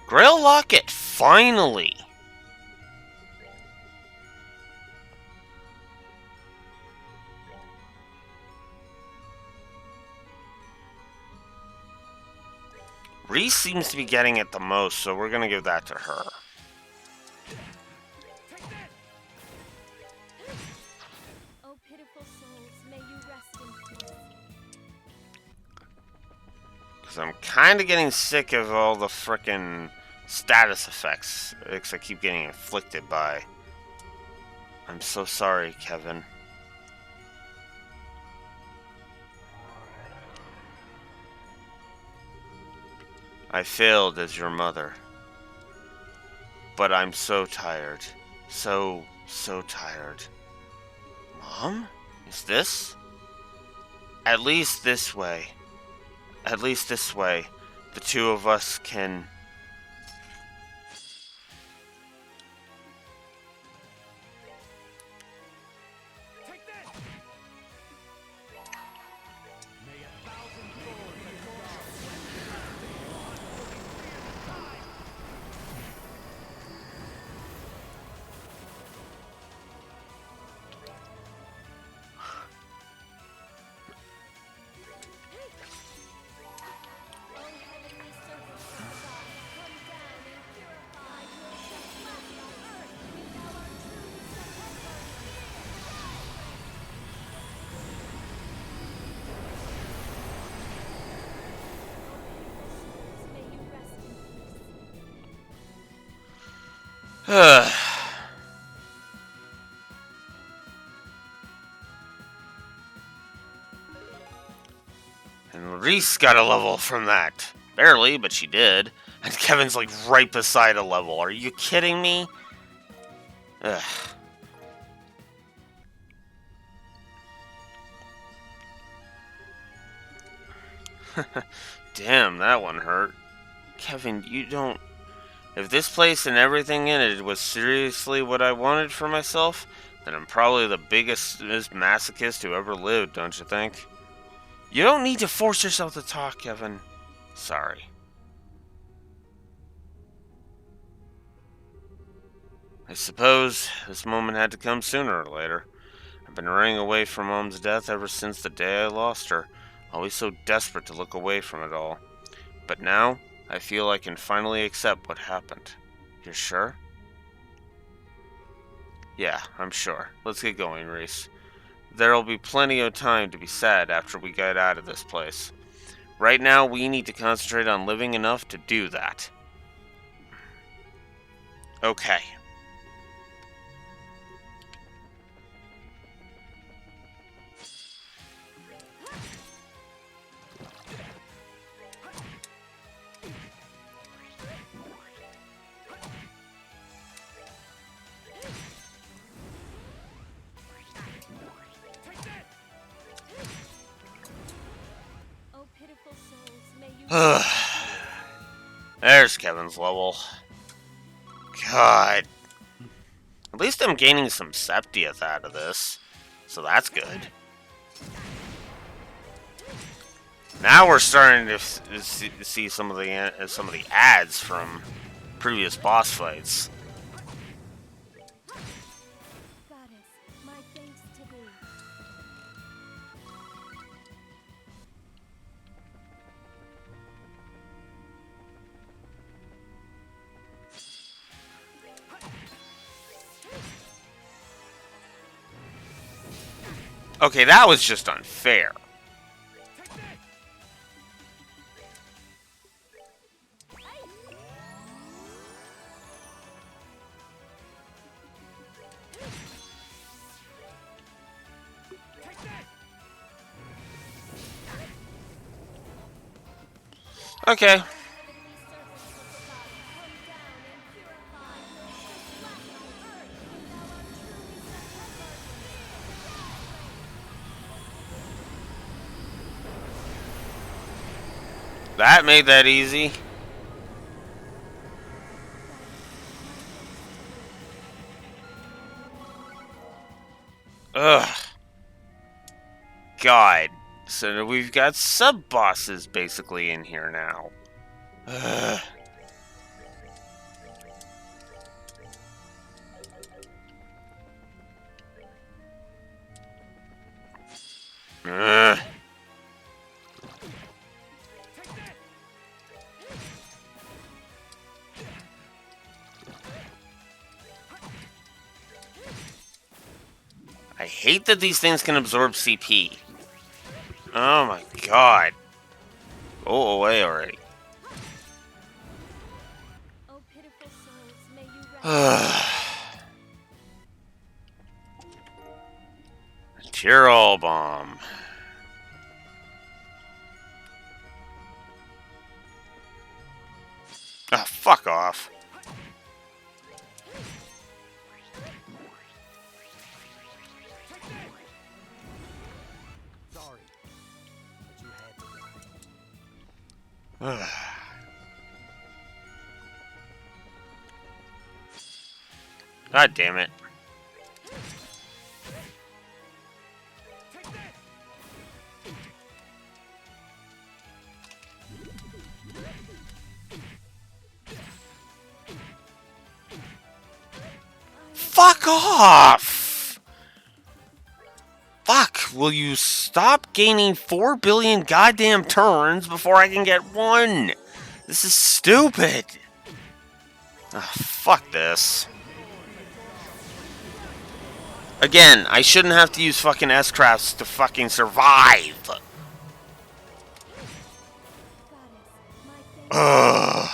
Grail Locket, finally! Reese seems to be getting it the most, so we're gonna give that to her. Oh, pitiful souls, may you rest in peace. Because I'm kind of getting sick of all the frickin' status effects I keep getting inflicted by. I'm so sorry, Kevin. I failed as your mother. But I'm so tired. So tired. Mom? Is this? At least this way. At least this way. The two of us can... Oh, heavenly servants of God, come down and purify your trespass on earth. We now are truly some souls, may you rest in peace. And Reese got a level from that. Barely, but she did. And Kevin's like right beside a level. Are you kidding me? Ugh. Damn, that one hurt. Kevin, you don't... If this place and everything in it was seriously what I wanted for myself, then I'm probably the biggest masochist who ever lived, don't you think? You don't need to force yourself to talk, Kevin. Sorry. I suppose this moment had to come sooner or later. I've been running away from Mom's death ever since the day I lost her, always so desperate to look away from it all. But now, I feel I can finally accept what happened. You're sure? Yeah, I'm sure. Let's get going, Reese. There'll be plenty of time to be sad after we get out of this place. Right now, we need to concentrate on living enough to do that. Okay. Oh, pitiful souls, may you There's Kevin's level. God. At least I'm gaining some Septieth out of this. So that's good. Now we're starting to see some of the ads from previous boss fights. Goddess, my thanks to thee. Okay, that was just unfair. Okay. That made that easy. Ugh. God. So we've got sub-bosses basically in here now. Ugh. Ugh. I hate that these things can absorb CP. Oh my god. Go away already. Oh, pitiful souls, may you rest. Ugh. Tyrol bomb. Ah, fuck off. Sorry. But you had to die. Ugh. God damn it. Fuck off! Fuck, will you stop gaining 4 billion goddamn turns before I can get one? This is stupid. Ah, fuck this. Again, I shouldn't have to use fucking S-Crafts to fucking survive. Goddess, my thanks. Ugh.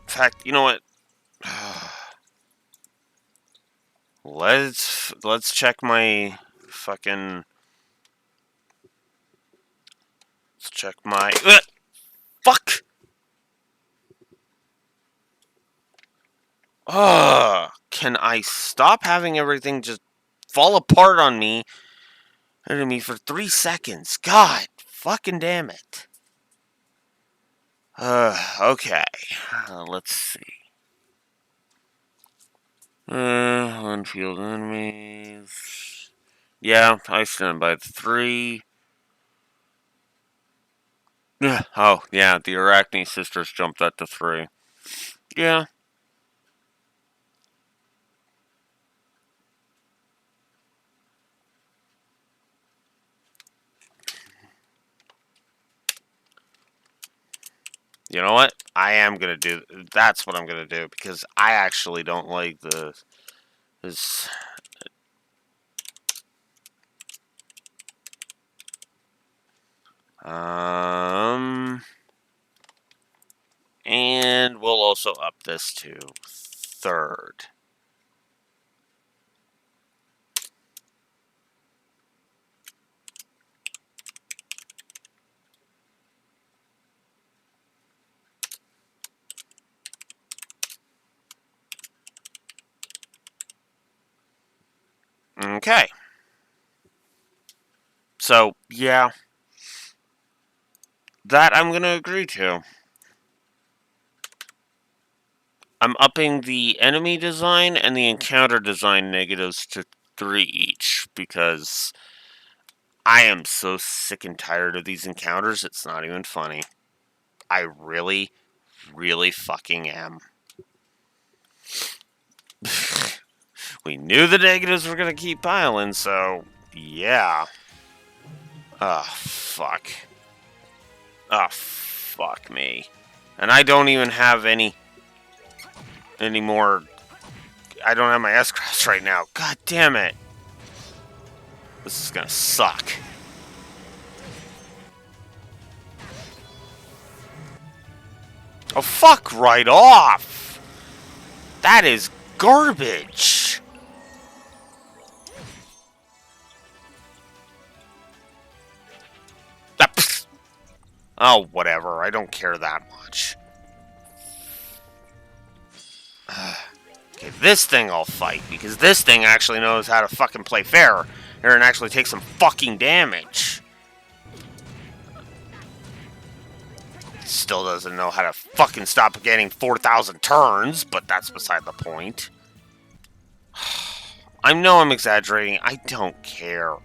In fact, you know what? Let's check my fucking. Let's check my. Fuck. Can I stop having everything just fall apart on me? For 3 seconds. God, fucking damn it. Okay. Let's see. Unfield enemies. Yeah, I stand by the 3. Yeah. Oh, yeah, the Arachne sisters jumped that to 3. Yeah. You know what? I am gonna do. That's what I'm gonna do because I actually don't like this. And we'll also up this to 3rd. Okay. So, yeah. That I'm going to agree to. I'm upping the enemy design and the encounter design negatives to 3 each because I am so sick and tired of these encounters, it's not even funny. I really, really fucking am. We knew the negatives were going to keep piling, so yeah. Oh, fuck. Oh, fuck me. And I don't even have any more I don't have my S-Crafts right now. God damn it. This is gonna suck. Oh, fuck right off! That is garbage! Oh, whatever. I don't care that much. Okay, this thing I'll fight, because this thing actually knows how to fucking play fair and actually take some fucking damage. Still doesn't know how to fucking stop getting 4,000 turns, but that's beside the point. I know I'm exaggerating. I don't care.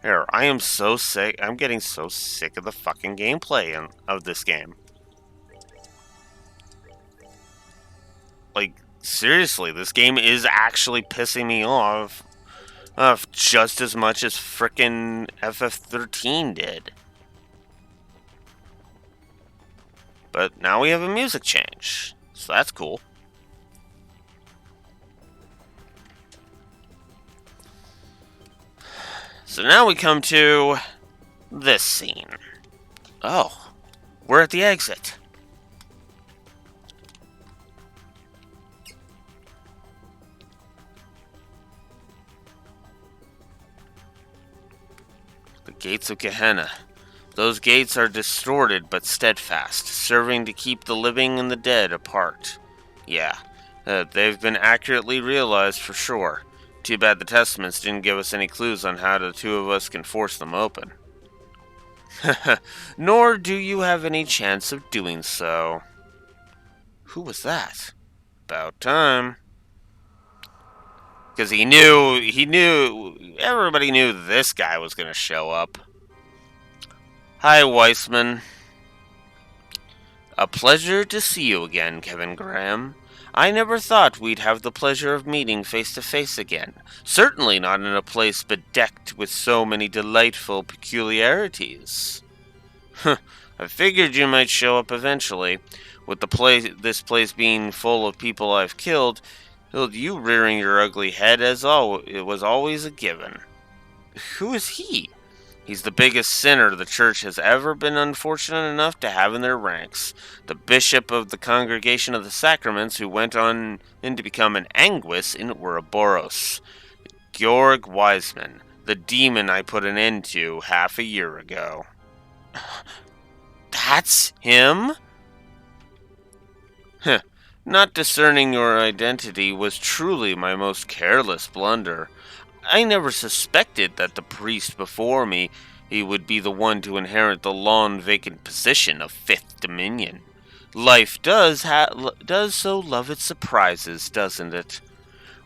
Here, I am so sick. I'm getting so sick of the fucking gameplay of this game. Like, seriously, this game is actually pissing me off just as much as frickin' FF13 did. But now we have a music change, so that's cool. So now we come to this scene. Oh, we're at the exit. The gates of Gehenna. Those gates are distorted but steadfast, serving to keep the living and the dead apart. Yeah, they've been accurately realized for sure. Too bad the testaments didn't give us any clues on how the two of us can force them open. Nor do you have any chance of doing so. Who was that? About time. Because everybody knew this guy was going to show up. Hi, Weissman. A pleasure to see you again, Kevin Graham. I never thought we'd have the pleasure of meeting face to face again. Certainly not in a place bedecked with so many delightful peculiarities. I figured you might show up eventually. With this place being full of people I've killed, you rearing your ugly head it was always a given. Who is he? He's the biggest sinner the church has ever been unfortunate enough to have in their ranks. The bishop of the Congregation of the Sacraments who went on to become an Anguis in Ouroboros. Georg Wiseman, the demon I put an end to half a year ago. That's him? Not discerning your identity was truly my most careless blunder. I never suspected that the priest before me would be the one to inherit the long-vacant position of Fifth Dominion. Life does so love its surprises, doesn't it?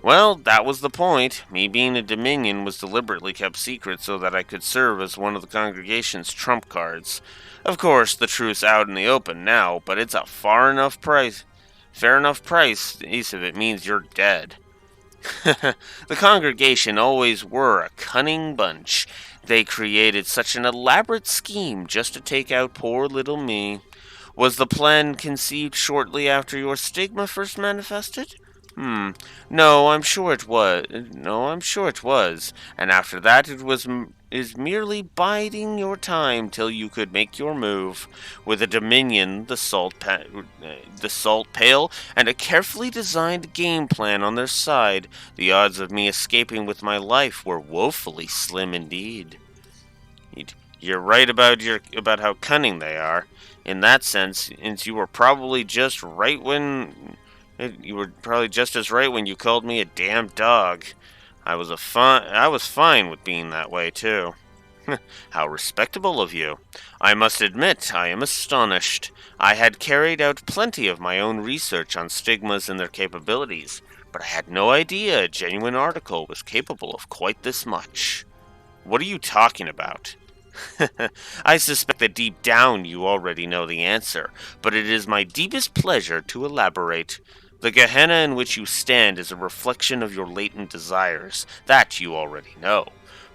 Well, that was the point. Me being a Dominion was deliberately kept secret so that I could serve as one of the congregation's trump cards. Of course, the truth's out in the open now, but it's a fair enough price if it means you're dead. The congregation always were a cunning bunch. They created such an elaborate scheme just to take out poor little me. Was the plan conceived shortly after your stigma first manifested? No, I'm sure it was. And after that, is merely biding your time till you could make your move. With a Dominion, the salt pail, and a carefully designed game plan on their side, the odds of me escaping with my life were woefully slim indeed. You're right about how cunning they are. In that sense, since you were probably just as right when you called me a damn dog. I was fine with being that way too. How respectable of you. I must admit, I am astonished. I had carried out plenty of my own research on stigmas and their capabilities, but I had no idea a genuine article was capable of quite this much. What are you talking about? I suspect that deep down you already know the answer, but it is my deepest pleasure to elaborate. The Gehenna in which you stand is a reflection of your latent desires. That you already know.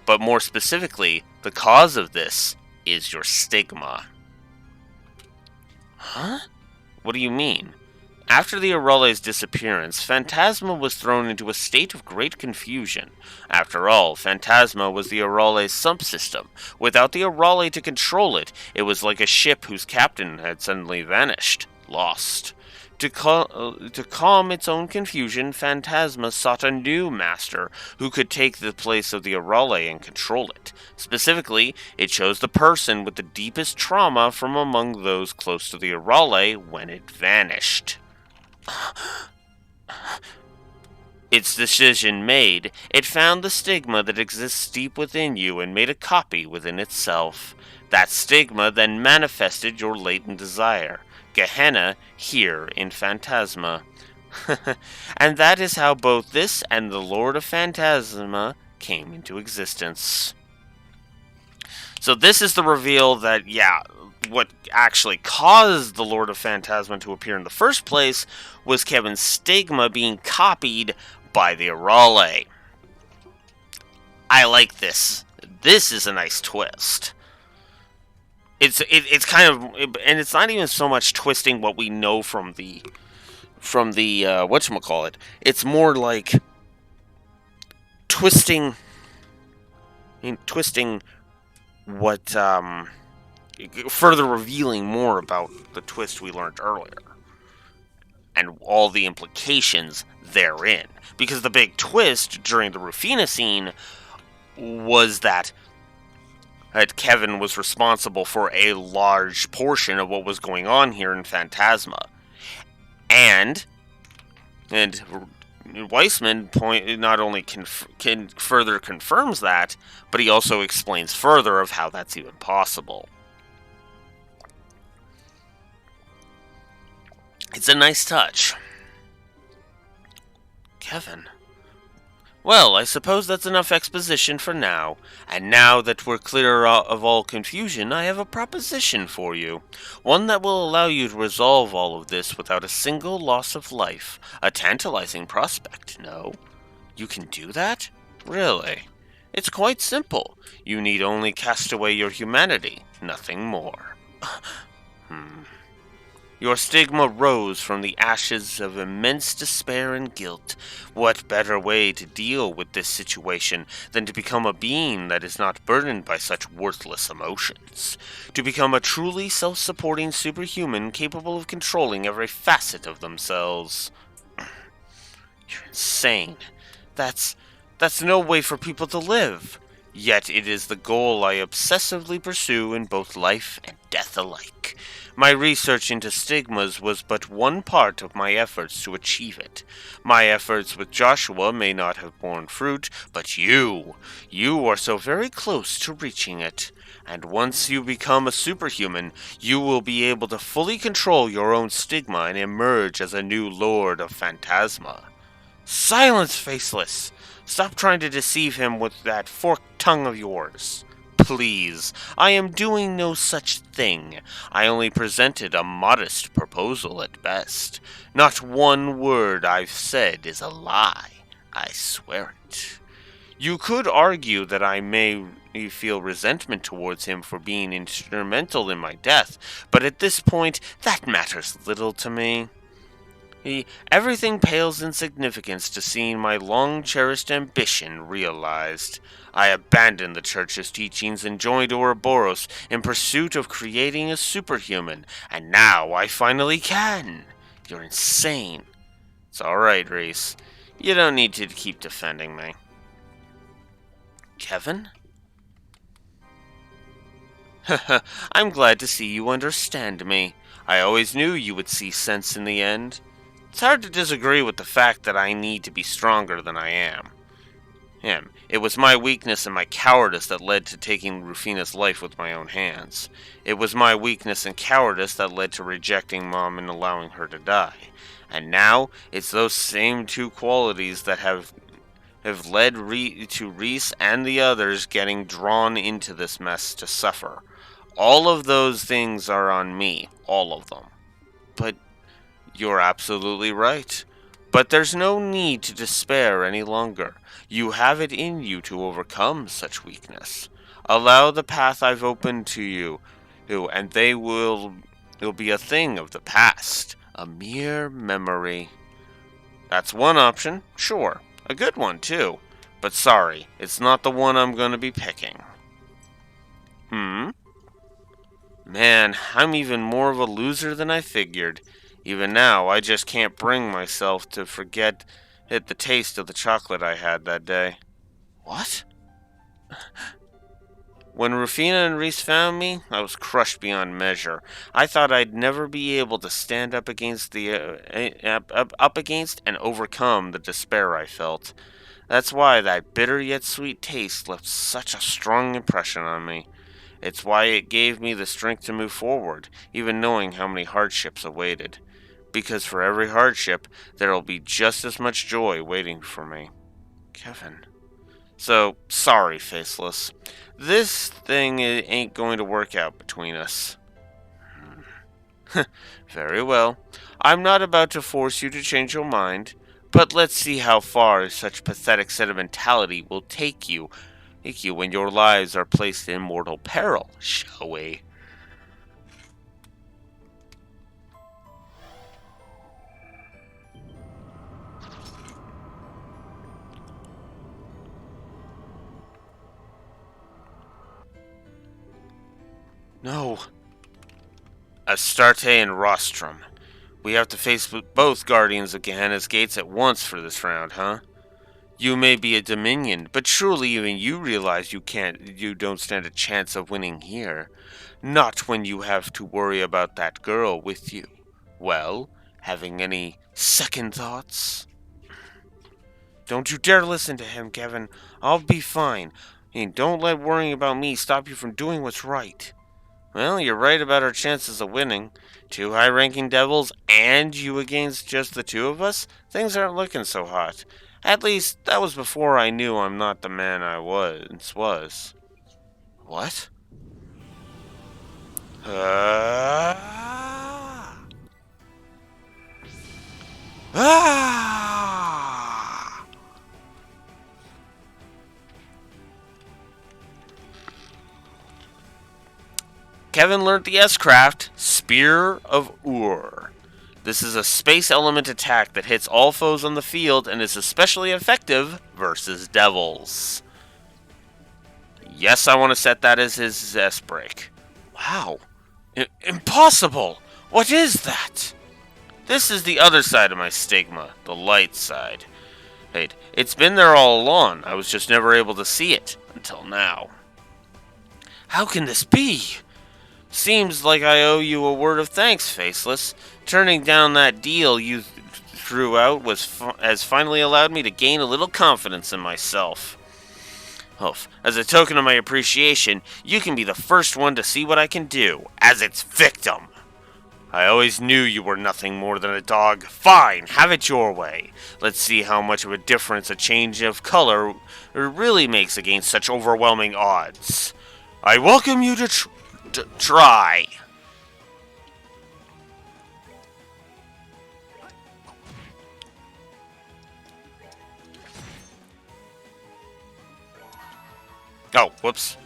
But more specifically, the cause of this is your stigma. Huh? What do you mean? After the Arale's disappearance, Phantasma was thrown into a state of great confusion. After all, Phantasma was the Arale's subsystem. Without the Arale to control it, it was like a ship whose captain had suddenly vanished, lost. To calm its own confusion, Phantasma sought a new master who could take the place of the Arale and control it. Specifically, it chose the person with the deepest trauma from among those close to the Arale when it vanished. Its decision made, it found the stigma that exists deep within you and made a copy within itself. That stigma then manifested your latent desire, Gehenna, here in Phantasma. And that is how both this and the Lord of Phantasma came into existence. So this is the reveal that, yeah, what actually caused the Lord of Phantasma to appear in the first place was Kevin's stigma being copied by the Arale. I like this. This is a nice twist. It's kind of, and it's not even so much twisting what we know from the whatchamacallit. It's more like twisting what further revealing more about the twist we learned earlier and all the implications therein. Because the big twist during the Rufina scene was that Kevin was responsible for a large portion of what was going on here in Phantasma. And Weissman not only further confirms that, but he also explains further of how that's even possible. It's a nice touch. Kevin. Well, I suppose that's enough exposition for now. And now that we're clear of all confusion, I have a proposition for you. One that will allow you to resolve all of this without a single loss of life. A tantalizing prospect, no? You can do that? Really? It's quite simple. You need only cast away your humanity, nothing more. Your stigma rose from the ashes of immense despair and guilt. What better way to deal with this situation than to become a being that is not burdened by such worthless emotions? To become a truly self-supporting superhuman capable of controlling every facet of themselves. You're insane. That's no way for people to live. Yet it is the goal I obsessively pursue in both life and death alike. My research into stigmas was but one part of my efforts to achieve it. My efforts with Joshua may not have borne fruit, but you are so very close to reaching it. And once you become a superhuman, you will be able to fully control your own stigma and emerge as a new Lord of Phantasma. Silence, Faceless! Stop trying to deceive him with that forked tongue of yours. Please, I am doing no such thing. I only presented a modest proposal at best. Not one word I've said is a lie. I swear it. You could argue that I may feel resentment towards him for being instrumental in my death, but at this point, that matters little to me. Everything pales in significance to seeing my long-cherished ambition realized. I abandoned the Church's teachings and joined Ouroboros in pursuit of creating a superhuman, and now I finally can. You're insane. It's alright, Reese. You don't need to keep defending me. Kevin? I'm glad to see you understand me. I always knew you would see sense in the end. It's hard to disagree with the fact that I need to be stronger than I am. It was my weakness and my cowardice that led to taking Rufina's life with my own hands. It was my weakness and cowardice that led to rejecting Mom and allowing her to die. And now, it's those same two qualities that have led to Reese and the others getting drawn into this mess to suffer. All of those things are on me. All of them. But you're absolutely right. But there's no need to despair any longer. You have it in you to overcome such weakness. Allow the path I've opened to you, and they will be a thing of the past. A mere memory. That's one option, sure. A good one, too. But sorry, it's not the one I'm gonna be picking. Man, I'm even more of a loser than I figured. Even now, I just can't bring myself to forget the taste of the chocolate I had that day. What? When Rufina and Reese found me, I was crushed beyond measure. I thought I'd never be able to stand up against up against and overcome the despair I felt. That's why that bitter yet sweet taste left such a strong impression on me. It's why it gave me the strength to move forward, even knowing how many hardships awaited. Because for every hardship, there'll be just as much joy waiting for me. Kevin. So, sorry, Faceless. This thing ain't going to work out between us. Very well. I'm not about to force you to change your mind, but let's see how far such pathetic sentimentality will take you when your lives are placed in mortal peril, shall we? No. Astarte and Rostrum. We have to face both Guardians of Gehenna's Gates at once for this round, huh? You may be a Dominion, but surely even you realize you don't stand a chance of winning here. Not when you have to worry about that girl with you. Well, having any second thoughts? Don't you dare listen to him, Kevin. I'll be fine. And don't let worrying about me stop you from doing what's right. Well, you're right about our chances of winning. Two high-ranking devils and you against just the two of us? Things aren't looking so hot. At least, that was before I knew I'm not the man I once was. What? Ah! Kevin learned the S-Craft, Spear of Ur. This is a space element attack that hits all foes on the field and is especially effective versus devils. Yes, I want to set that as his S-Break. Wow. Impossible! What is that? This is the other side of my stigma, the light side. Wait, it's been there all along. I was just never able to see it until now. How can this be? Seems like I owe you a word of thanks, Faceless. Turning down that deal you threw out has finally allowed me to gain a little confidence in myself. As a token of my appreciation, you can be the first one to see what I can do, as its victim. I always knew you were nothing more than a dog. Fine, have it your way. Let's see how much of a difference a change of color really makes against such overwhelming odds. I welcome you to try. Oh, whoops.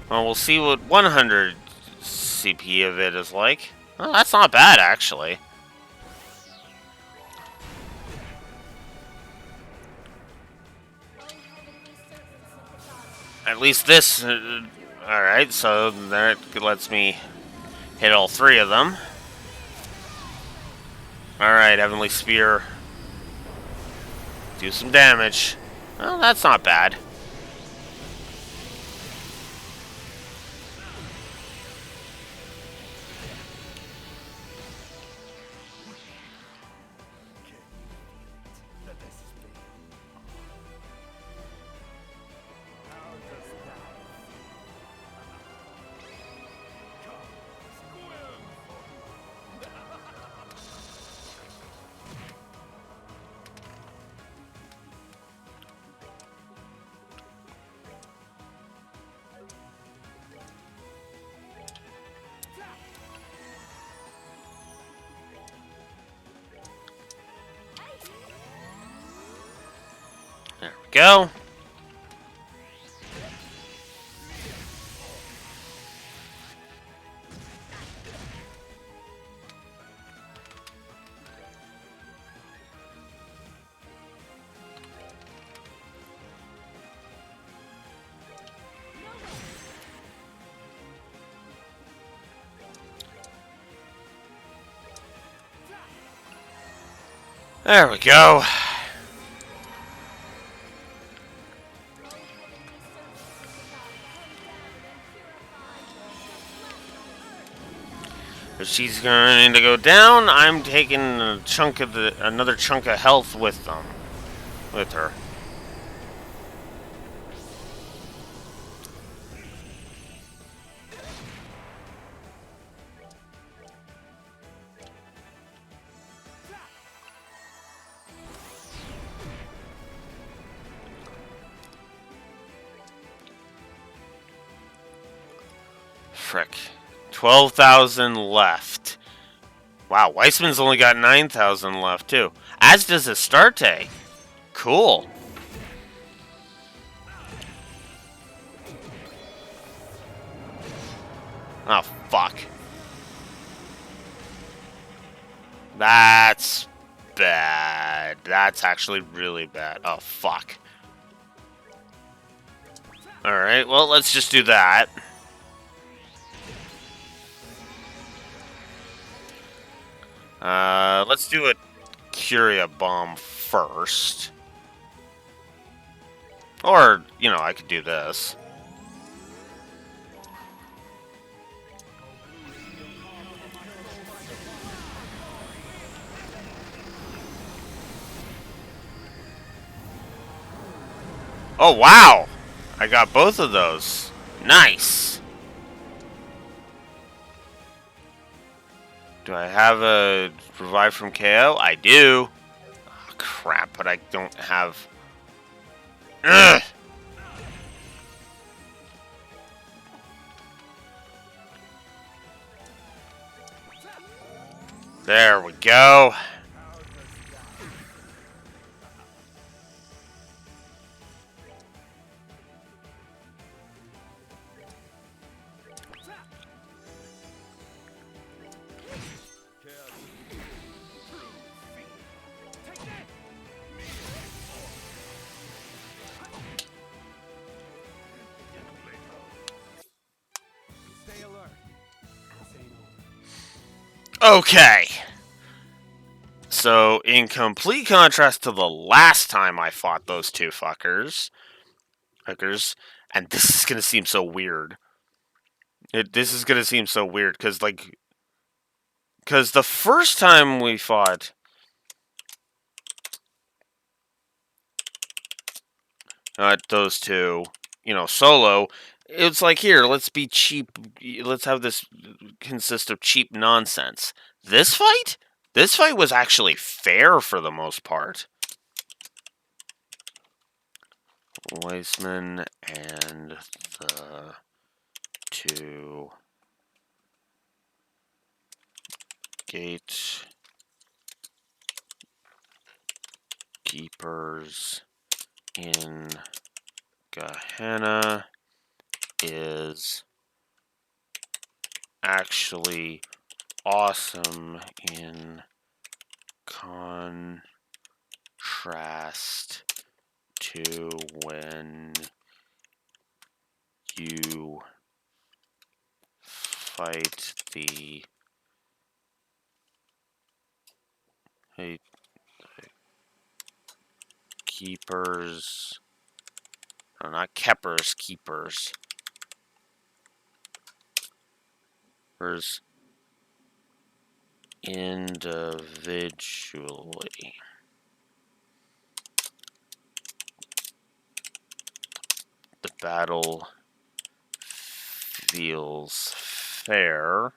Well, we'll see what 100 CP of it is like. Well, that's not bad, actually. At least this... Alright, so that lets me hit all three of them. Alright, Heavenly Spear. Do some damage. Well, that's not bad. Go. There we go. If she's going to go down, I'm taking a chunk of another chunk of health with them, with her. Frick. 12,000 left. Wow, Weissman's only got 9,000 left, too. As does Astarte. Cool. Oh, fuck. That's bad. That's actually really bad. Oh, fuck. Alright, well, let's just do that. Let's do a Curia bomb first. Or, you know, I could do this. Oh, wow! I got both of those. Nice! Do I have a revive from KO? I do. Oh, crap, but I don't have... Ugh! There we go. Stay alert. This ain't over. Okay. So, in complete contrast to the last time I fought those two fuckers, and this is gonna seem so weird. This is gonna seem so weird, because the first time we fought, those two, you know, solo, it's like, here, let's be cheap, let's have this consist of cheap nonsense. This fight? This fight was actually fair for the most part. Weissman and the two gate keepers in Gehenna is actually awesome in contrast to when you fight the keepers. No, not keepers, keepers. Individually. The battle feels fair,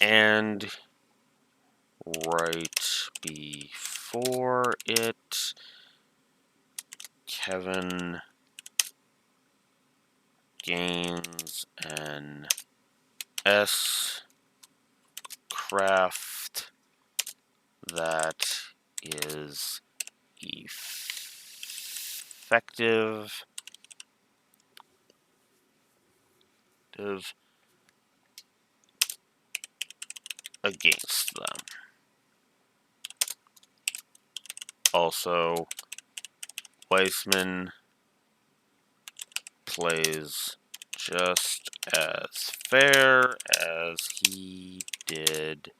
and right before it, Kevin gains an S craft that is efficient effective against them. Also, Weissman plays just as fair as he did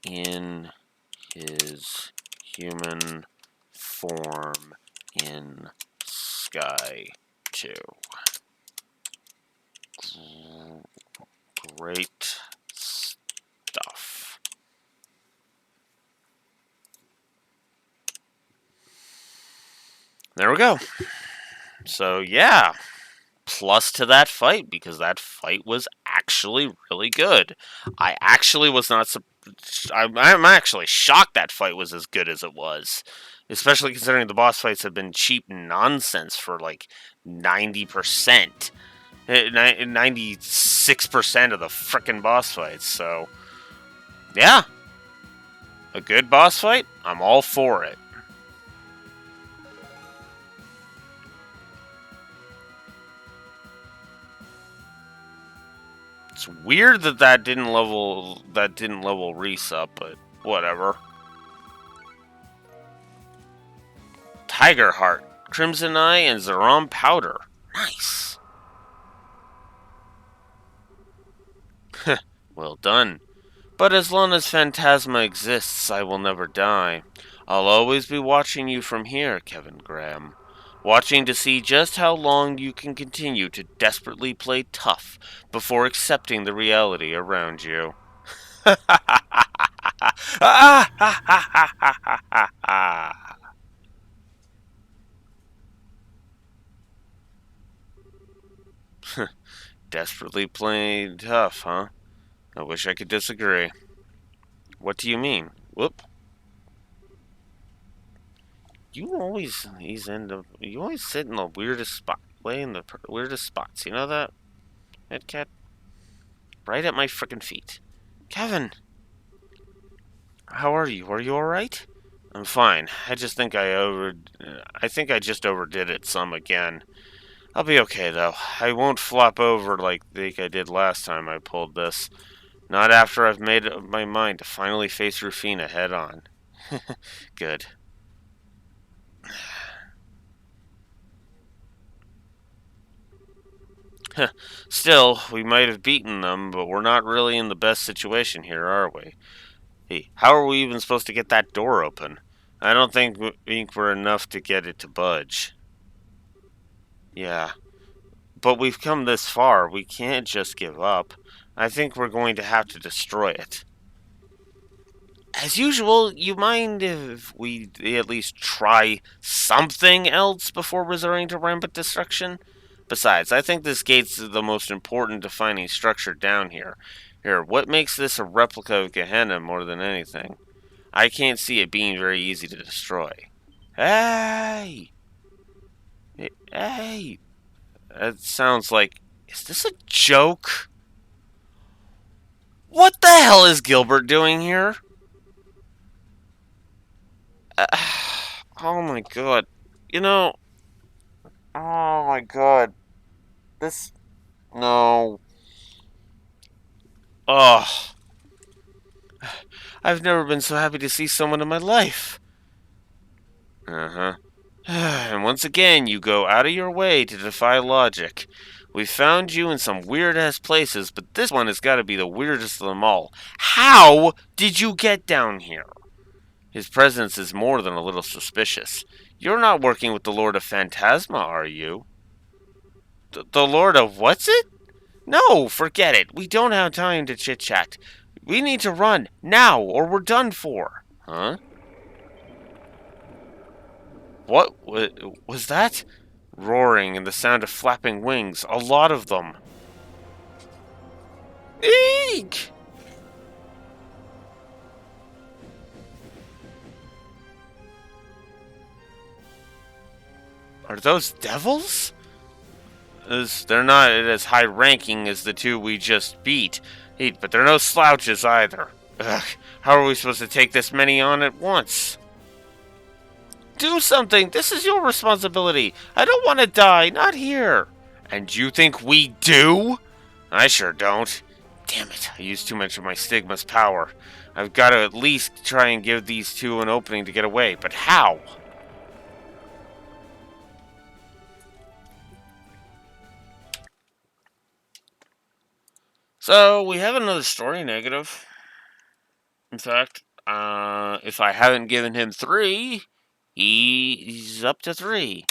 in his human form in Sky 2. Great stuff. There we go. So, yeah. Plus to that fight, because that fight was actually really good. I actually was not... I'm actually shocked that fight was as good as it was. Especially considering the boss fights have been cheap nonsense for like 90%. 96% of the frickin' boss fights, so... Yeah. A good boss fight? I'm all for it. It's weird that didn't level Reese up, but whatever. Tiger Heart, Crimson Eye, and Zerom Powder. Nice. Well done. But as long as Phantasma exists, I will never die. I'll always be watching you from here, Kevin Graham. Watching to see just how long you can continue to desperately play tough before accepting the reality around you. Desperately playing tough, huh? I wish I could disagree. What do you mean? Whoop. You always sit in the weirdest spot, weirdest spots. You know that, Headcat? Right at my frickin' feet. Kevin, how are you? Are you all right? I'm fine. I think I just overdid it some again. I'll be okay though. I won't flop over like I did last time I pulled this. Not after I've made up my mind to finally face Rufina head on. Good. Still, we might have beaten them, but we're not really in the best situation here, are we? Hey, how are we even supposed to get that door open? I don't think we're enough to get it to budge. Yeah. But we've come this far. We can't just give up. I think we're going to have to destroy it. As usual, you mind if we at least try something else before resorting to rampant destruction? Besides, I think this gate's the most important defining structure down here. Here, what makes this a replica of Gehenna more than anything? I can't see it being very easy to destroy. Hey! Hey! That sounds like... Is this a joke? What the hell is Gilbert doing here? Oh my god. You know... Oh my god. This... No. Ugh. I've never been so happy to see someone in my life. Uh-huh. And once again, you go out of your way to defy logic. We found you in some weird-ass places, but this one has got to be the weirdest of them all. How did you get down here? His presence is more than a little suspicious. You're not working with the Lord of Phantasma, are you? The Lord of what's it? No, forget it. We don't have time to chit-chat. We need to run, now, or we're done for. Huh? What was that? Roaring and the sound of flapping wings. A lot of them. Eek! Are those devils? They're not as high-ranking as the two we just beat, but they're no slouches either. Ugh, how are we supposed to take this many on at once? Do something! This is your responsibility! I don't want to die! Not here! And you think we do? I sure don't. Damn it, I used too much of my Stigma's power. I've got to at least try and give these two an opening to get away, but how? So, we have another story negative. In fact, if I haven't given him 3, he's up to 3.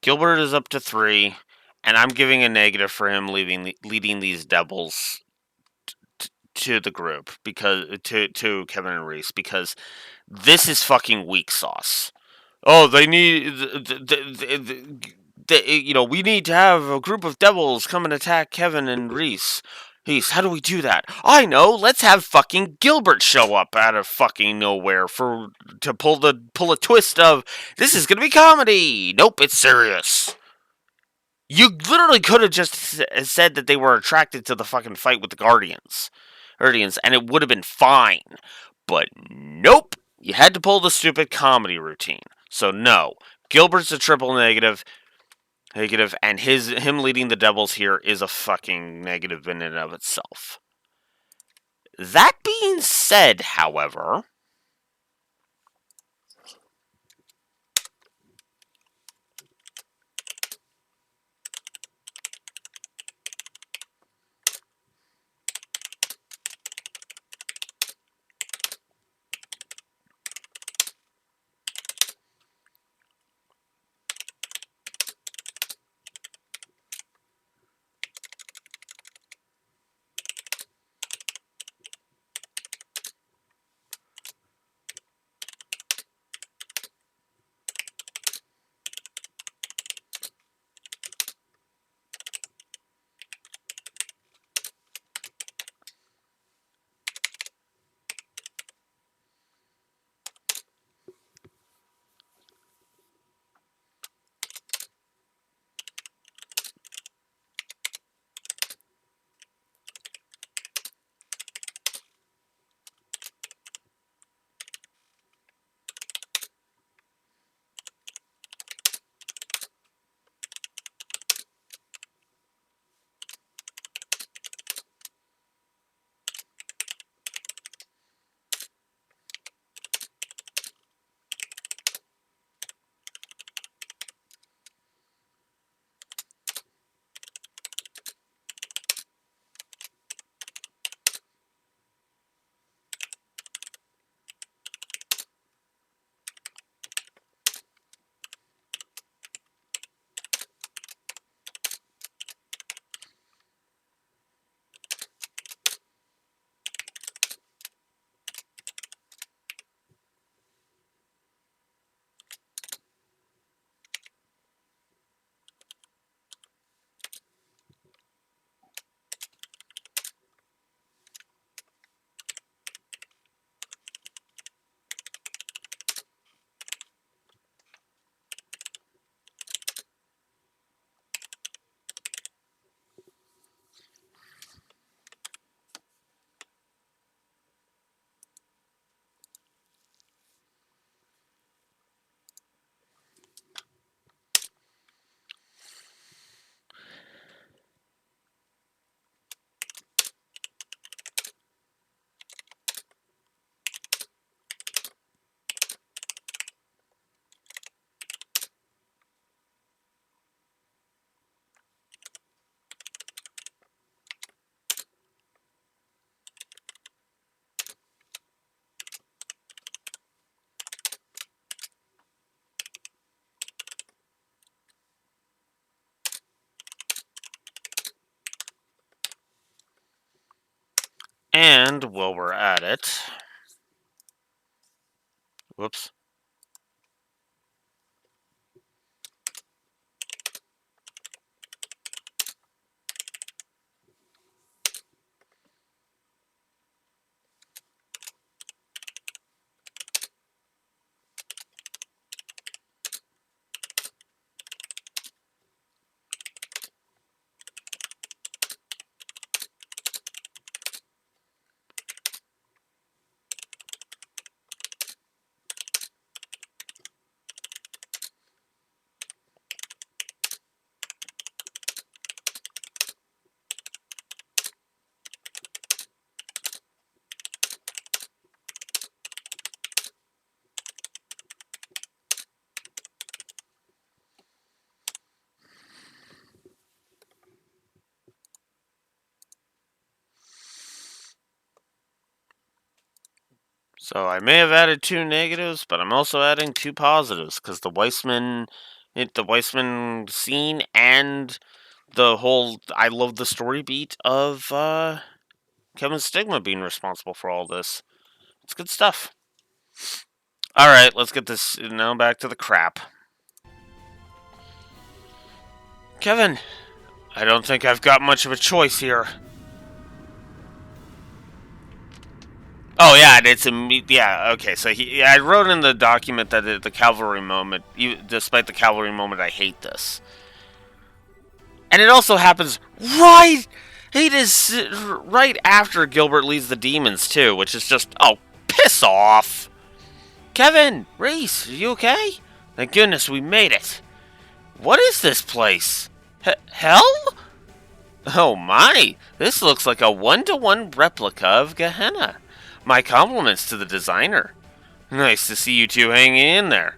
Gilbert is up to 3, and I'm giving a negative for him leading these devils to the group because to Kevin and Reese because this is fucking weak sauce. Oh, they need we need to have a group of devils come and attack Kevin and Reese. Reese, how do we do that? I know. Let's have fucking Gilbert show up out of fucking nowhere to pull a twist of this is gonna be comedy. Nope, it's serious. You literally could have just said that they were attracted to the fucking fight with the Guardians, and it would have been fine. But nope, you had to pull the stupid comedy routine. So no, Gilbert's a triple negative, and him leading the Devils here is a fucking negative in and of itself. That being said, however, And while we're at it, whoops. So I may have added 2 negatives, but I'm also adding 2 positives because the Weissman scene and the whole I love the story beat of Kevin Stigma being responsible for all this. It's good stuff. All right, let's get this now back to the crap. Kevin, I don't think I've got much of a choice here. Oh yeah, yeah. Okay, so I wrote in the document that the cavalry moment, despite the cavalry moment, I hate this, and it also happens right. It is right after Gilbert leads the demons too, which is just piss off. Kevin, Reese, are you okay? Thank goodness we made it. What is this place? Hell? Oh my, this looks like a one-to-one replica of Gehenna. My compliments to the designer. Nice to see you two hanging in there.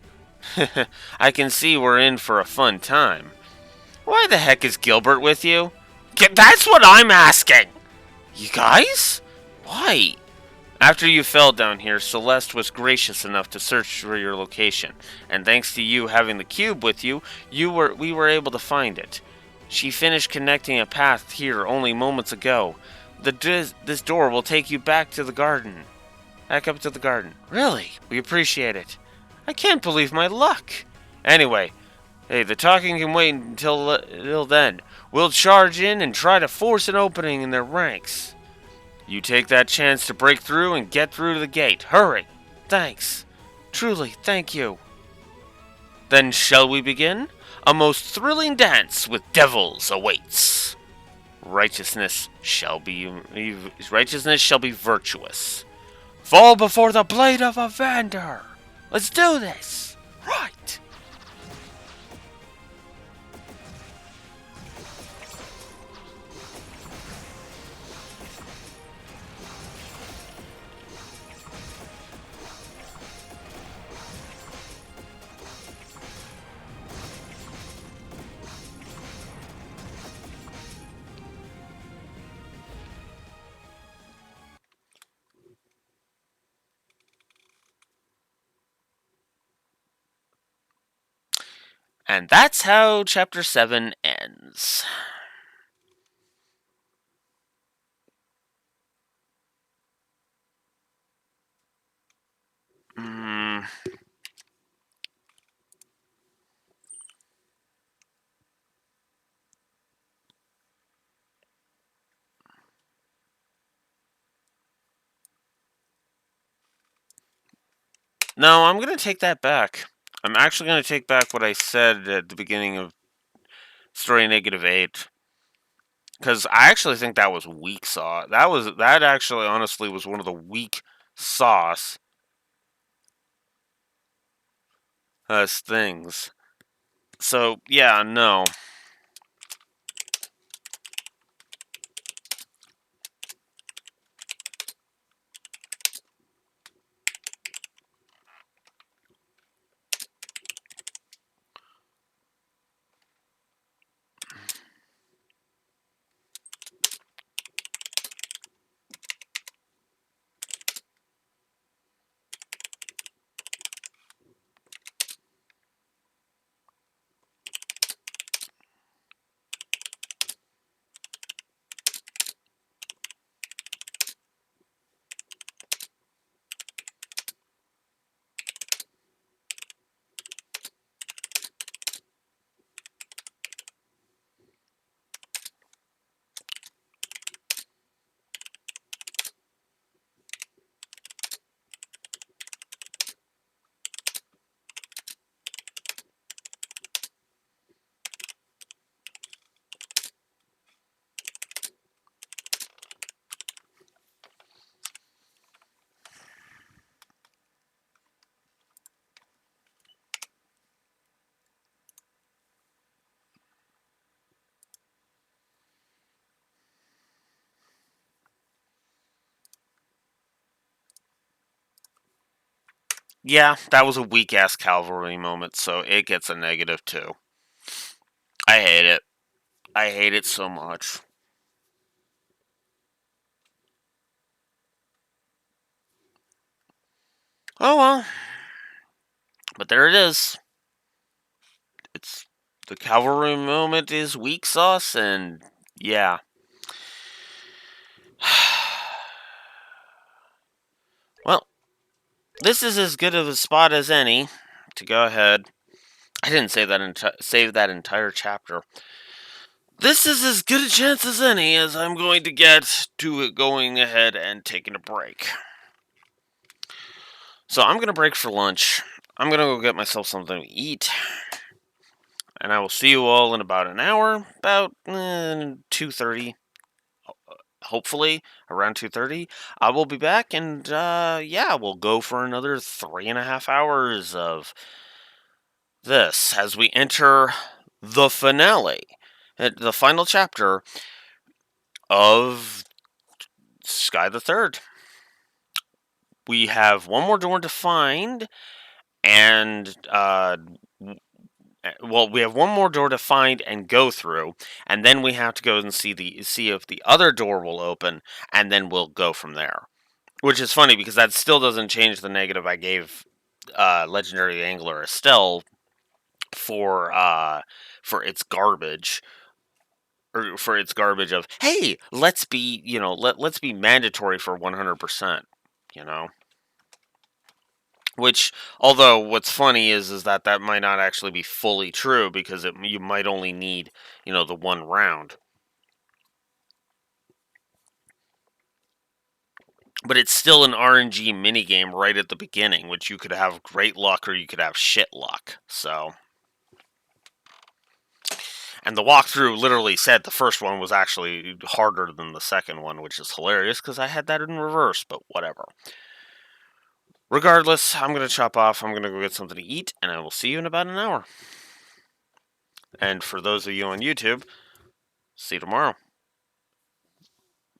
I can see we're in for a fun time. Why the heck is Gilbert with you? That's what I'm asking! You guys? Why? After you fell down here, Celeste was gracious enough to search for your location, and thanks to you having the cube with you, we were able to find it. She finished connecting a path here only moments ago. This door will take you back to the garden. Back up to the garden. Really? We appreciate it. I can't believe my luck. Anyway, hey, the talking can wait until then. We'll charge in and try to force an opening in their ranks. You take that chance to break through and get through to the gate. Hurry. Thanks. Truly, thank you. Then shall we begin? A most thrilling dance with devils awaits. Righteousness shall be virtuous. Fall before the blade of Evander. Let's do this. Right. And that's how Chapter 7 ends. No, I'm going to take that back. I'm actually going to take back what I said at the beginning of Story -8. Because I actually think that was weak sauce. That actually honestly was one of the weak sauce things. So yeah, no. Yeah, that was a weak-ass cavalry moment, so it gets a negative too. I hate it. I hate it so much. Oh well. But there it is. It's the cavalry moment is weak sauce, and yeah. Well, this is as good of a spot as any to go ahead. I didn't save that entire chapter. This is as good a chance as any as I'm going to get to it going ahead and taking a break. So I'm going to break for lunch. I'm going to go get myself something to eat. And I will see you all in about an hour, about 2:30. Hopefully around 2:30, I will be back, and yeah, we'll go for another 3.5 hours of this as we enter the finale, the final chapter of Sky the Third. We have one more door to find, and well, we have one more door to find and go through, and then we have to go and see if the other door will open, and then we'll go from there. Which is funny because that still doesn't change the negative I gave Legendary Angler Estelle for its garbage, or for its garbage of, hey, let's be, let's be mandatory for 100%, you know. Which, although what's funny is that might not actually be fully true because you might only need, the one round. But it's still an RNG minigame right at the beginning, which you could have great luck or you could have shit luck. So, and the walkthrough literally said the first one was actually harder than the second one, which is hilarious because I had that in reverse, but whatever. Regardless, I'm going to chop off. I'm going to go get something to eat, and I will see you in about an hour. And for those of you on YouTube, see you tomorrow.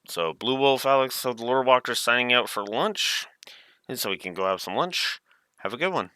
So, Blue Wolf Alex of the Lore Walker signing out for lunch, and so we can go have some lunch. Have a good one.